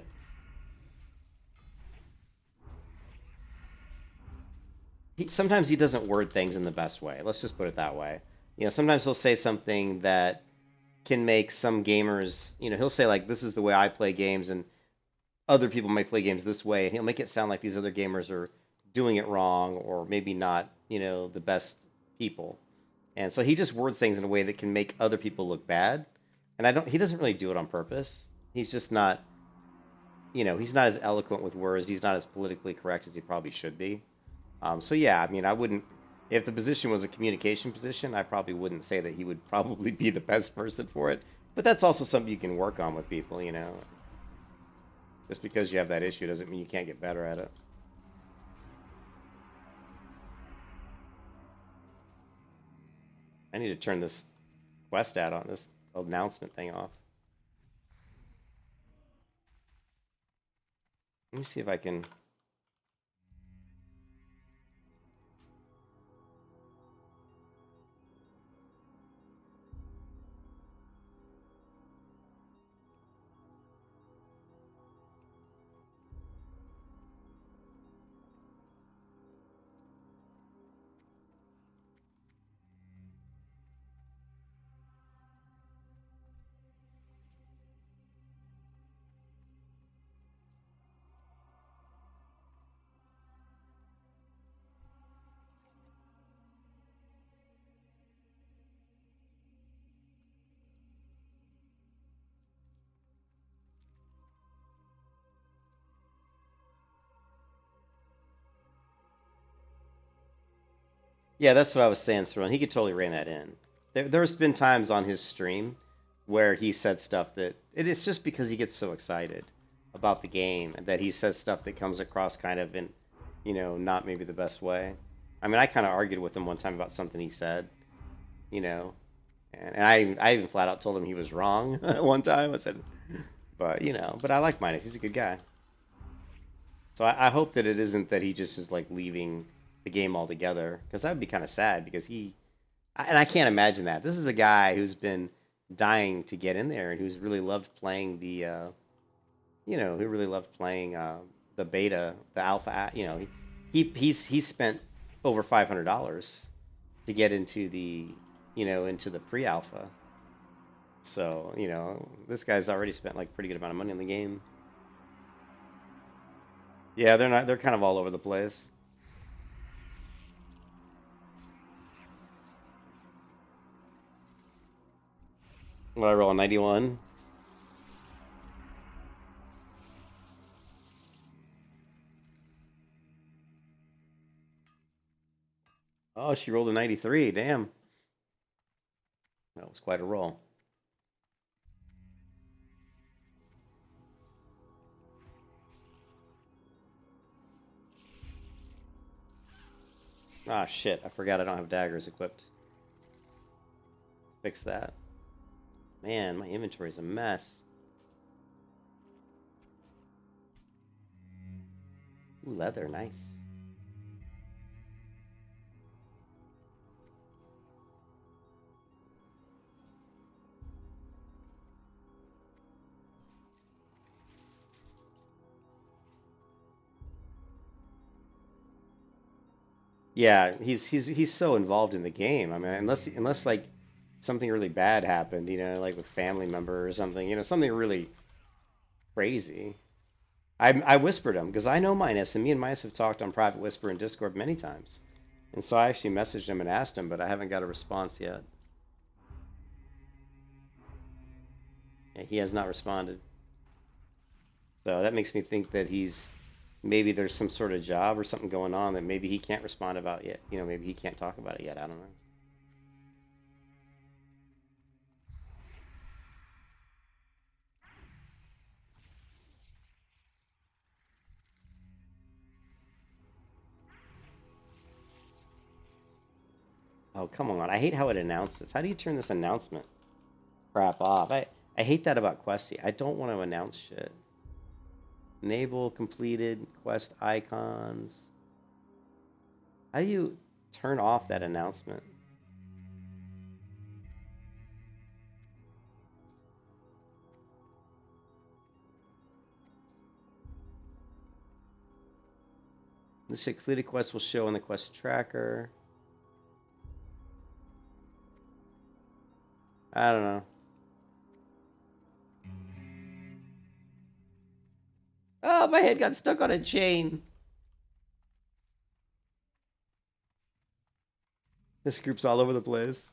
it. Sometimes he doesn't word things in the best way. Let's just put it that way. Sometimes he'll say something that can make some gamers, he'll say like, this is the way I play games and other people might play games this way. And he'll make it sound like these other gamers are doing it wrong or maybe not, the best people. And so he just words things in a way that can make other people look bad. And he doesn't really do it on purpose. He's just not, he's not as eloquent with words. He's not as politically correct as he probably should be. So yeah, I wouldn't, if the position was a communication position, I probably wouldn't say that he would probably be the best person for it. But that's also something you can work on with people, Just because you have that issue doesn't mean you can't get better at it. I need to turn this quest ad on, this announcement thing off. Let me see if I can. Yeah, that's what I was saying, Cerrone. He could totally rein that in. There's been times on his stream where he said stuff that it's just because he gets so excited about the game that he says stuff that comes across kind of in, not maybe the best way. I mean, I kind of argued with him one time about something he said, you know, and I even flat out told him he was wrong one time. I said, but I like Minus. He's a good guy. So I hope that it isn't that he just is like leaving the game altogether, because that would be kind of sad, because I can't imagine that. This is a guy who's been dying to get in there and who's really loved playing who really loved playing the beta, the alpha. He's spent over $500 to get into the pre-alpha. So this guy's already spent like pretty good amount of money on the game. Yeah, they're kind of all over the place. What I roll, 91? Oh, she rolled a 93. Damn. That was quite a roll. Ah, shit. I forgot I don't have daggers equipped. Fix that. Man, my inventory's a mess. Ooh, leather, nice. Yeah, he's so involved in the game. I mean, unless like something really bad happened, like with family member or something, something really crazy. I whispered him because I know Minus, and me and Minus have talked on Private Whisper and Discord many times. And so I actually messaged him and asked him, but I haven't got a response yet. Yeah, he has not responded. So that makes me think that maybe there's some sort of job or something going on that maybe he can't respond about yet. Maybe he can't talk about it yet. I don't know. Oh, come on. I hate how it announces. How do you turn this announcement crap off? I hate that about Questy. I don't want to announce shit. Enable completed quest icons. How do you turn off that announcement? This completed quest will show in the quest tracker. I don't know. Oh, my head got stuck on a chain. This group's all over the place.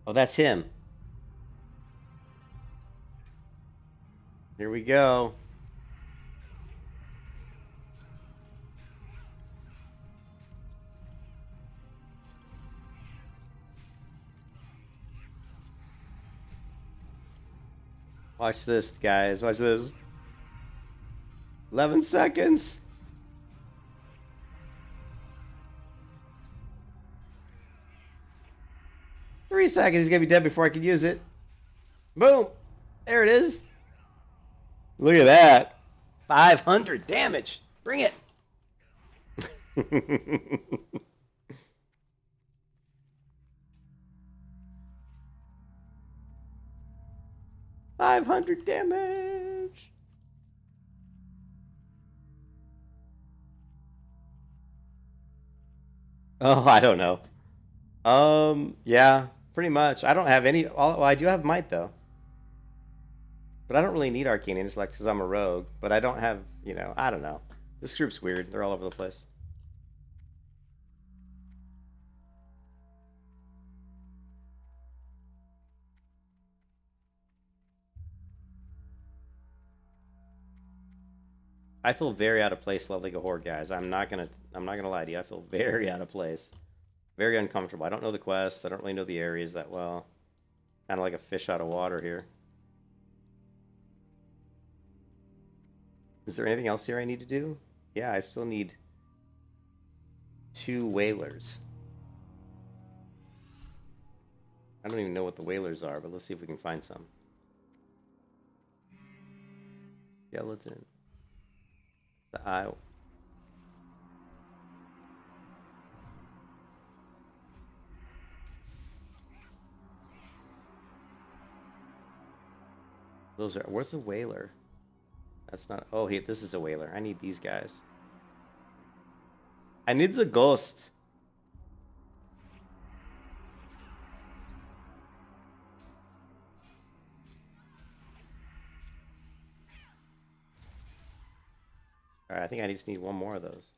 Oh, that's him. Here we go. Watch this, guys. Watch this. 11 seconds. Three seconds. He's gonna be dead before I can use it. Boom. There it is. Look at that. 500 damage. Bring it. 500 damage. Oh, I don't know. Yeah, pretty much. I don't have any. Well, I do have might though, but I don't really need arcane intellect because I'm a rogue. But I don't have, you know, I don't know. This group's weird. They're all over the place. I feel very out of place, Love League of Horde guys. I'm not gonna lie to you. I feel very out of place, very uncomfortable. I don't know the quests. I don't really know the areas that well. Kind of like a fish out of water here. Is there anything else here I need to do? Yeah, I still need 2 whalers. I don't even know what the whalers are, but let's see if we can find some. Skeleton. The eye. Those are. Where's the whaler? That's not. Oh, hey, this is a whaler. I need these guys. I need the ghost. Alright, I think I just need one more of those.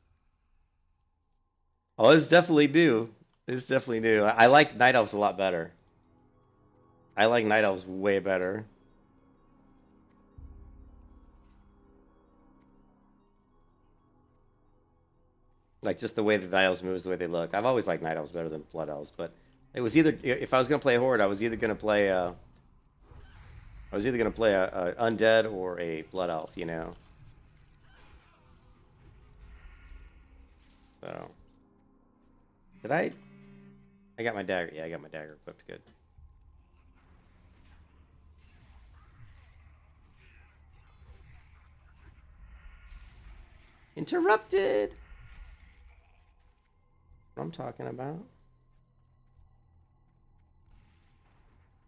Oh, it's definitely new. It's definitely new. I like Night Elves a lot better. I like Night Elves way better. Like, just the way the Night Elves moves, the way they look. I've always liked Night Elves better than Blood Elves, but it was either, if I was going to play Horde, I was either going to play a Undead or a Blood Elf, you know? So, did I got my dagger. Yeah, I got my dagger equipped. Good. Interrupted. What I'm talking about.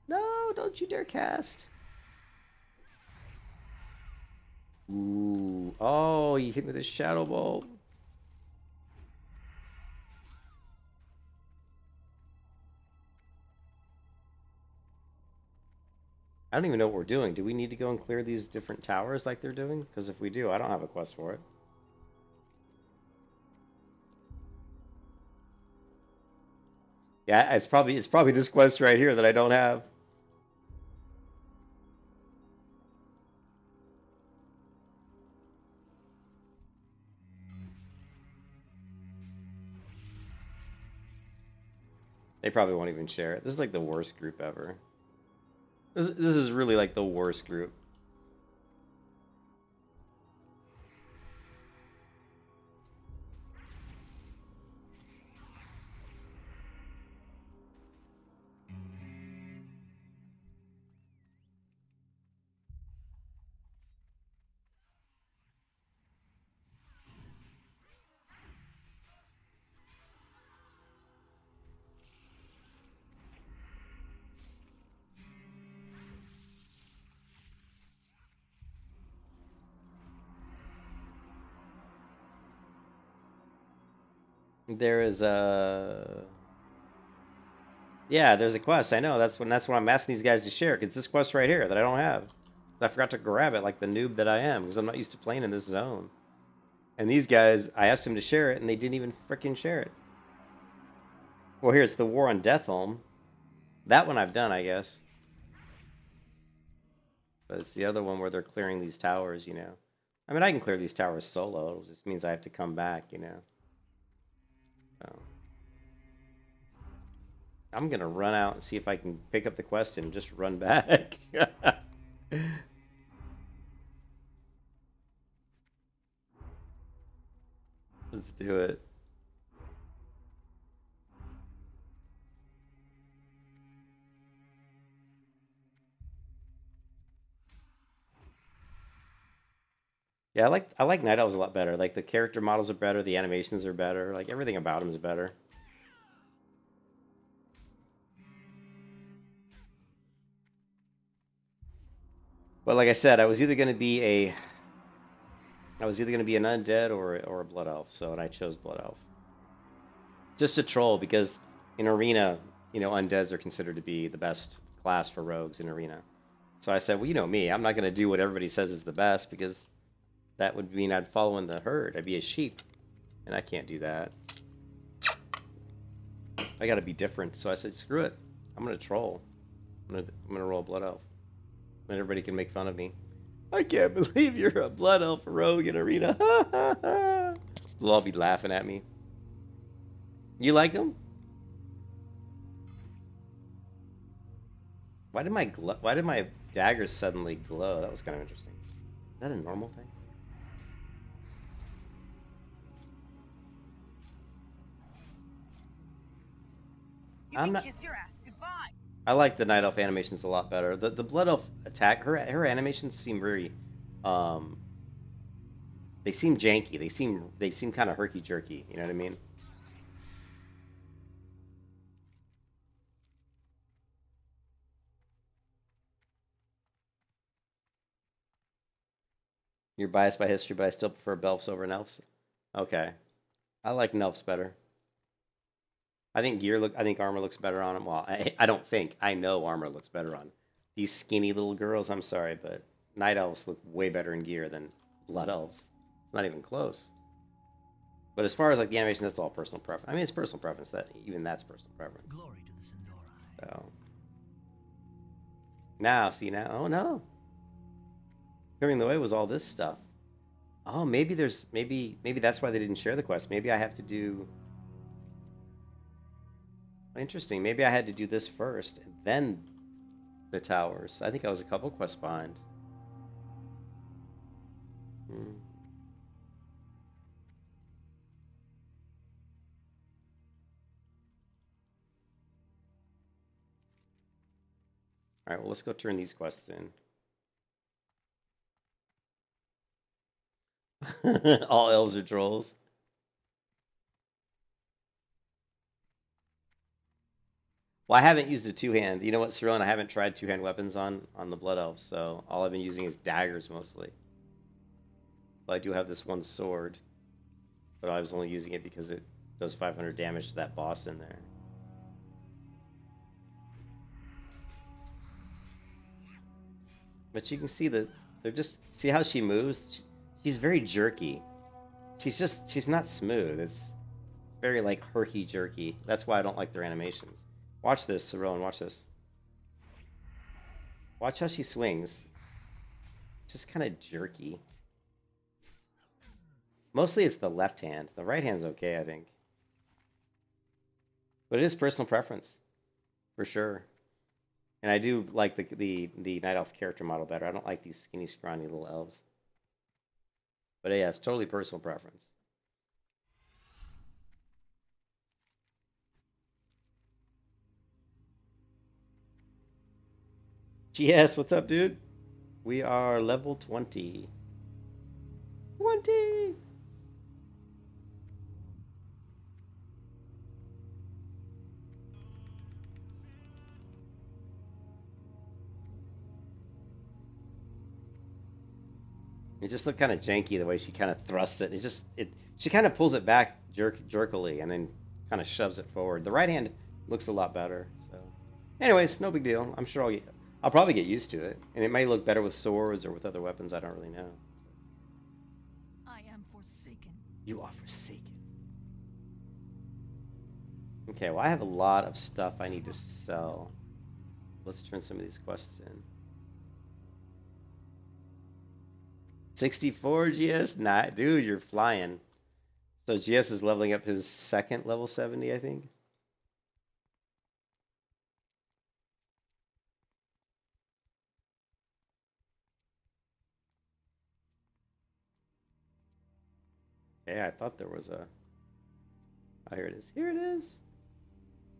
No, don't you dare cast. Ooh. Oh, you hit me with a shadow bolt. I don't even know what we're doing. Do we need to go and clear these different towers like they're doing? Because if we do, I don't have a quest for it. Yeah, it's probably this quest right here that I don't have. They probably won't even share it. This is like the worst group ever. This is really like the worst group. There is a... Yeah, there's a quest. I know. That's what I'm asking these guys to share. It's this quest right here that I don't have. I forgot to grab it like the noob that I am because I'm not used to playing in this zone. And these guys, I asked them to share it and they didn't even freaking share it. Well, here it's the War on Deathholm. That one I've done, I guess. But it's the other one where they're clearing these towers, you know. I mean, I can clear these towers solo. It just means I have to come back, you know. So I'm gonna run out and see if I can pick up the quest and just run back. Let's do it. Yeah, I like Night Elves a lot better. Like the character models are better, the animations are better, like everything about them is better. But like I said, I was either going to be an undead or a blood elf, so and I chose blood elf. Just to troll because in arena, you know, undeads are considered to be the best class for rogues in arena. So I said, well, you know me, I'm not going to do what everybody says is the best because that would mean I'd follow in the herd. I'd be a sheep, and I can't do that. I got to be different. So I said, screw it. I'm going to troll. I'm gonna roll blood elf. And everybody can make fun of me. I can't believe you're a blood elf rogue in arena. They'll all be laughing at me. You like them? Why did my daggers suddenly glow? That was kind of interesting. Is that a normal thing? You can kiss your ass goodbye. I like the Night Elf animations a lot better. The Blood Elf attack, her animations seem very, they seem janky. They seem kind of herky jerky. You know what I mean? You're biased by history, but I still prefer Belfs over Nelfs. Okay, I like Nelfs better. I think armor looks better on them. Well, I don't think. I know armor looks better on these skinny little girls. I'm sorry, but Night Elves look way better in gear than Blood Elves. It's not even close. But as far as like the animation, that's all personal preference. I mean, it's personal preference. That's personal preference. Glory to the Sindori. So now, see now. Oh no. Clearing the way was all this stuff. Oh, maybe that's why they didn't share the quest. Maybe I have to do. Interesting. Maybe I had to do this first, and then the towers. I think I was a couple quests behind. Alright, well, let's go turn these quests in. All elves are trolls. Well, I haven't used a two-hand. You know what, Cyril? I haven't tried two-hand weapons on the Blood Elves, so all I've been using is daggers mostly. But I do have this one sword, but I was only using it because it does 500 damage to that boss in there. But you can see that see how she moves? She's very jerky. She's not smooth. It's very like herky-jerky. That's why I don't like their animations. Watch this, Cyril, watch this. Watch how she swings. Just kind of jerky. Mostly it's the left hand. The right hand's okay, I think. But it is personal preference, for sure. And I do like the Night Elf character model better. I don't like these skinny, scrawny little elves. But yeah, it's totally personal preference. GS, what's up, dude? We are level 20. 20! It just looked kind of janky the way she kind of thrusts it. She kind of pulls it back jerkily and then kind of shoves it forward. The right hand looks a lot better. So, anyways, no big deal. I'm sure I'll probably get used to it, and it may look better with swords or with other weapons. I don't really know. I am forsaken. You are forsaken. Okay, well, I have a lot of stuff I need to sell. Let's turn some of these quests in. 64 GS? Nah, dude, you're flying. So GS is leveling up his second level 70, I think. Yeah, I thought there was a... Oh, here it is. Here it is.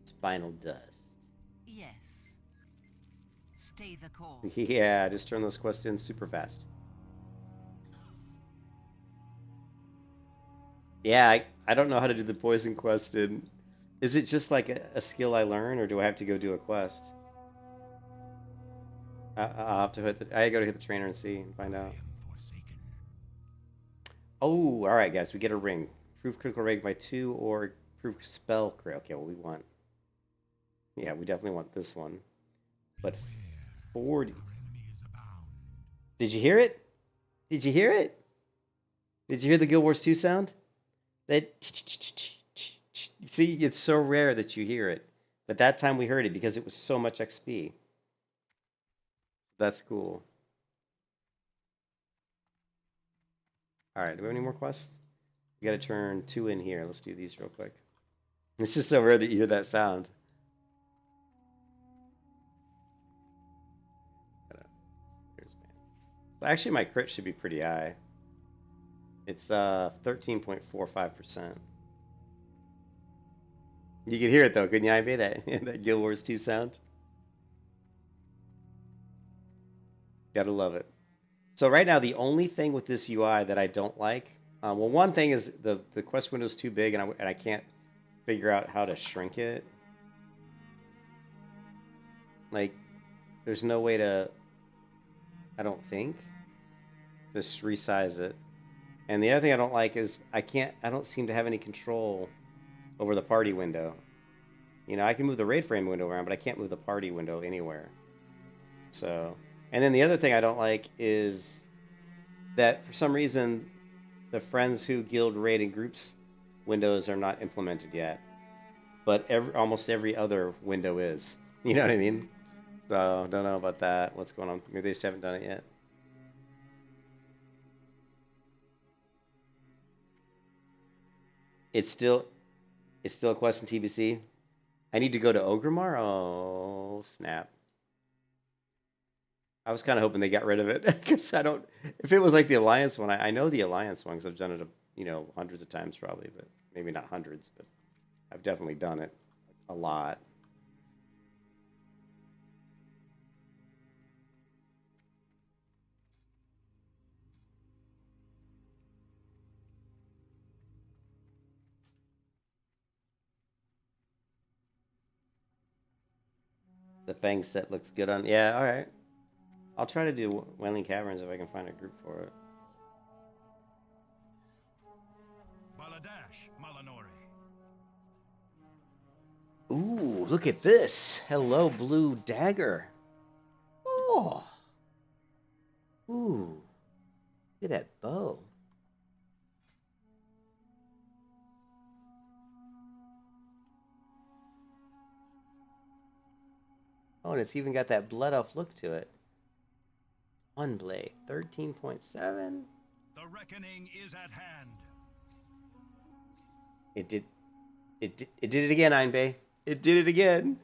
Spinal dust. Yes. Stay the course. Yeah, just turn those quests in super fast. Yeah, I don't know how to do the poison quest. Is it just like a skill I learn, or do I have to go do a quest? I'll have to I gotta hit the trainer and see and find out. Oh, all right, guys, we get a ring. Proof critical rate by 2 or proof spell crit. Okay, well, we want... Yeah, we definitely want this one. But 40... Did you hear it? Did you hear it? Did you hear the Guild Wars 2 sound? That... See, it's so rare that you hear it. But that time we heard it because it was so much XP. That's cool. All right, do we have any more quests? We got to turn 2 in here. Let's do these real quick. It's just so rare that you hear that sound. So actually, my crit should be pretty high. It's 13.45%. You could hear it though, couldn't you, Ivy? That Guild Wars 2 sound. Gotta love it. So right now, the only thing with this UI that I don't like, well, one thing is the quest window is too big, and I can't figure out how to shrink it. Like, there's no way to, I don't think, just resize it. And the other thing I don't like is I don't seem to have any control over the party window. You know, I can move the raid frame window around, but I can't move the party window anywhere. So, and then the other thing I don't like is that for some reason the friends who guild raid and groups windows are not implemented yet. But almost every other window is. You know what I mean? So, don't know about that. What's going on? Maybe they just haven't done it yet. It's still a quest in TBC. I need to go to Ogremar? Oh, snap. I was kind of hoping they got rid of it because I don't. If it was like the Alliance one, I know the Alliance one because I've done it, hundreds of times probably, but maybe not hundreds, but I've definitely done it a lot. The Fang set looks good on. Yeah, all right. I'll try to do Wailing Caverns if I can find a group for it. Baladash, Malanori. Ooh, look at this. Hello, Blue Dagger. Oh. Ooh. Look at that bow. Oh, and it's even got that blood elf look to it. One blade, 13.7. The reckoning is at hand. It did it again, Einbay. It did it again.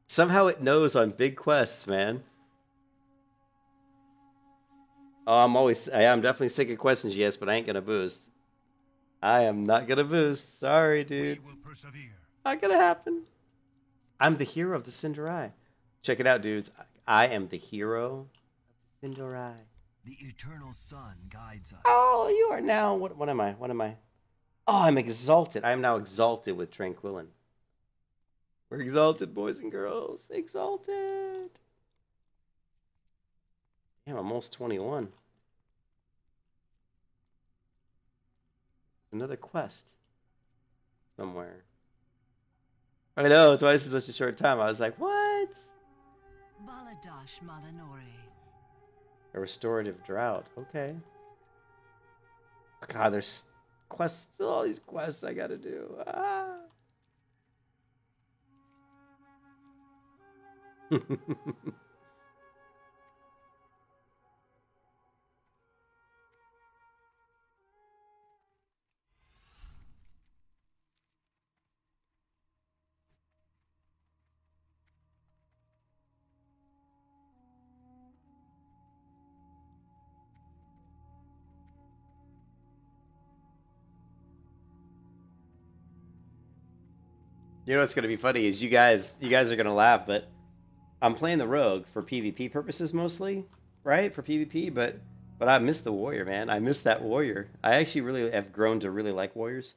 Somehow it knows on big quests, man. Oh, I am definitely sick of questions, yes, but I ain't gonna boost. I am not gonna boost. Sorry, dude. We will persevere. Not gonna happen. I'm the hero of the Cinderai. Check it out, dudes. I am the hero of the Cinderai. The eternal sun guides us. Oh, you are now. What am I? What am I? Oh, I'm exalted. I am now exalted with Tranquillin. We're exalted, boys and girls. Exalted. Damn, I'm almost 21. Another quest. Somewhere. I know, twice in such a short time. I was like, what? Baladash Malanori. A restorative drought. Okay. God, there's quests. Still all these quests I gotta do. Ah. You know what's gonna be funny is you guys are gonna laugh, but I'm playing the rogue for PvP purposes mostly, right? For PvP, but I miss the warrior, man. I miss that warrior. I actually really have grown to really like warriors.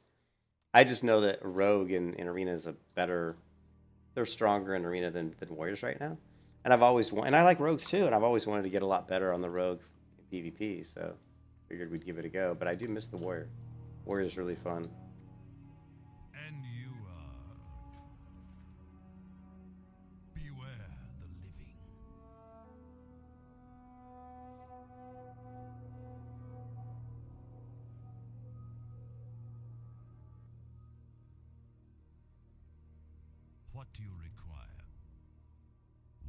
I just know that a rogue in arena is a better. They're stronger in arena than warriors right now, and and I like rogues too, and I've always wanted to get a lot better on the rogue in PvP. So figured we'd give it a go, but I do miss the warrior. Warrior's really fun. And you beware the living. What do you require?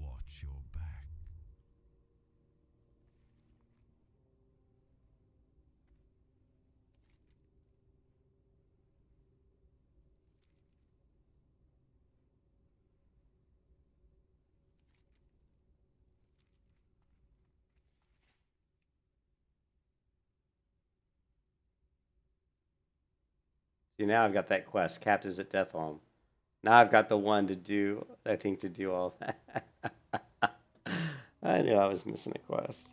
Watch your back. See, now I've got that quest, Captives at Deathholm. Now I've got the one to do, I think, to do all that. I knew I was missing a quest.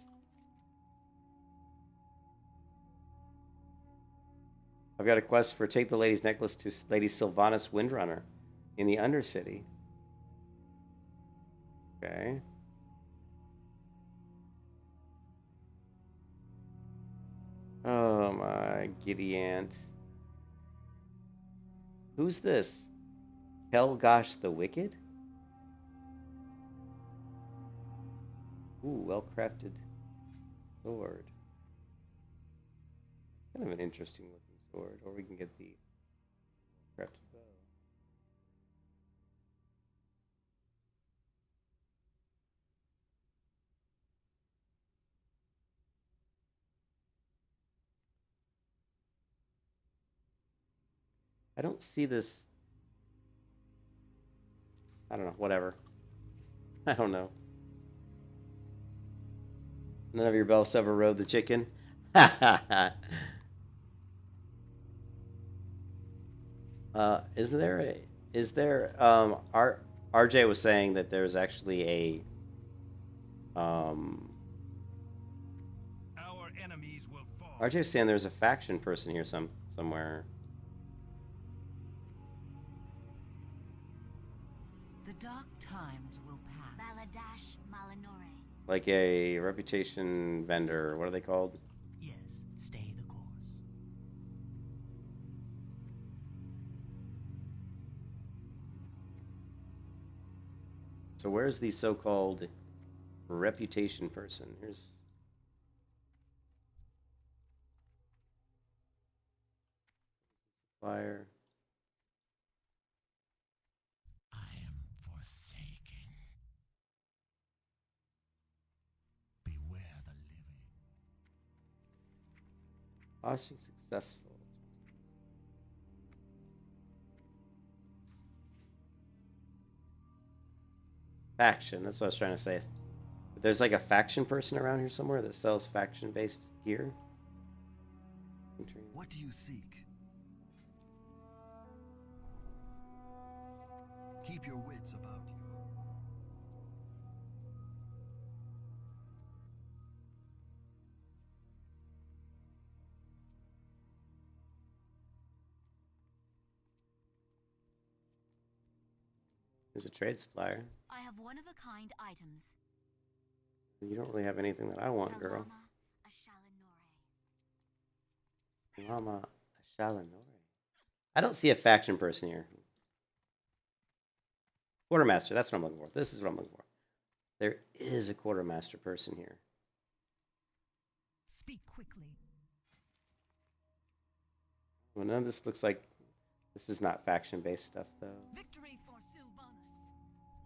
I've got a quest for take the lady's necklace to Lady Sylvanas Windrunner in the Undercity. Okay. Oh my giddy aunt. Who's this? Helgosh the Wicked? Ooh, well-crafted sword. Kind of an interesting looking sword. Or we can get the crafted bow. I don't see this. I don't know. Whatever. I don't know. None of your bells ever rode the chicken. Is there RJ was saying that there's actually Our enemies will fall. RJ was saying there's a faction person here somewhere. The dark times will pass. Baladash Malinore. Like a reputation vendor. What are they called? Yes, stay the course. So where's the so-called reputation person? Here's fire. I am forsaken. Beware the living. Possibly successful. Faction. That's what I was trying to say. But there's like a faction person around here somewhere that sells faction-based gear. What do you seek? Keep your wits about you. There's a trade supplier. I have one-of-a-kind items. You don't really have anything that I want, girl. Mama Ashalanore. I don't see a faction person here. Quartermaster, that's what I'm looking for. This is what I'm looking for. There is a quartermaster person here. Speak quickly. Well, none of this looks like... This is not faction-based stuff, though. Victory for Sylvanas.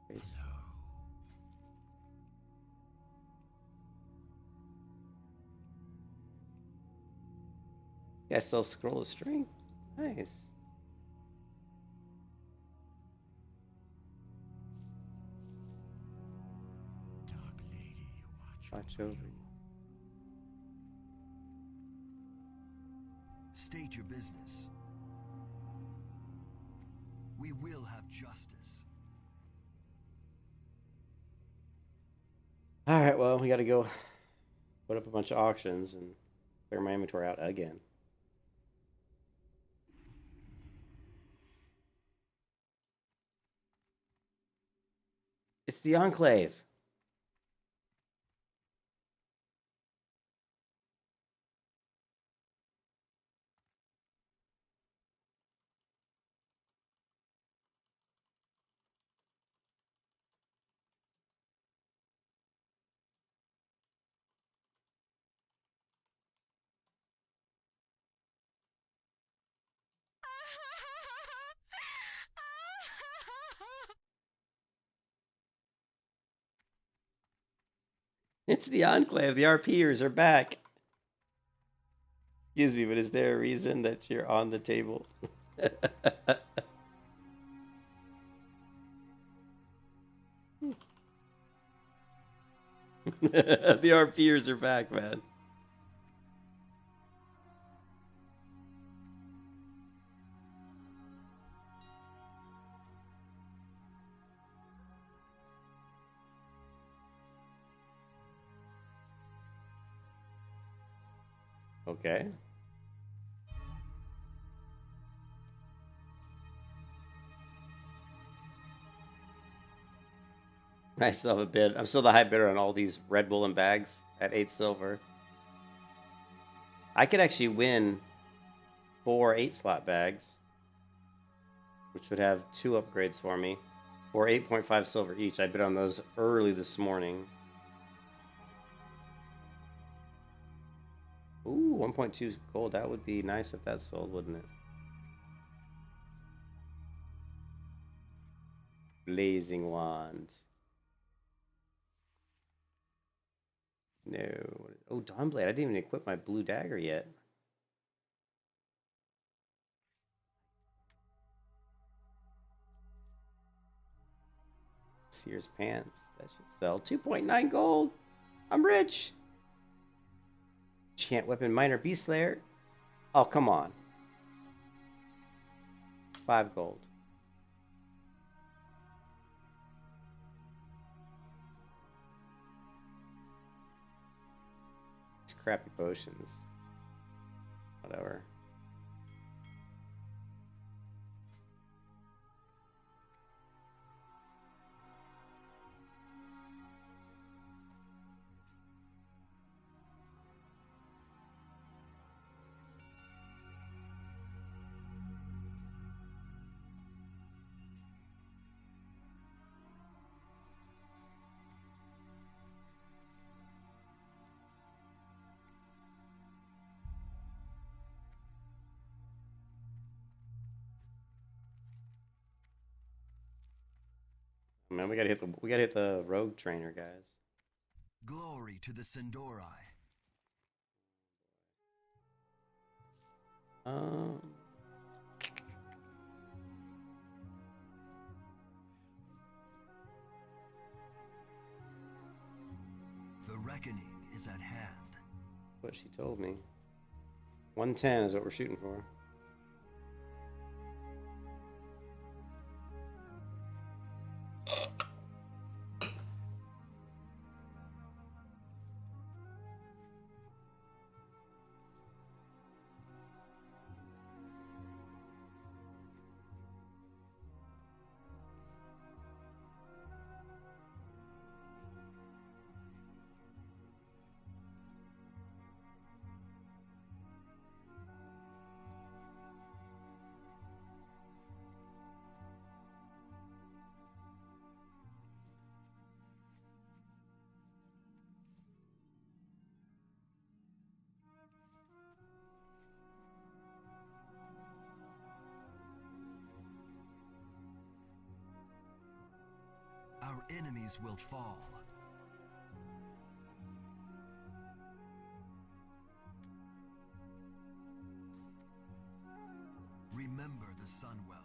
Trade I still scroll a string. Nice. Dark lady, Watch over you. State your business. We will have justice. All right, well, we got to go put up a bunch of auctions and clear my inventory out again. It's the Enclave. It's the Enclave. The RPers are back. Excuse me, but is there a reason that you're on the table? The RPers are back, man. Okay. I still have a bid. I'm still the high bidder on all these Red Bull and bags at 8 silver. I could actually win 4 8-slot bags, which would have 2 upgrades for me, for 8.5 silver each. I bid on those early this morning. Ooh, 1.2 gold. That would be nice if that sold, wouldn't it? Blazing Wand. No. Oh, Dawnblade. I didn't even equip my blue dagger yet. Sears pants. That should sell. 2.9 gold. I'm rich. Chant weapon minor beast slayer. Oh, come on. 5 gold. These crappy potions. Whatever. Man, we gotta hit the rogue trainer, guys. Glory to the Sindori. Um, The reckoning is at hand. that's what she told me. 110 is what we're shooting for. Our enemies will fall. Remember the Sunwell.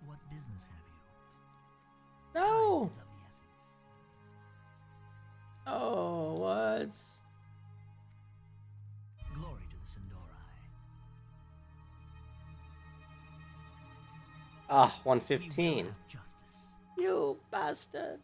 What business have you? No. Time is of the essence. Oh, what? Glory to the Sindori. Ah, We will 115. have justice. You bastard.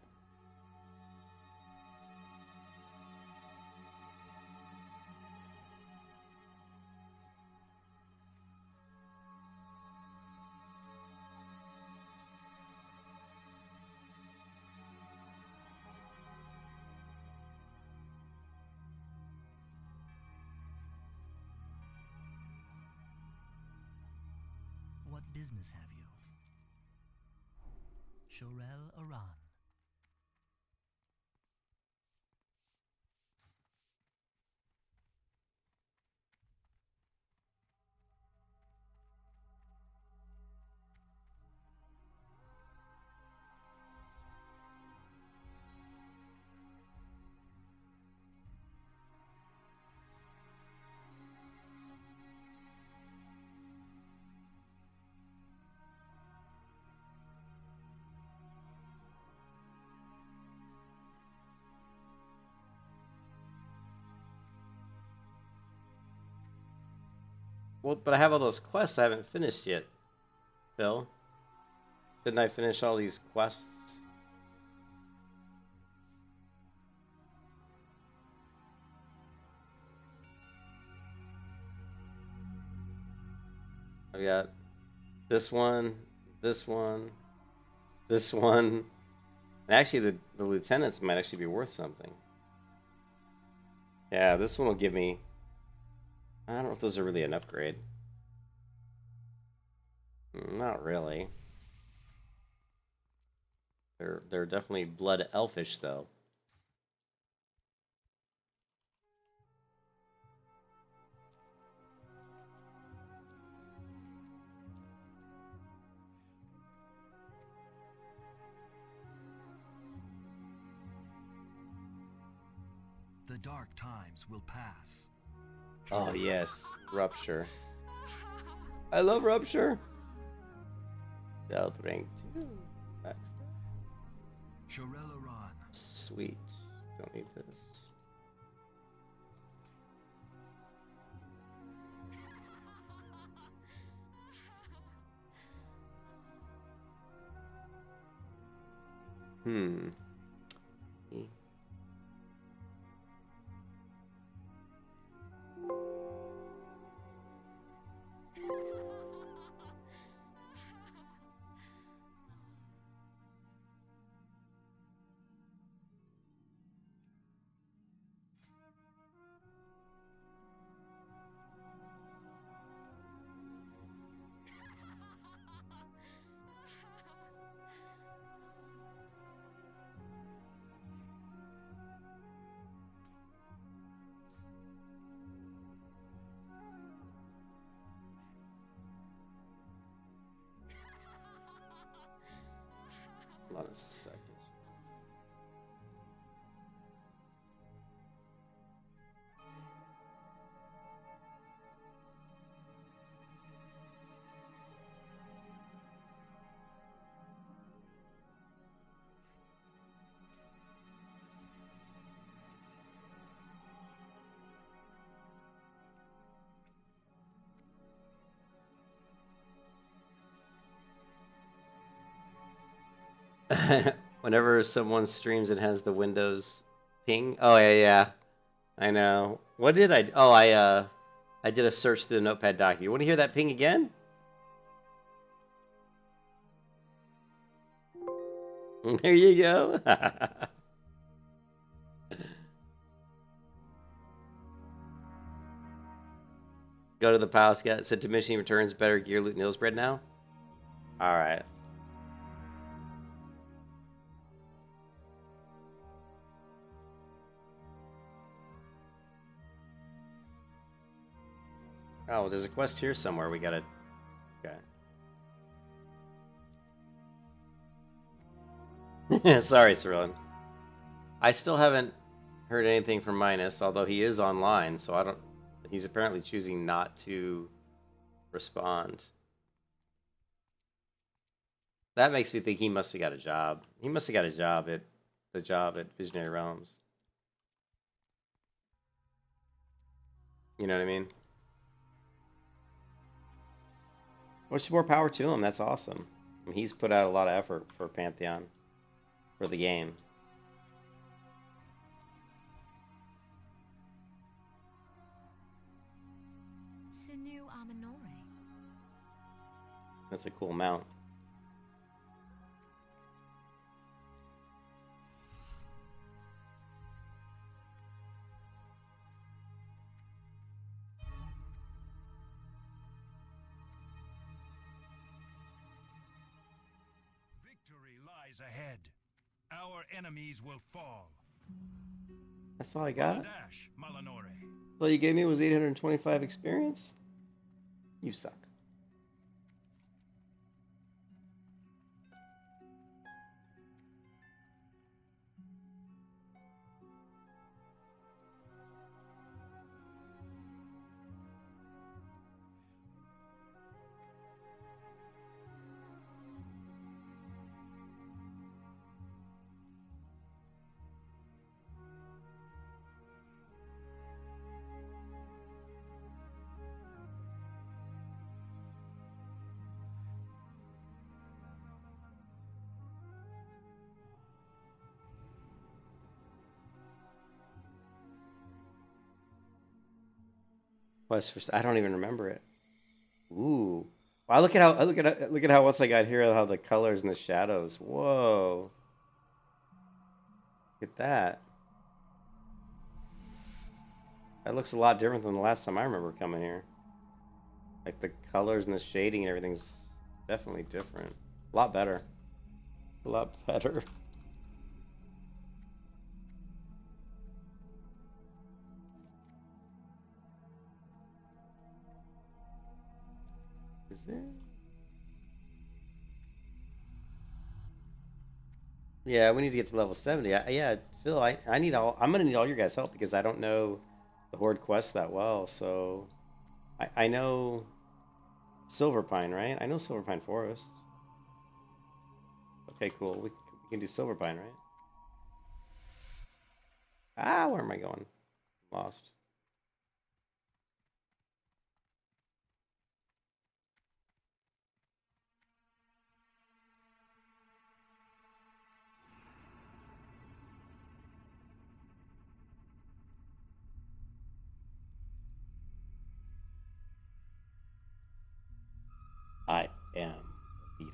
What business have you? Shorel Aran. Well, but I have all those quests I haven't finished yet, Phil. Didn't I finish all these quests? I got this one, this one, this one. And actually, the lieutenants might actually be worth something. Yeah, this one will give me... I don't know if those are really an upgrade. Not really. They're definitely blood elfish, though. The dark times will pass. Oh, yes. Rupture. I love Rupture. Stealth rank 2. Shorel Aran. Sweet. Don't need this. Hmm. a second. Whenever someone streams, it has the Windows ping. Oh yeah, yeah. I know. What did I? Oh, I did a search through the Notepad doc. You want to hear that ping again? There you go. Go to the palace. Get said diminishing returns. Better gear, loot, and spread now. All right. Oh, there's a quest here somewhere. We gotta. Okay. Sorry, Cyrillian. I still haven't heard anything from Minus, although he is online, so I don't. He's apparently choosing not to respond. That makes me think he must have got a job. He must have got a job at Visionary Realms. You know what I mean? Much more power to him. That's awesome. I mean, he's put out a lot of effort for Pantheon, for the game. Sinu Amanore. That's a cool mount. Ahead. Our enemies will fall. That's all I got? Dash, Malinore. All you gave me was 825 experience? You suck. Quest for I don't even remember it. Ooh. Wow, look at how once I got here how the colors and the shadows. Whoa. Look at that. That looks a lot different than the last time I remember coming here. Like the colors and the shading and everything's definitely different. A lot better. A lot better. Is there? Yeah, we need to get to level 70. Yeah, Phil, I'm gonna need all your guys' help because I don't know the Horde quest that well. So I know Silverpine, right? I know Silverpine Forest. Okay, cool. We can do Silverpine, right? Ah, where am I going? Lost. I am the leader.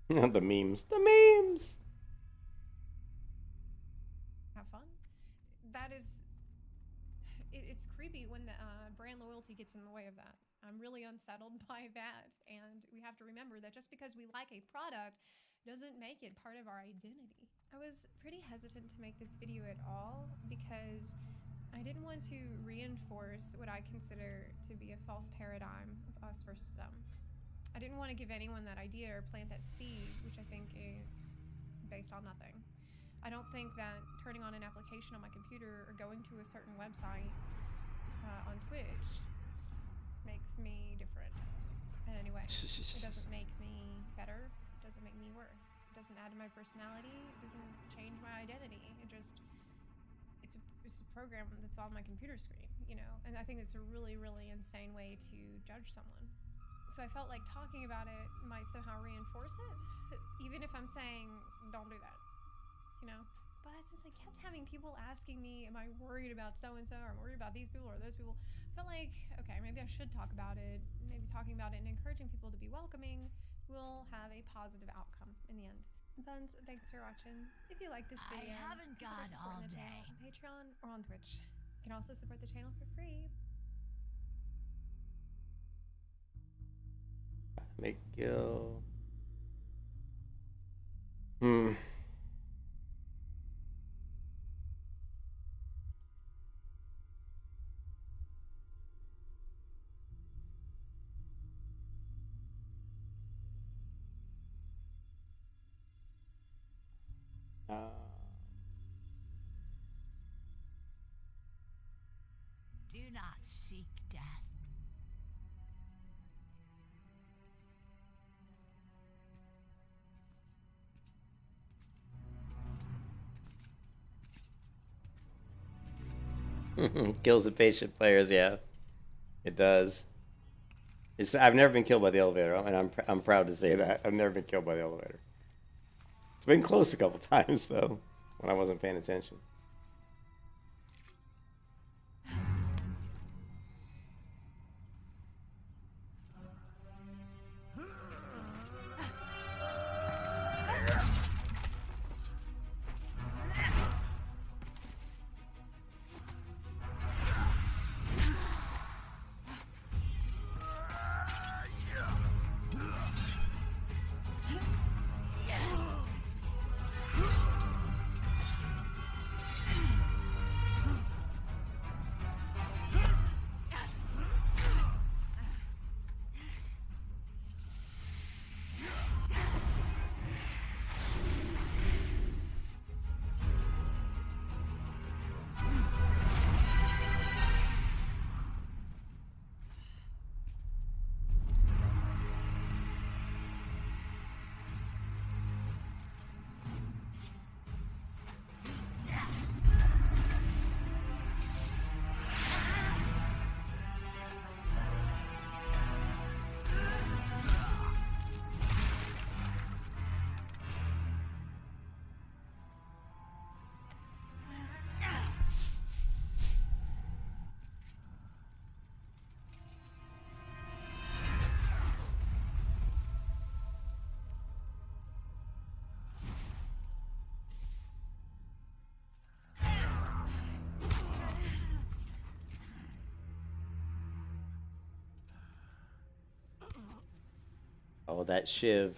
The memes. The memes. Have fun. That is, it's creepy when the brand loyalty gets in the way of that. I'm really unsettled by that, and we have to remember that just because we like a product doesn't make it part of our identity. I was pretty hesitant to make this video at all because I didn't want to reinforce what I consider to be a false paradigm of us versus them. I didn't want to give anyone that idea or plant that seed, which I think is based on nothing. I don't think that turning on an application on my computer or going to a certain website on Twitch makes me different in any way. It doesn't make me better. It doesn't make me worse. It doesn't add to my personality. It doesn't change my identity. It's a program that's on my computer screen, you know? And I think it's a really, really insane way to judge someone. So I felt like talking about it might somehow reinforce it, even if I'm saying, don't do that, you know? But since I kept having people asking me, am I worried about so-and-so, or I'm worried about these people or those people, I felt like, okay, maybe I should talk about it. Maybe talking about it and encouraging people to be welcoming will have a positive outcome in the end. Buns, thanks for watching. If you like this video, I haven't got consider all supporting the channel day. on Patreon or on Twitch. You can also support the channel for free. McGill. Do not seek death. Kills the patient players, yeah. It does. I've never been killed by the elevator, and I'm proud to say that. I've never been killed by the elevator. It's been close a couple times, though, when I wasn't paying attention. Oh, that shiv.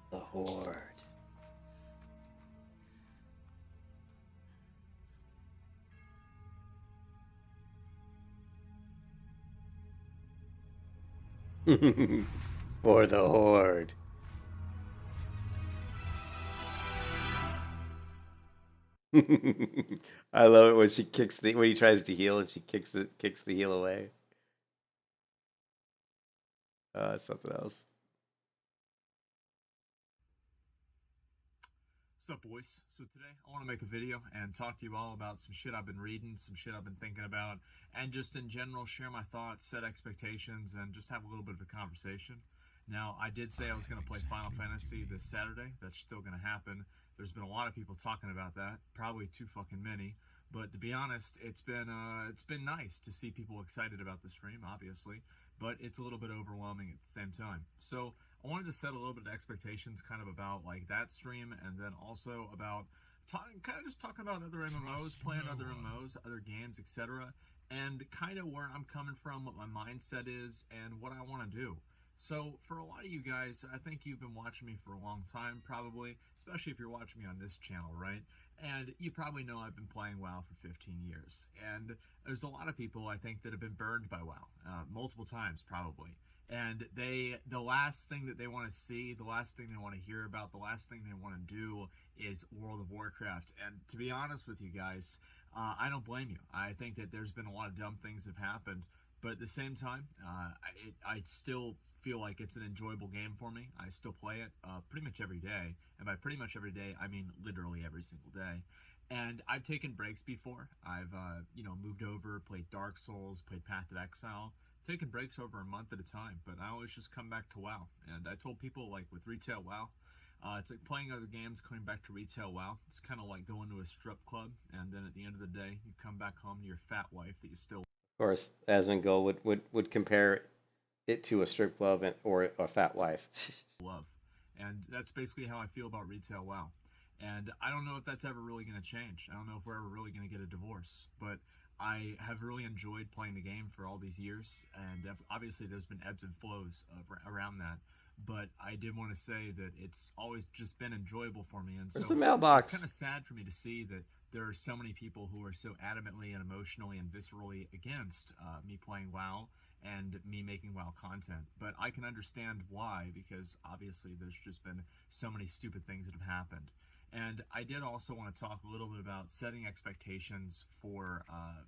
The Horde. For the Horde. I love it when she kicks when he tries to heal and she kicks the heel away. It's something else. What's up, boys? So today I want to make a video and talk to you all about some shit I've been reading, some shit I've been thinking about, and just in general share my thoughts, set expectations, and just have a little bit of a conversation. Now, I did say I was going to play Final Fantasy this Saturday. That's still going to happen. There's been a lot of people talking about that, probably too fucking many. But to be honest, it's been nice to see people excited about the stream, obviously, but it's a little bit overwhelming at the same time. So I wanted to set a little bit of expectations kind of about like that stream, and then also about talking about other MMOs, playing other MMOs, other games, etc., and kind of where I'm coming from, what my mindset is, and what I want to do. So for a lot of you guys, I think you've been watching me for a long time, probably, especially if you're watching me on this channel, right? And you probably know I've been playing WoW for 15 years. And there's a lot of people, I think, that have been burned by WoW, multiple times, probably. And the last thing that they want to see, the last thing they want to hear about, the last thing they want to do is World of Warcraft. And to be honest with you guys, I don't blame you. I think that there's been a lot of dumb things that have happened. But at the same time, I still feel like it's an enjoyable game for me. I still play it pretty much every day. And by pretty much every day, I mean literally every single day. And I've taken breaks before. I've, moved over, played Dark Souls, played Path of Exile. Taken breaks over a month at a time, but I always just come back to WoW. And I told people, like, with retail WoW, it's like playing other games, coming back to retail WoW. It's kind of like going to a strip club, and then at the end of the day, you come back home to your fat wife that you still... Of course, Asmongold would compare it to a strip club or a fat wife. love. And that's basically how I feel about retail WoW. And I don't know if that's ever really going to change. I don't know if we're ever really going to get a divorce. But I have really enjoyed playing the game for all these years. And obviously there's been ebbs and flows around that. But I did want to say that it's always just been enjoyable for me. And Where's so the mailbox? It's kind of sad for me to see that there are so many people who are so adamantly and emotionally and viscerally against me playing WoW and me making WoW content. But I can understand why, because obviously there's just been so many stupid things that have happened. And I did also want to talk a little bit about setting expectations for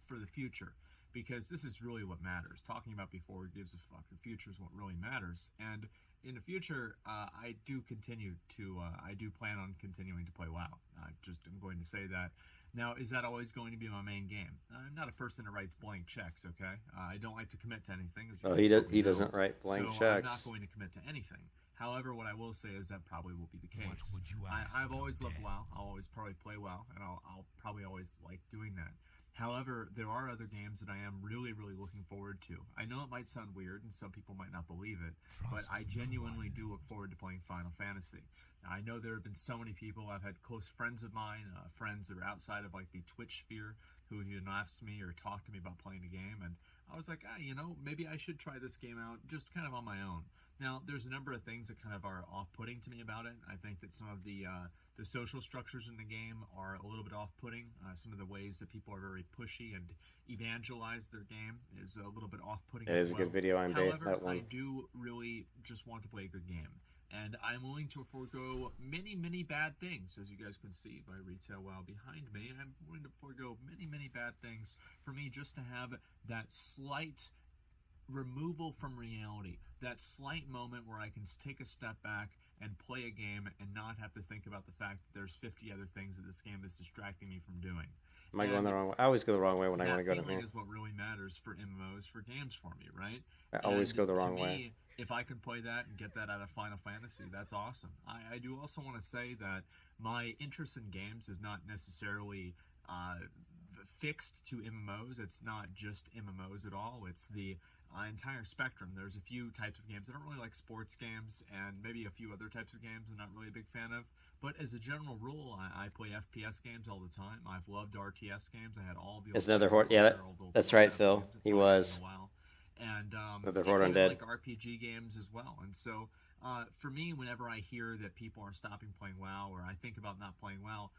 the future, because this is really what matters. Talking about before gives a fuck. The future is what really matters. And in the future, I do plan on continuing to play WoW. I'm going to say that. Now, is that always going to be my main game? I'm not a person that writes blank checks, okay? I don't like to commit to anything. He doesn't write blank so checks. I'm not going to commit to anything. However, what I will say is that probably will be the case. I've always loved WoW. I'll always probably play WoW, and I'll probably always like doing that. However, there are other games that I am really, really looking forward to. I know it might sound weird, and some people might not believe it, but I genuinely do look forward to playing Final Fantasy. Now, I know there have been so many people. I've had close friends of mine, friends that are outside of like the Twitch sphere, who have asked me or talked to me about playing the game, and I was like, maybe I should try this game out just kind of on my own. Now, there's a number of things that kind of are off-putting to me about it. I think that some of the social structures in the game are a little bit off-putting. Some of the ways that people are very pushy and evangelize their game is a little bit off-putting. It is a good video. However, I do really just want to play a good game. And I'm willing to forego many, many bad things, as you guys can see by Retail WoW behind me. I'm willing to forego many, many bad things for me just to have that slight removal from reality, that slight moment where I can take a step back and play a game and not have to think about the fact that there's 50 other things that this game is distracting me from doing. Am I going the wrong way? I always go the wrong way when I want to go to That feeling is what really matters for MMOs, for games for me, right? I always go the wrong way. If I can play that and get that out of Final Fantasy, that's awesome. I do also want to say that my interest in games is not necessarily fixed to MMOs. It's not just MMOs at all. It's the entire spectrum. There's a few types of games. I don't really like sports games, and maybe a few other types of games I'm not really a big fan of. But as a general rule, I play FPS games all the time. I've loved RTS games. I had all the... It's another Horde. Yeah, that's right, Phil. He was. And another Horde Undead. Like RPG games as well. And so for me, whenever I hear that people are stopping playing WoW, or I think about not playing WoW,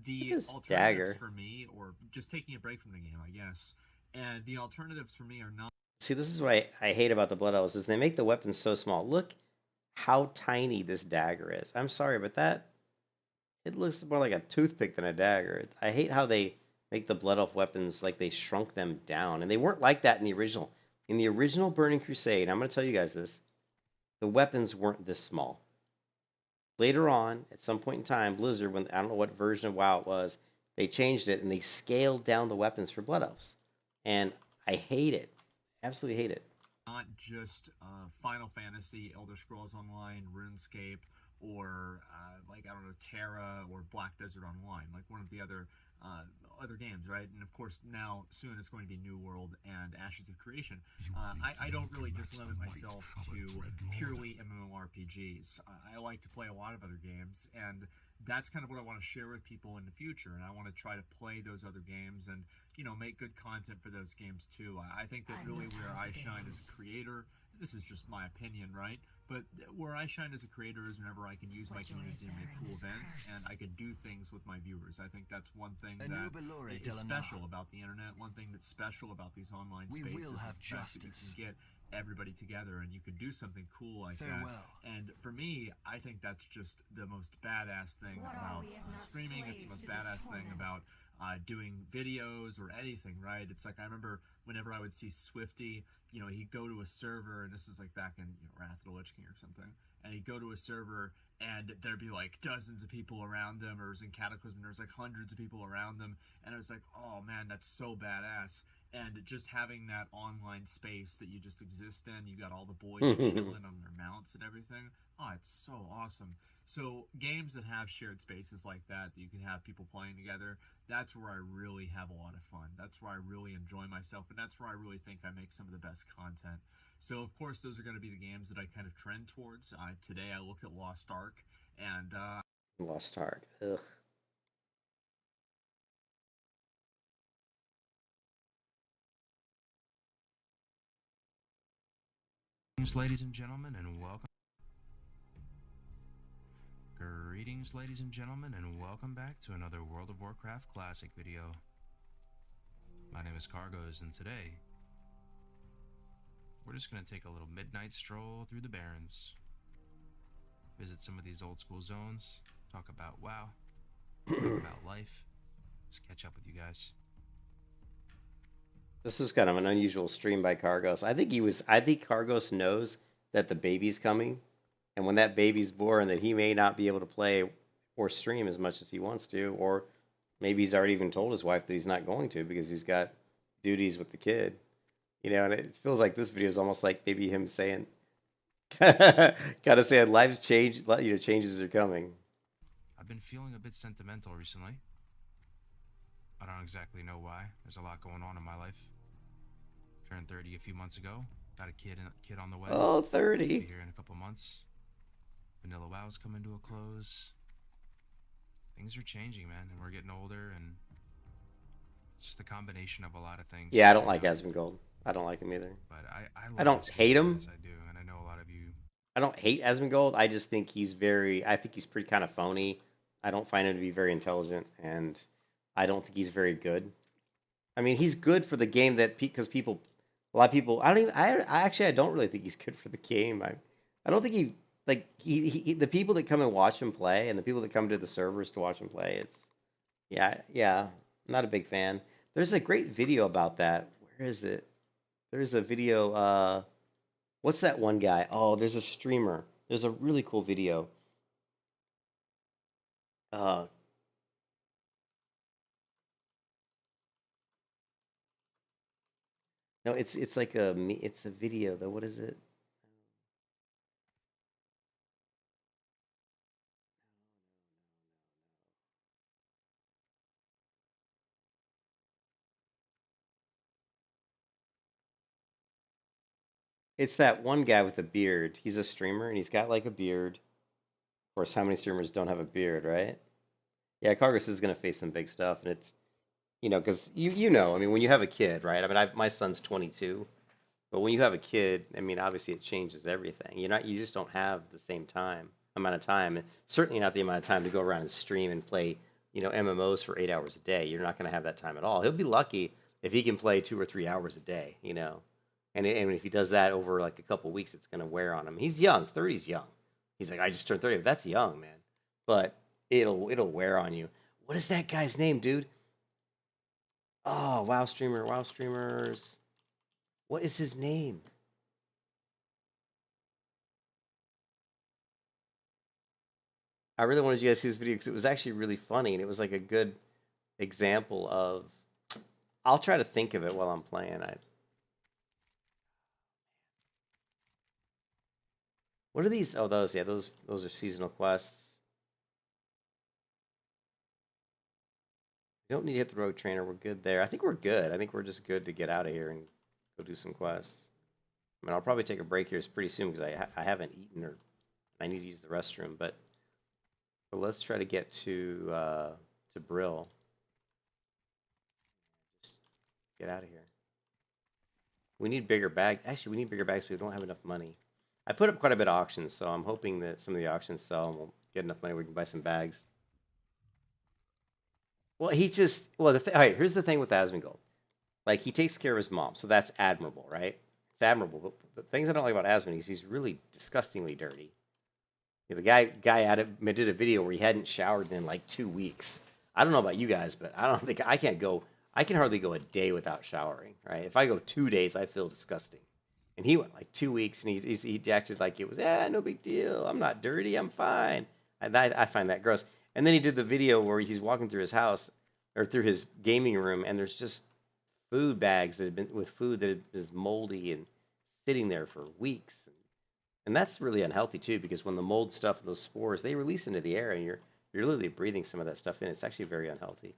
the alternatives for me, or just taking a break from the game, I guess, and the alternatives for me are not... See, this is what I hate about the Blood Elves, is they make the weapons so small. Look how tiny this dagger is. I'm sorry, but it looks more like a toothpick than a dagger. I hate how they make the Blood Elf weapons like they shrunk them down. And they weren't like that in the original. In the original Burning Crusade, I'm going to tell you guys this, the weapons weren't this small. Later on, at some point in time, Blizzard, when I don't know what version of WoW it was, they changed it and they scaled down the weapons for Blood Elves, and I hate it. Absolutely hate it. Not just Final Fantasy, Elder Scrolls Online, RuneScape, or like, I don't know, Terra or Black Desert Online, like one of the other games, right? And of course, now soon it's going to be New World and Ashes of Creation. I don't really just limit myself to purely MMORPGs. I like to play a lot of other games, and that's kind of what I want to share with people in the future. And I want to try to play those other games and, you know, make good content for those games too. I think that really where I shine as a creator, this is just my opinion, right? But where I shine as a creator is whenever I can use my community to make cool events and I can do things with my viewers. I think that's one thing that is special about the internet. One thing that's special about these online spaces is the fact that you can get everybody together and you can do something cool like that. And for me, I think that's just the most badass thing about streaming. It's the most badass thing about doing videos or anything, right? It's like, I remember whenever I would see Swifty, you know, he'd go to a server, and this is like back in, you know, Wrath of the Lich King or something, and he'd go to a server and there'd be like dozens of people around them, or it was in Cataclysm, there was like hundreds of people around them, and it was like, oh man, that's so badass. And just having that online space that you just exist in, you got all the boys chilling on their mounts and everything. Oh, it's so awesome. So games that have shared spaces like that you can have people playing together, that's where I really have a lot of fun. That's where I really enjoy myself, and that's where I really think I make some of the best content. So of course those are going to be the games that I kind of trend towards. Today I looked at Lost Ark, and Lost Ark. Ugh. Ladies and gentlemen, and welcome. Greetings, ladies and gentlemen, and welcome back to another World of Warcraft Classic video. My name is Cargos, and today we're just going to take a little midnight stroll through the Barrens, visit some of these old school zones, talk about WoW, talk about life, just catch up with you guys. This is kind of an unusual stream by Cargos. I think Cargos knows that the baby's coming, and when that baby's born, that he may not be able to play or stream as much as he wants to, or maybe he's already even told his wife that he's not going to because he's got duties with the kid. You know, and it feels like this video is almost like maybe him saying, kind of saying, life's changed, you know, changes are coming. I've been feeling a bit sentimental recently. I don't exactly know why. There's a lot going on in my life. Turned 30 a few months ago. Got a kid on the way. Oh, 30. Be here in a couple months. Vanilla WoW's coming to a close. Things are changing, man, and we're getting older, and it's just a combination of a lot of things. Yeah, I don't like Asmongold. I don't like him either. But I don't hate him. I do, and I know a lot of you. I don't hate Asmongold. I just think he's I think he's pretty kind of phony. I don't find him to be very intelligent, and I don't think he's very good. I mean, he's good for the game because people, a lot of people. I don't really think he's good for the game. I don't think the people that come and watch him play, and the people that come to the servers to watch him play. I'm not a big fan. There's a great video about that. Where is it? There's a video. What's that one guy? Oh, there's a streamer. There's a really cool video. No, it's a video though. What is it? It's that one guy with a beard. He's a streamer and he's got like a beard. Of course, how many streamers don't have a beard, right? Yeah, Cargos is gonna face some big stuff, and it's, you know, because you know, I mean, when you have a kid, right? I mean, my son's 22, but when you have a kid, I mean, obviously it changes everything. You just don't have the same amount of time, and certainly not the amount of time to go around and stream and play, you know, MMOs for 8 hours a day. You're not gonna have that time at all. He'll be lucky if he can play 2 or 3 hours a day, you know. And if he does that over like a couple weeks, it's gonna wear on him. He's young. 30's young. He's like, I just turned 30. That's young, man. But it'll wear on you. What is that guy's name, dude? Oh, WoW streamers. What is his name? really wanted you guys to see this video because it was actually really funny and it was like a good example of. I'll try to think of it while I'm playing. What are these? Oh, those. Yeah, those are seasonal quests. We don't need to hit the road trainer. We're good there. I think we're good. I think we're just good to get out of here and go do some quests. I mean, I'll probably take a break here pretty soon because I haven't eaten or I need to use the restroom. But let's try to get to Brill. Just get out of here. We need bigger bags. Actually, we need bigger bags, but we don't have enough money. I put up quite a bit of auctions, so I'm hoping that some of the auctions sell and we'll get enough money we can buy some bags. Well, all right, here's the thing with Asmongold. Like, he takes care of his mom, so that's admirable, right? It's admirable. But the things I don't like about Asmon is he's really disgustingly dirty. The guy did a video where he hadn't showered in like 2 weeks. I don't know about you guys, but I don't think I can hardly go a day without showering, right? If I go 2 days, I feel disgusting. And he went like 2 weeks, and he acted like it was, no big deal. I'm not dirty. I'm fine. And I find that gross. And then he did the video where he's walking through his house or through his gaming room, and there's just food bags that have been with food that is moldy and sitting there for weeks. And that's really unhealthy too, because when the mold stuff and those spores, they release into the air, and you're literally breathing some of that stuff in. It's actually very unhealthy,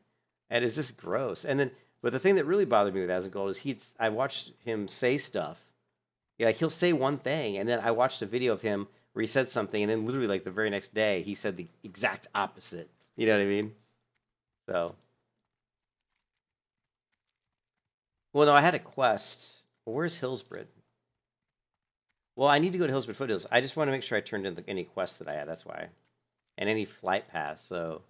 and it's just gross. And then, but the thing that really bothered me with Asmongold is I watched him say stuff. Yeah, like he'll say one thing, and then I watched a video of him where he said something, and then literally like the very next day he said the exact opposite. You know what I mean? So, well, no, I had a quest. Well, where's Hillsbrid? Well, I need to go to Hillsbrid Foothills. I just want to make sure I turned in any quests that I had. That's why, and any flight paths. So,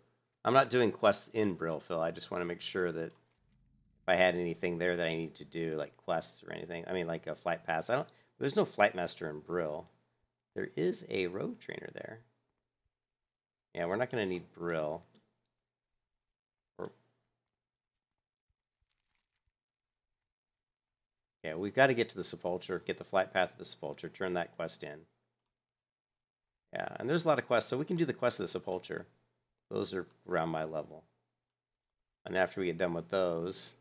I'm not doing quests in Brill, Phil. I just want to make sure that if I had anything there that I need to do, like quests or anything. I mean, like a flight pass. There's no flight master in Brill. There is a road trainer there. Yeah, we're not going to need Brill. Yeah, we've got to get to the Sepulcher, get the flight path to the Sepulcher, turn that quest in. Yeah, and there's a lot of quests, so we can do the quest of the Sepulcher. Those are around my level. And after we get done with those,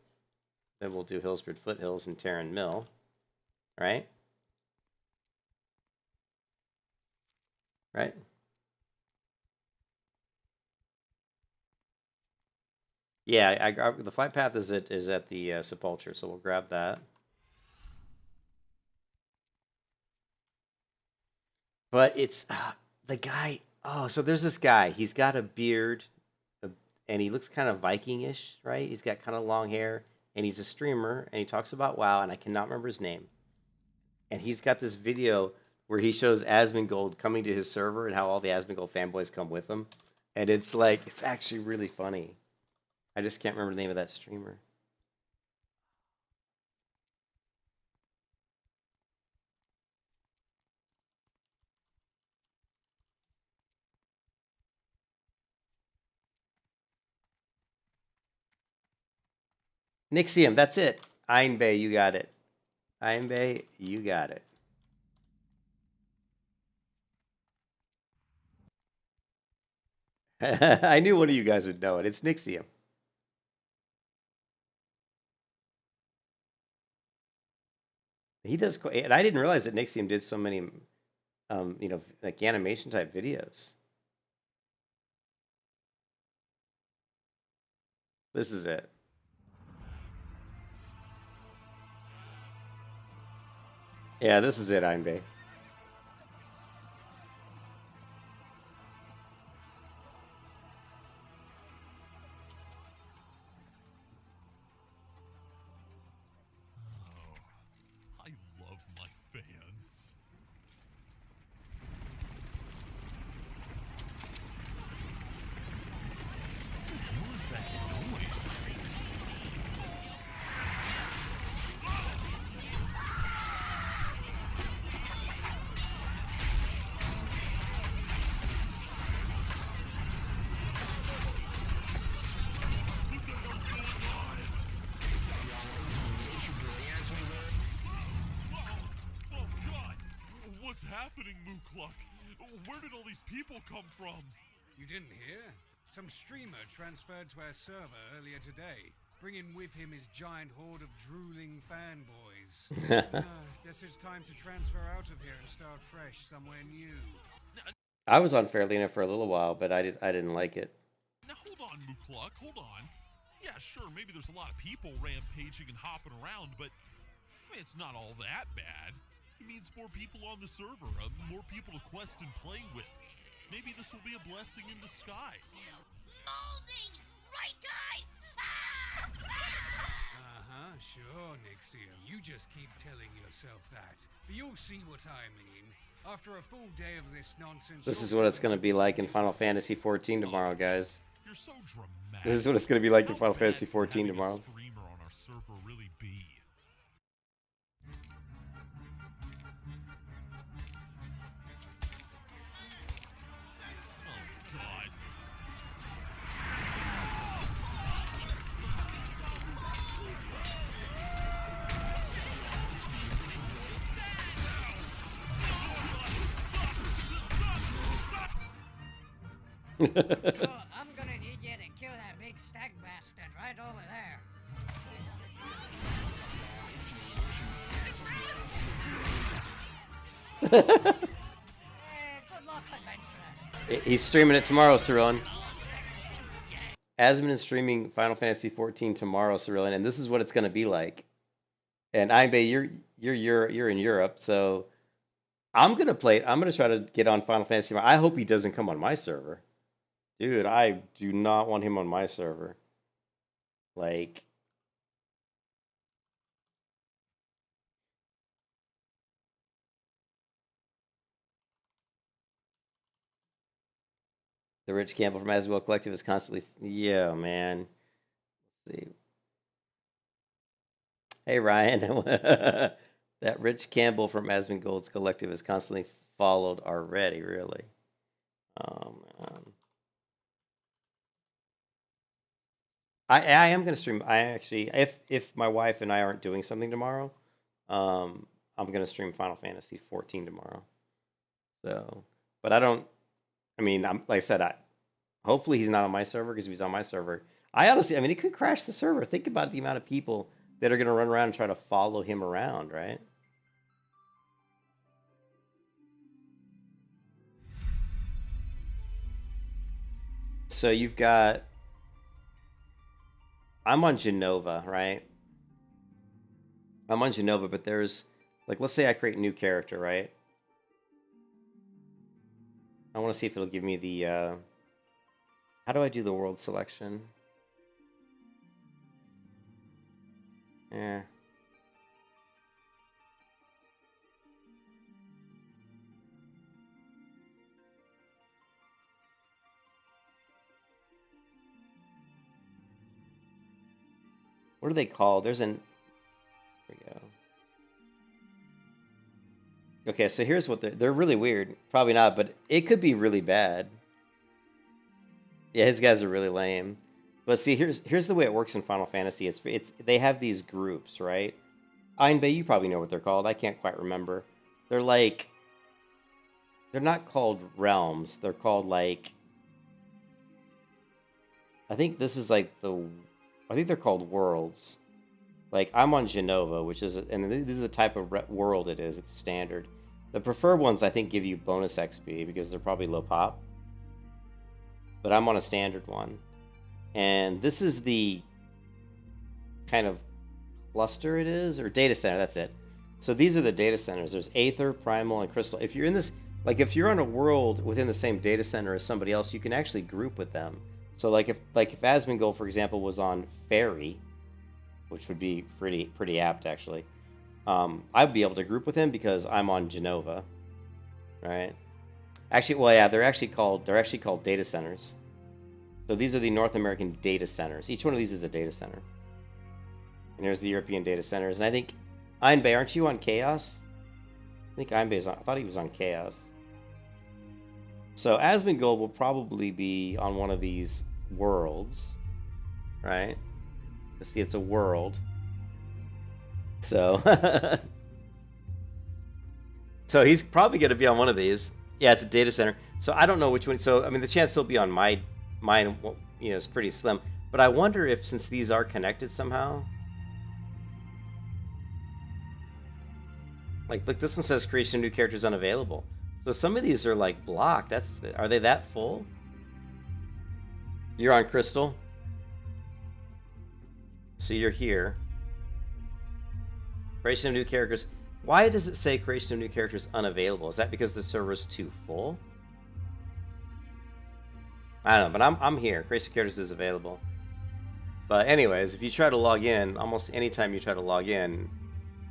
then we'll do Hillsbrid Foothills and Terran Mill. Right? Right? Yeah, the flight path is at the Sepulcher, so we'll grab that. But it's the guy. Oh, so there's this guy. He's got a beard, and he looks kind of Viking-ish, right? He's got kind of long hair, and he's a streamer, and he talks about WoW, and I cannot remember his name. And he's got this video where he shows Asmongold coming to his server and how all the Asmongold fanboys come with him. And it's actually really funny. I just can't remember the name of that streamer. Nixium, that's it. Einbay, you got it. Einbay, you got it. I knew one of you guys would know it. It's Nixium. He does, and I didn't realize that Nixium did so many, like animation type videos. This is it. Yeah, this is it, Einbay. I love my fans. What is that noise? Oh God! What's happening, Mookluck? Where did all these people come from? You didn't hear? Some streamer transferred to our server earlier today, bringing with him his giant horde of drooling fanboys. Guess it's time to transfer out of here and start fresh somewhere new. I was on Fairlena for a little while, but I didn't like it. Now hold on, Mukluk, hold on. Yeah, sure, maybe there's a lot of people rampaging and hopping around, but I mean, it's not all that bad. It means more people on the server, more people to quest and play with. Maybe this will be a blessing in disguise. Molding! Right, guys? Uh-huh, sure, Nixium. You just keep telling yourself that. But you'll see what I mean. After a full day of this nonsense... This is what it's going to be like in Final Fantasy XIV tomorrow, guys. You're so dramatic. This is what it's going to be like in Final Fantasy XIV tomorrow. Streamer on our server really be? Oh God. So I'm gonna need you to kill that big stag bastard right over there. Good luck, adventurer. He's streaming it tomorrow, Cyrillian. Asmon is streaming Final Fantasy XIV tomorrow, Cyrillian, and this is what it's going to be like. And Ainbei, you're in Europe, so I'm gonna play. I'm gonna try to get on Final Fantasy tomorrow. I hope he doesn't come on my server. Dude, I do not want him on my server. Like, the Rich Campbell from Aswell Collective is constantly... Yeah, man. Let's see. Hey, Ryan. That Rich Campbell from Asmongold's Collective is constantly followed already, really. Oh, man. I am going to stream. I actually, if my wife and I aren't doing something tomorrow, I'm going to stream Final Fantasy XIV tomorrow. So, but I don't. I mean, like I said, hopefully he's not on my server, because if he's on my server, I honestly, I mean, it could crash the server. Think about the amount of people that are going to run around and try to follow him around, right? So you've got. I'm on Genova, right? I'm on Genova, but there's, like, let's say I create a new character, right? I want to see if it'll give me the, how do I do the world selection? Yeah. What are they called? There's an... There we go. Okay, so here's what they're really weird. Probably not, but it could be really bad. Yeah, his guys are really lame. But see, here's the way it works in Final Fantasy. It's they have these groups, right? Ainbei, you probably know what they're called. I can't quite remember. They're like... They're not called realms. They're called, like... I think this is like the... I think they're called worlds. Like, I'm on Genova, which is... And this is the type of world it is. It's standard. The preferred ones, I think, give you bonus XP because they're probably low pop. But I'm on a standard one. And this is the kind of cluster it is, or data center, that's it. So these are the data centers. There's Aether, Primal, and Crystal. If you're in this... Like, if you're on a world within the same data center as somebody else, you can actually group with them. So, like if Asmongold, for example, was on Fairy, which would be pretty apt, actually, I'd be able to group with him because I'm on Genova, right? Actually, well, yeah, they're actually called data centers. So these are the North American data centers. Each one of these is a data center. And here's the European data centers. And I think, Ainbei, aren't you on Chaos? I think Ainbei's on... I thought he was on Chaos. So Asmongold will probably be on one of these worlds, right? Let's see, it's a world. So, so he's probably going to be on one of these. Yeah, it's a data center. So I don't know which one. So I mean, the chance will be on mine, you know, is pretty slim. But I wonder if, since these are connected somehow, like, look, this one says creation of new characters unavailable. So some of these are like blocked. Are they that full? You're on Crystal. So you're here. Creation of new characters. Why does it say creation of new characters unavailable? Is that because the server's too full? I don't know, but I'm here. Creation of characters is available. But anyways, if you try to log in, almost any time you try to log in,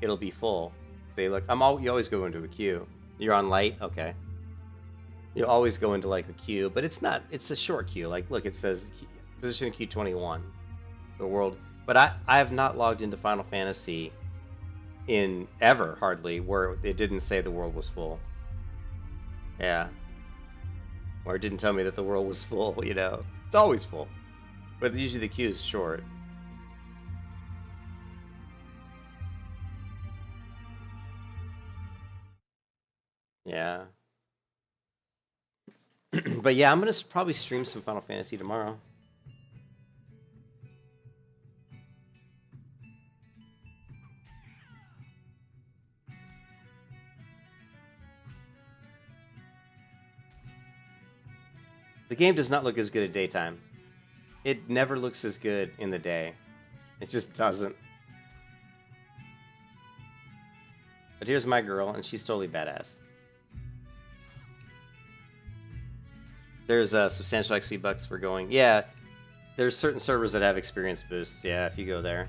it'll be full. Say, look, you always go into a queue. You're on light, okay. You always go into like a queue, but it's not. It's a short queue. Like, look, it says position queue 21, the world. But I have not logged into Final Fantasy in ever, hardly, where it didn't say the world was full. Yeah. Or it didn't tell me that the world was full, you know. It's always full. But usually the queue is short. Yeah. But yeah, I'm going to probably stream some Final Fantasy tomorrow. The game does not look as good at daytime. It never looks as good in the day. It just doesn't. But here's my girl, and she's totally badass. There's substantial XP bucks for going. Yeah, there's certain servers that have experience boosts. Yeah, if you go there,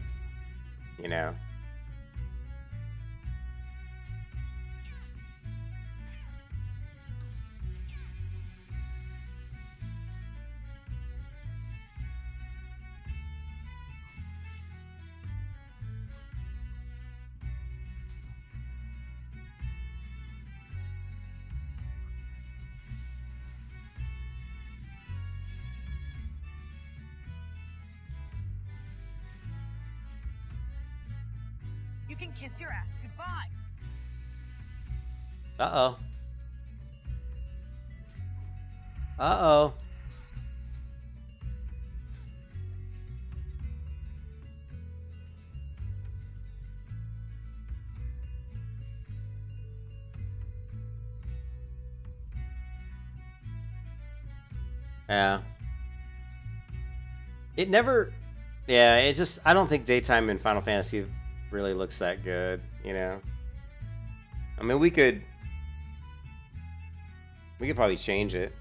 you know. You can kiss your ass goodbye. Uh-oh. Uh-oh. Yeah. It never... Yeah, it just... I don't think daytime in Final Fantasy really looks that good, you know? I mean, we could probably change it.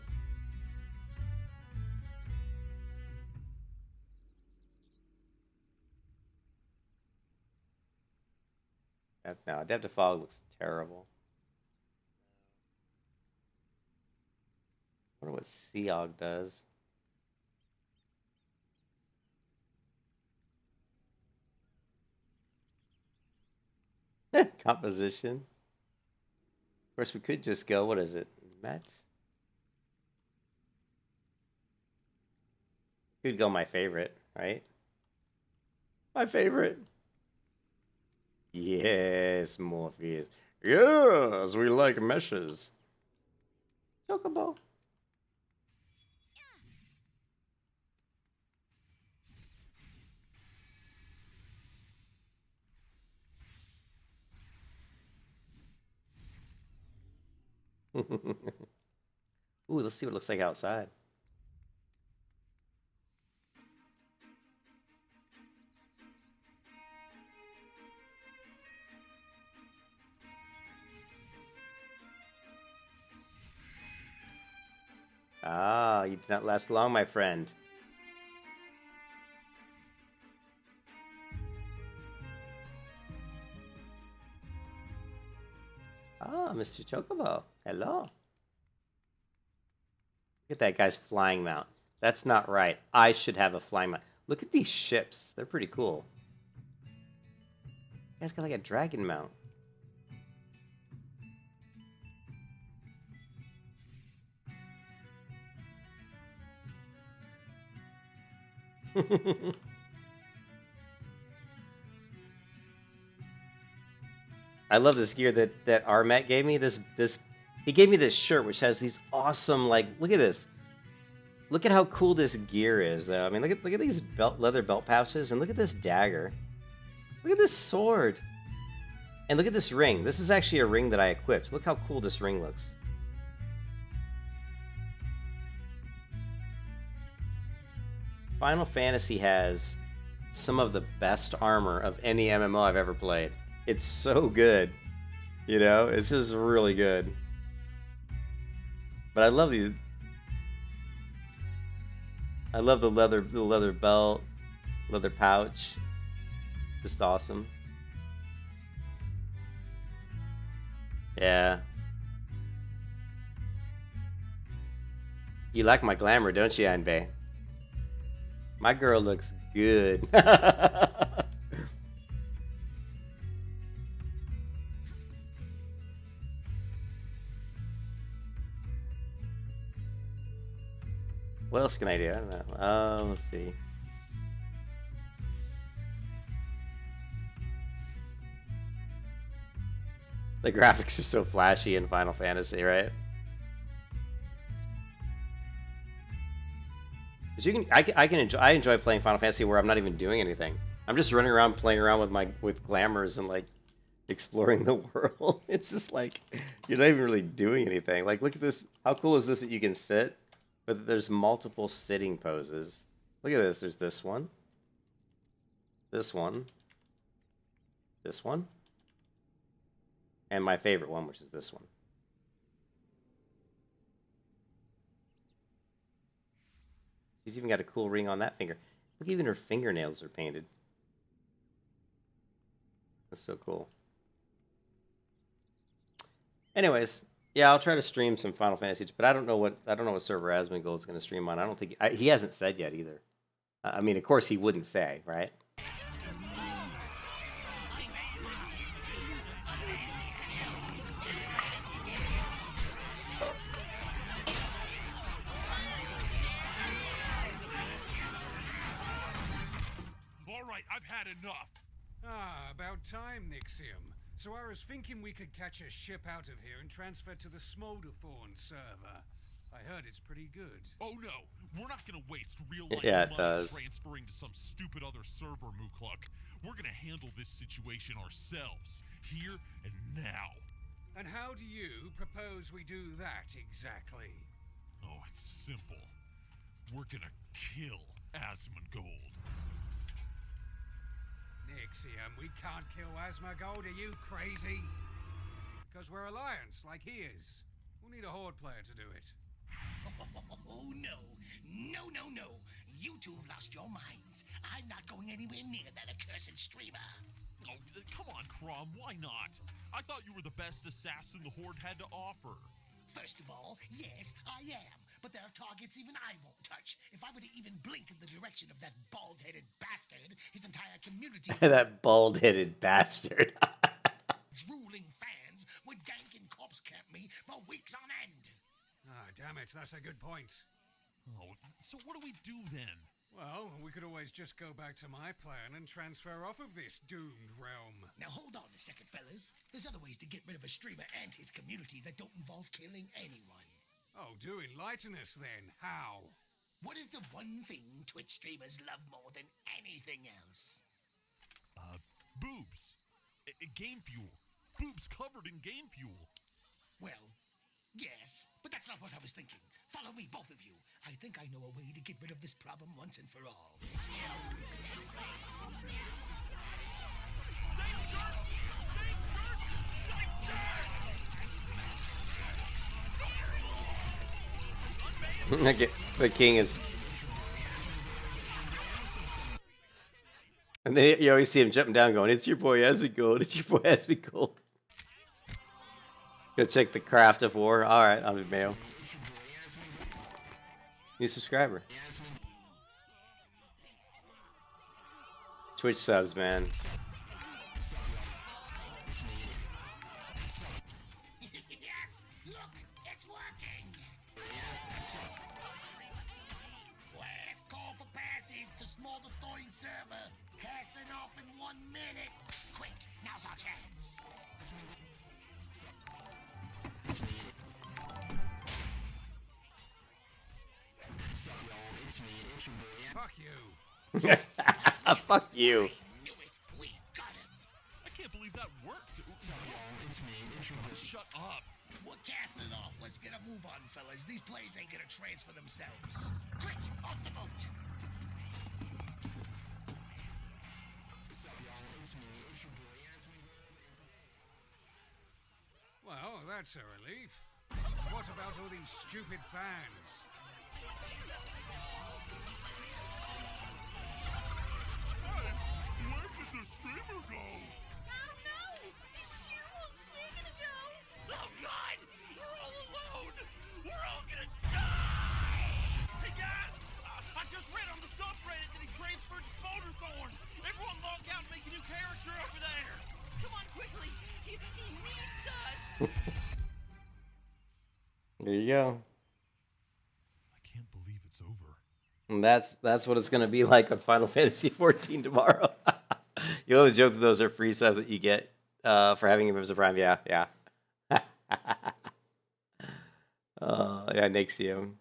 No, Depth of Fog looks terrible. I wonder what Seog does. Composition. Of course, we could just go, what is it? Matt? Could go my favorite, right? My favorite. Yes, Morpheus. Yes, we like meshes. Chocobo. Ooh, let's see what it looks like outside. Ah, you did not last long, my friend. Ah, Mr. Chocobo. Hello. Look at that guy's flying mount. That's not right. I should have a flying mount. Look at these ships. They're pretty cool. Guy's got like a dragon mount. I love this gear that Armet gave me. This He gave me this shirt which has these awesome, like, look at this. Look at how cool this gear is, though. I mean, look at these leather belt pouches, and look at this dagger. Look at this sword. And look at this ring. This is actually a ring that I equipped. Look how cool this ring looks. Final Fantasy has some of the best armor of any MMO I've ever played. It's so good. You know, it's just really good. But I love these. I love the leather belt, leather pouch. Just awesome. Yeah. You like my glamour, don't you, Anbei? My girl looks good. What else can I do? I don't know. Let's see. The graphics are so flashy in Final Fantasy, right? Because I enjoy playing Final Fantasy where I'm not even doing anything. I'm just running around playing around with glamours and like exploring the world. It's just like you're not even really doing anything. Like, look at this. How cool is this that you can sit? But there's multiple sitting poses. Look at this. There's this one. This one. This one. And my favorite one, which is this one. She's even got a cool ring on that finger. Look, even her fingernails are painted. That's so cool. Anyways, yeah, I'll try to stream some Final Fantasy, but I don't know what server Asmongold is going to stream on. I don't think he hasn't said yet either. I mean, of course he wouldn't say, right? All right, I've had enough. Ah, about time, Nixium. So I was thinking we could catch a ship out of here and transfer to the Smolderthorn server. I heard it's pretty good. Oh no, we're not gonna waste real-life money transferring to some stupid other server, Mukluk. We're gonna handle this situation ourselves, here and now. And how do you propose we do that exactly? Oh, it's simple. We're gonna kill Asmongold. Nixium, we can't kill Asmongold, are you crazy? Because we're Alliance, like he is. We'll need a Horde player to do it. Oh, no. No, no, no. You two have lost your minds. I'm not going anywhere near that accursed streamer. Oh, come on, Crom, why not? I thought you were the best assassin the Horde had to offer. First of all, yes, I am. But there are targets even I won't touch. If I were to even blink in the direction of that bald-headed bastard, his entire community... That bald-headed bastard. Drooling fans would gank and corpse camp me for weeks on end. Ah, damn it, that's a good point. Oh, so what do we do then? Well, we could always just go back to my plan and transfer off of this doomed realm. Now hold on a second, fellas. There's other ways to get rid of a streamer and his community that don't involve killing anyone. Oh, do enlighten us then. How? What is the one thing Twitch streamers love more than anything else? Boobs. Game fuel. Boobs covered in game fuel. Well, yes, but that's not what I was thinking. Follow me, both of you. I think I know a way to get rid of this problem once and for all. Same shirt! Same shirt! Same shirt! The king is... And then you always see him jumping down going, it's your boy Asmongold, it's your boy Asmongold. Go check the Craft of War. Alright, I'm Mayo. New subscriber. Twitch subs, man. Yes! Look! It's working! Last call for passage to Smolderthorn server. Casting off in 1 minute. Quick, now's our chance. Fuck you. I can't believe that worked. Shut up. We're casting it off. Let's get a move on, fellas. These plays ain't gonna transfer themselves. Quick, off the boat. Well, that's a relief. What about all these stupid fans? Where did the streamer go? I don't know. It was here one second ago. Oh God! We're all alone! We're all gonna die! Hey guys! I just read on the subreddit that he transferred to Smolderthorn. Everyone log out and make a new character over there. Come on, quickly. He needs us. There you go. I can't believe it's over. And that's what it's gonna be like on Final Fantasy 14 tomorrow. You know the joke that those are free subs that you get for having members of Prime. Yeah. Yeah, Nixium.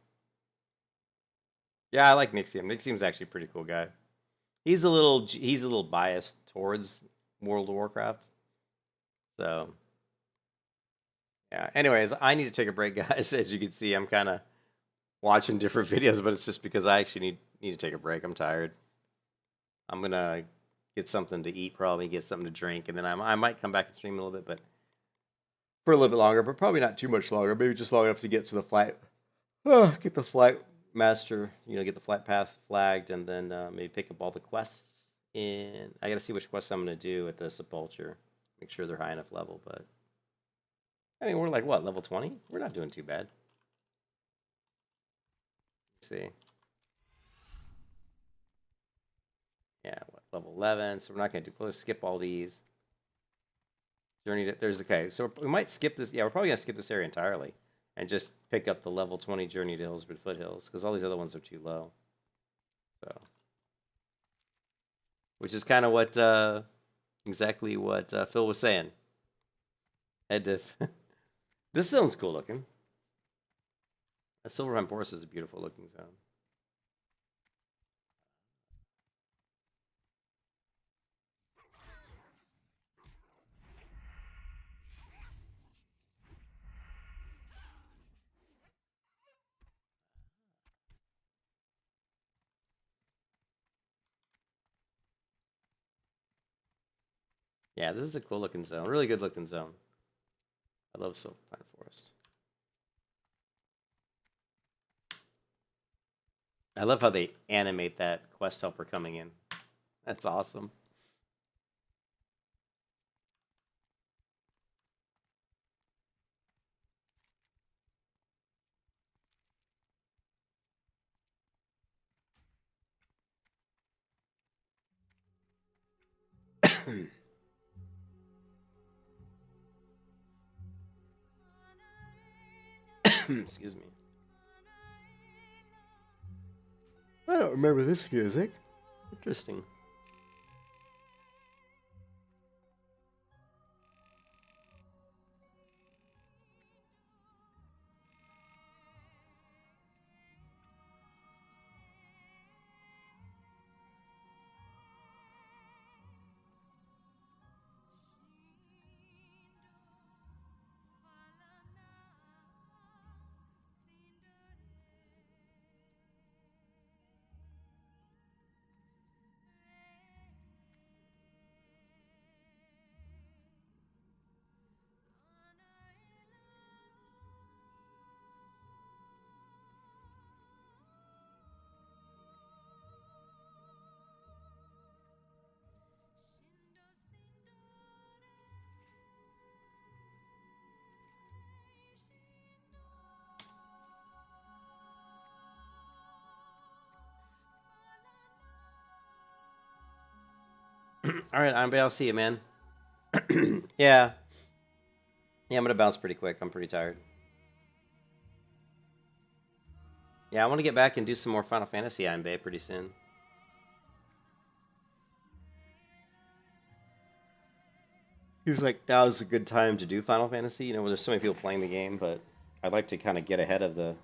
Yeah, I like Nixium. Nixium's actually a pretty cool guy. He's a little biased towards World of Warcraft. So yeah. Anyways, I need to take a break, guys. As you can see, I'm kind of watching different videos, but it's just because I actually need to take a break. I'm tired. I'm gonna get something to eat, probably get something to drink, and then I might come back and stream a little bit, but for a little bit longer, but probably not too much longer. Maybe just long enough to get to the flight. Get the flight master, get the flight path flagged, and then maybe pick up all the quests. I gotta see which quests I'm gonna do at the Sepulcher. Make sure they're high enough level, but I mean, we're like what, level 20? We're not doing too bad. Let's see. Yeah, level 11. So we're not gonna let's skip all these. Journey to, okay. So we might skip this. Yeah, we're probably gonna skip this area entirely and just pick up the level 20 Journey to Hillsborough Foothills because all these other ones are too low. So, which is kind of what exactly what Phil was saying. Had to. This zone's cool looking. That Silverhand Forest is a beautiful looking zone. Yeah, this is a cool looking zone. Really good looking zone. I love Silverpine Forest. I love how they animate that quest helper coming in. That's awesome. Excuse me. I don't remember this music. Interesting. All right, I'll see you, man. Yeah. Yeah, I'm gonna bounce pretty quick. I'm pretty tired. Yeah, I want to get back and do some more Final Fantasy Bay pretty soon. Seems like now is a good time to do Final Fantasy. When there's so many people playing the game, but I'd like to kind of get ahead of the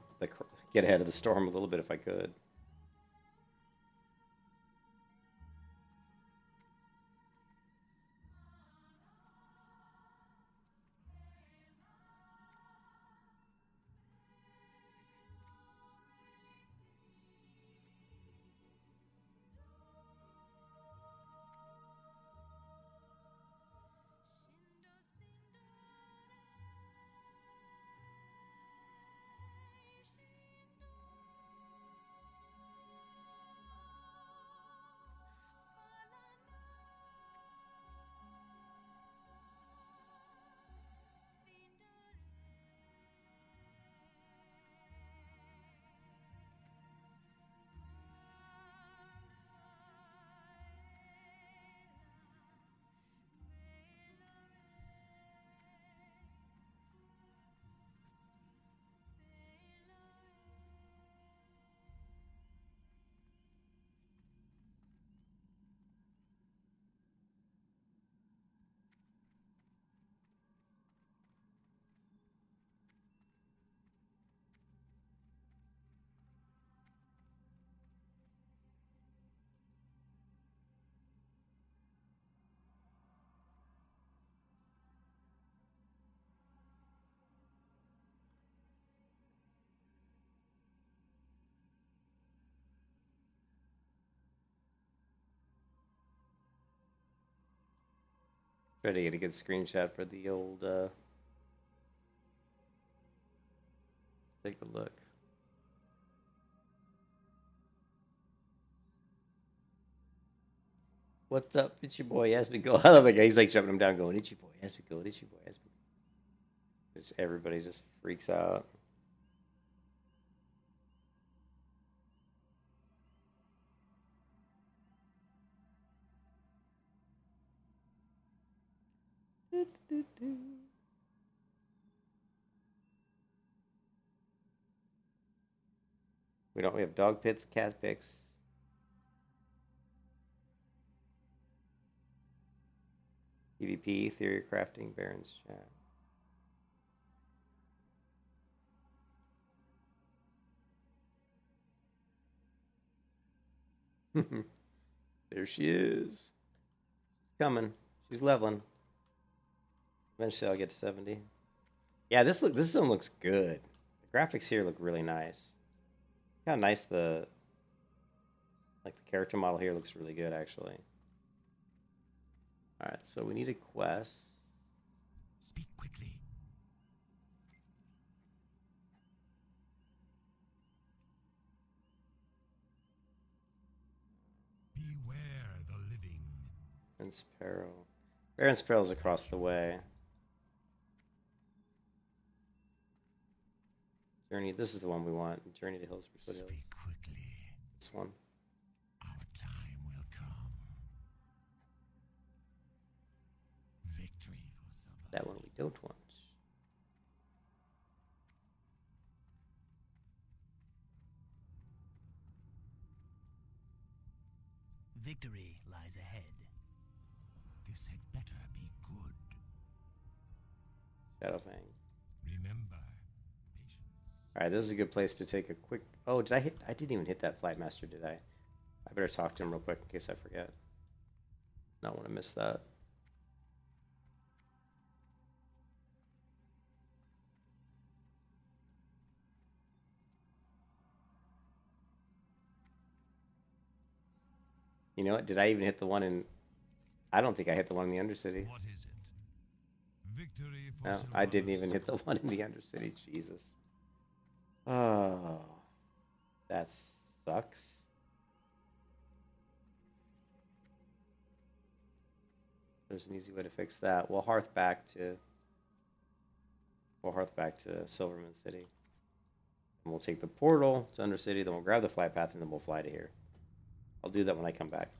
storm a little bit if I could. Try to get a good screenshot for the old. Let's take a look. What's up? It's your boy Asbigo. I love that guy. He's like jumping him down, going, "It's your boy Asbigo. It's your boy Asbigo." Just everybody just freaks out. We have dog pits, cat picks. PvP, theory of crafting, Baron's chat. There she is. She's coming. She's leveling. Eventually I'll get to 70. Yeah, this zone looks good. The graphics here look really nice. Look how nice the character model here looks really good actually. Alright, so we need a quest. Speak quickly. Beware the living. Baron's Peril. Baron's Peril's across the way. Journey, this is the one we want. Journey to Hillsbury Foothills. Speak quickly. This one. Our time will come. Victory for some. That one we don't want. Victory lies ahead. This had better be good. Shadowfang. Remember. Alright, this is a good place to take a quick... Oh, did I hit... I didn't even hit that Flight Master, did I? I better talk to him real quick in case I forget. Don't want to miss that. You know what? Did I even hit the one in... I don't think I hit the one in the Undercity. What is it? Victory for No, I didn't even hit the one in the Undercity. Jesus. Oh, that sucks. There's an easy way to fix that. We'll hearth back to Silverman City. And we'll take the portal to Undercity, then we'll grab the flight path, and then we'll fly to here. I'll do that when I come back.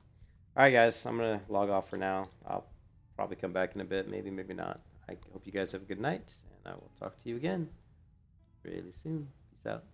Alright guys, I'm gonna log off for now. I'll probably come back in a bit, maybe not. I hope you guys have a good night, and I will talk to you again really soon. Peace out.